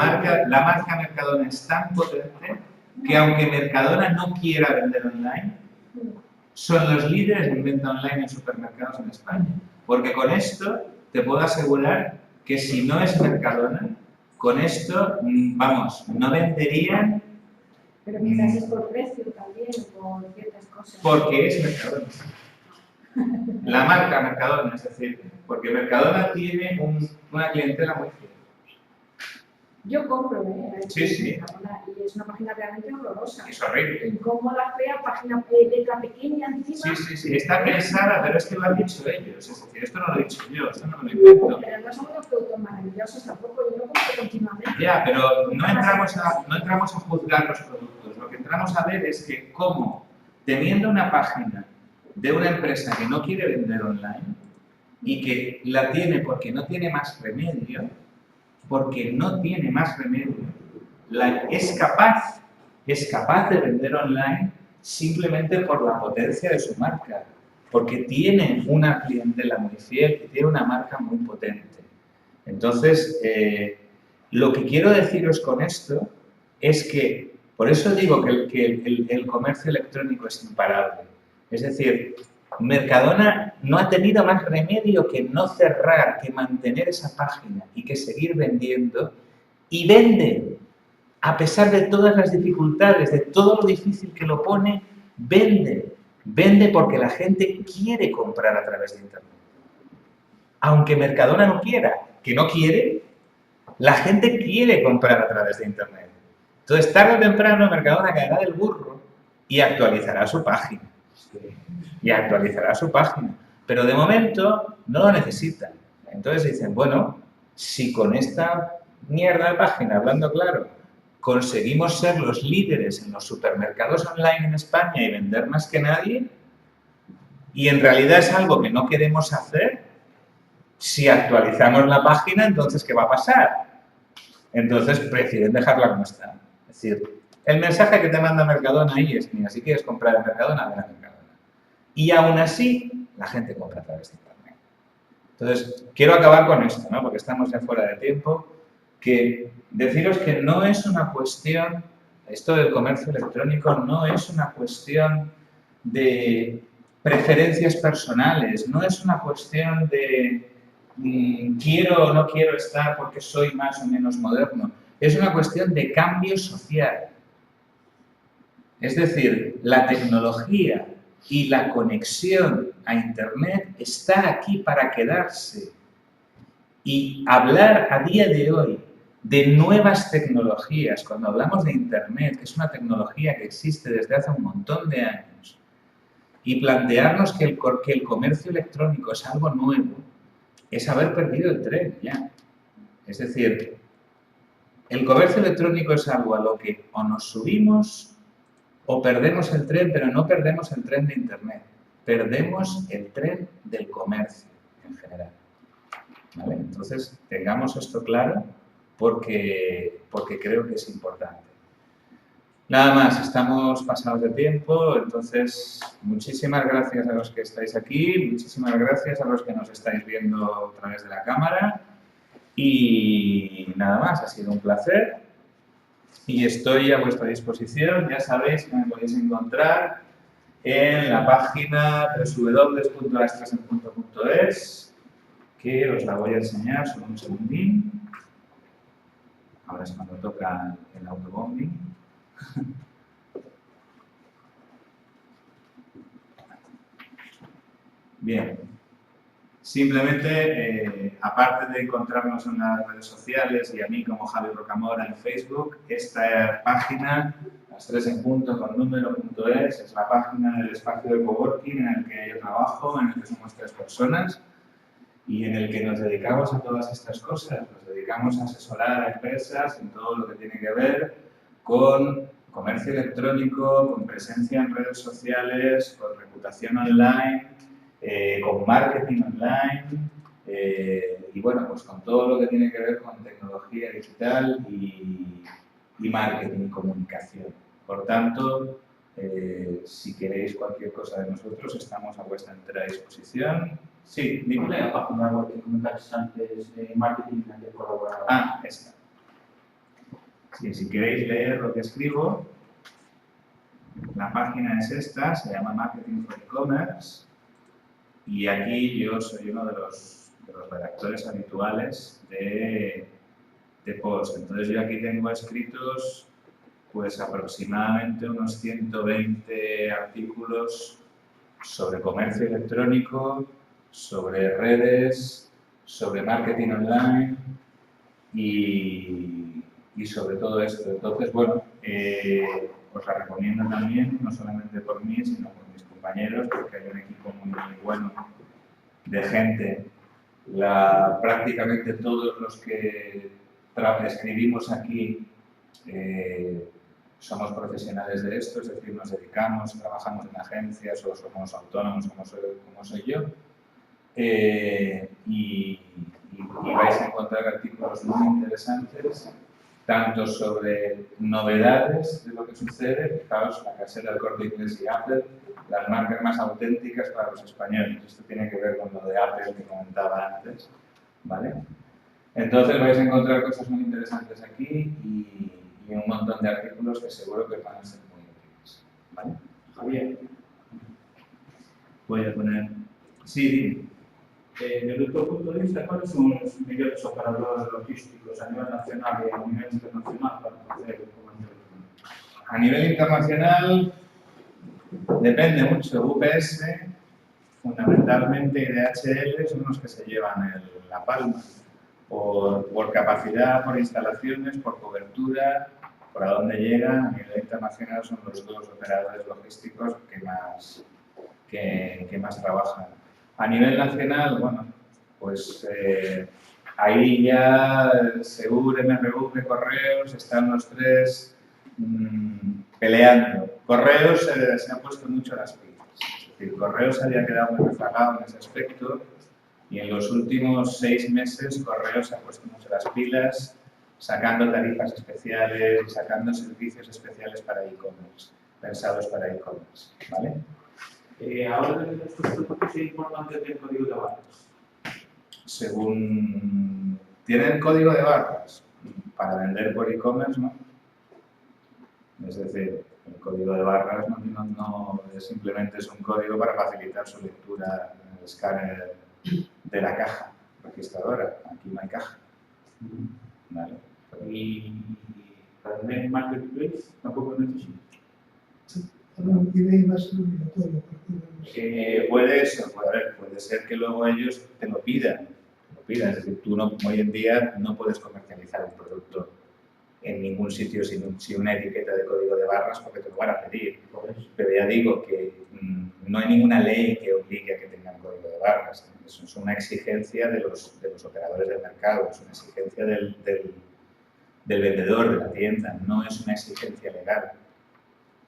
marca Mercadona es tan potente que aunque Mercadona no quiera vender online, son los líderes en venta online en supermercados en España. Porque con esto te puedo asegurar que si no es Mercadona, con esto, vamos, no venderían... Pero quizás es por precio también, o por ciertas cosas. Porque es Mercadona. La marca Mercadona, es decir, porque Mercadona tiene una clientela muy fiel. Yo compro, Sí. Mercadona, y es una página realmente horrorosa. Es horrible. Incómoda, fea, página letra pequeña encima. Sí. Está pensada, pero es que lo han dicho ellos. Es decir, esto no lo he dicho yo, esto no me lo invento. Pero no son unos productos maravillosos tampoco. Yo no compro continuamente. Ya, pero no entramos a juzgar los productos. Lo que entramos a ver es que cómo, teniendo una página de una empresa que no quiere vender online y que la tiene porque no tiene más remedio, es capaz de vender online simplemente por la potencia de su marca, porque tiene una clientela muy fiel y tiene una marca muy potente. Entonces, lo que quiero deciros con esto es que, por eso digo que el comercio electrónico es imparable. Es decir, Mercadona no ha tenido más remedio que no cerrar, que mantener esa página y que seguir vendiendo, y vende. A pesar de todas las dificultades, de todo lo difícil que lo pone, vende. Vende porque la gente quiere comprar a través de Internet. Aunque Mercadona no quiera, que no quiere, la gente quiere comprar a través de Internet. Entonces, tarde o temprano, Mercadona caerá del burro y actualizará su página. Pero de momento no lo necesitan. Entonces dicen, bueno, si con esta mierda de página, hablando claro, conseguimos ser los líderes en los supermercados online en España y vender más que nadie, y en realidad es algo que no queremos hacer, si actualizamos la página, entonces, ¿qué va a pasar? Entonces prefieren dejarla como está. Es decir, el mensaje que te manda Mercadona ahí es, mira, si quieres comprar en Mercadona, ven a Mercadona. Y aún así, la gente compra a través de Internet. Entonces, quiero acabar con esto, ¿no? Porque estamos ya fuera de tiempo, que deciros que no es una cuestión, esto del comercio electrónico no es una cuestión de preferencias personales, no es una cuestión de quiero o no quiero estar porque soy más o menos moderno, es una cuestión de cambio social. Es decir, la tecnología y la conexión a Internet está aquí para quedarse. Y hablar a día de hoy de nuevas tecnologías, cuando hablamos de Internet, que es una tecnología que existe desde hace un montón de años, y plantearnos que el comercio electrónico es algo nuevo, es haber perdido el tren ya. Es decir, el comercio electrónico es algo a lo que o nos subimos o perdemos el tren, pero no perdemos el tren de Internet, perdemos el tren del comercio en general. ¿Vale? Entonces, tengamos esto claro porque creo que es importante. Nada más, estamos pasados de tiempo, entonces muchísimas gracias a los que estáis aquí, muchísimas gracias a los que nos estáis viendo a través de la cámara y nada más, ha sido un placer y estoy a vuestra disposición. Ya sabéis que me podéis encontrar en la página www.lastrasenpunto.es, que os la voy a enseñar solo un segundín. Ahora es cuando toca el autobombing. Bien, simplemente, aparte de encontrarnos en las redes sociales y a mí como Javi Rocamora en Facebook, esta página, lastrasenpunto.es, es la página del espacio de coworking en el que yo trabajo, en el que somos 3 personas y en el que nos dedicamos a todas estas cosas. Nos dedicamos a asesorar a empresas en todo lo que tiene que ver con comercio electrónico, con presencia en redes sociales, con reputación online, con marketing online y bueno, pues con todo lo que tiene que ver con tecnología digital y marketing y comunicación. Por tanto, si queréis cualquier cosa de nosotros, estamos a vuestra entera disposición. Sí, dime. La página web que comentaste antes de marketing de colaborador. Ah, esta. Sí, si queréis leer lo que escribo, la página es esta, se llama Marketing for E-Commerce y aquí yo soy uno de los redactores habituales de post. Entonces yo aquí tengo escritos pues aproximadamente unos 120 artículos sobre comercio electrónico, sobre redes, sobre marketing online y sobre todo esto. Entonces, bueno, os la recomiendo también, no solamente por mí, sino por mis compañeros, porque hay un equipo muy bueno de gente. Prácticamente todos los que escribimos aquí, somos profesionales de esto, es decir, nos dedicamos, trabajamos en agencias o somos autónomos como soy yo. Y vais a encontrar artículos muy interesantes, tanto sobre novedades de lo que sucede, fijaos, la casera del Corte Inglés y Apple, las marcas más auténticas para los españoles. Esto tiene que ver con lo de Apple que comentaba antes, ¿vale? Entonces vais a encontrar cosas muy interesantes aquí y un montón de artículos que seguro que van a ser muy útiles, ¿vale? Javier, Voy a poner... Sí, desde tu punto de vista, ¿cuáles son los mayores operadores logísticos a nivel nacional y a nivel internacional para hacer el comercio electrónico? a nivel internacional depende mucho. UPS, fundamentalmente, y DHL son los que se llevan la palma por capacidad, por instalaciones, por cobertura, por a dónde llegan. A nivel internacional son los dos operadores logísticos que más trabajan. A nivel nacional, bueno, pues ahí ya Segur, MRV, Correos, están los tres peleando. Correos se ha puesto mucho las pilas. Es decir, Correos había quedado muy rezagado en ese aspecto y en los últimos 6 meses Correos se ha puesto mucho las pilas, sacando tarifas especiales y sacando servicios especiales para e-commerce, pensados para e-commerce, ¿vale? Ahora, de estos productos es importante tener código de barras. Según tienen código de barras para vender por e-commerce, ¿no? Es decir, el código de barras no simplemente es un código para facilitar su lectura en el escáner de la caja registradora. Aquí no hay caja. ¿Vale? Y para tener marketplace tampoco necesito. eBay va a ser obligatorio a partir de Puede ser que luego ellos te lo pidan. Es decir, tú hoy en día no puedes comercializar un producto en ningún sitio sin una etiqueta de código de barras porque te lo van a pedir. Pero ya digo que no hay ninguna ley que obligue a que tengan código de barras. Eso es una exigencia de los operadores del mercado, es una exigencia del vendedor de la tienda, no es una exigencia legal.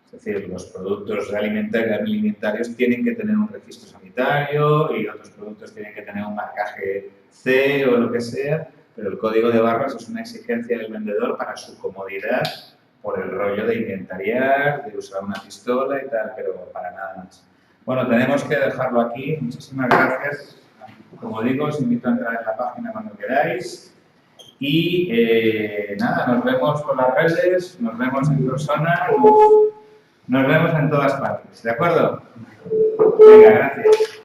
Es decir, los productos alimentarios tienen que tener un registro sanitario y otros productos tienen que tener un marcaje C o lo que sea, pero el código de barras es una exigencia del vendedor para su comodidad por el rollo de inventariar, de usar una pistola y tal, pero para nada más. Bueno, tenemos que dejarlo aquí. Muchísimas gracias. Como digo, os invito a entrar en la página cuando queráis. Y nada, nos vemos por las redes, nos vemos en persona, nos vemos en todas partes. ¿De acuerdo? Venga, gracias.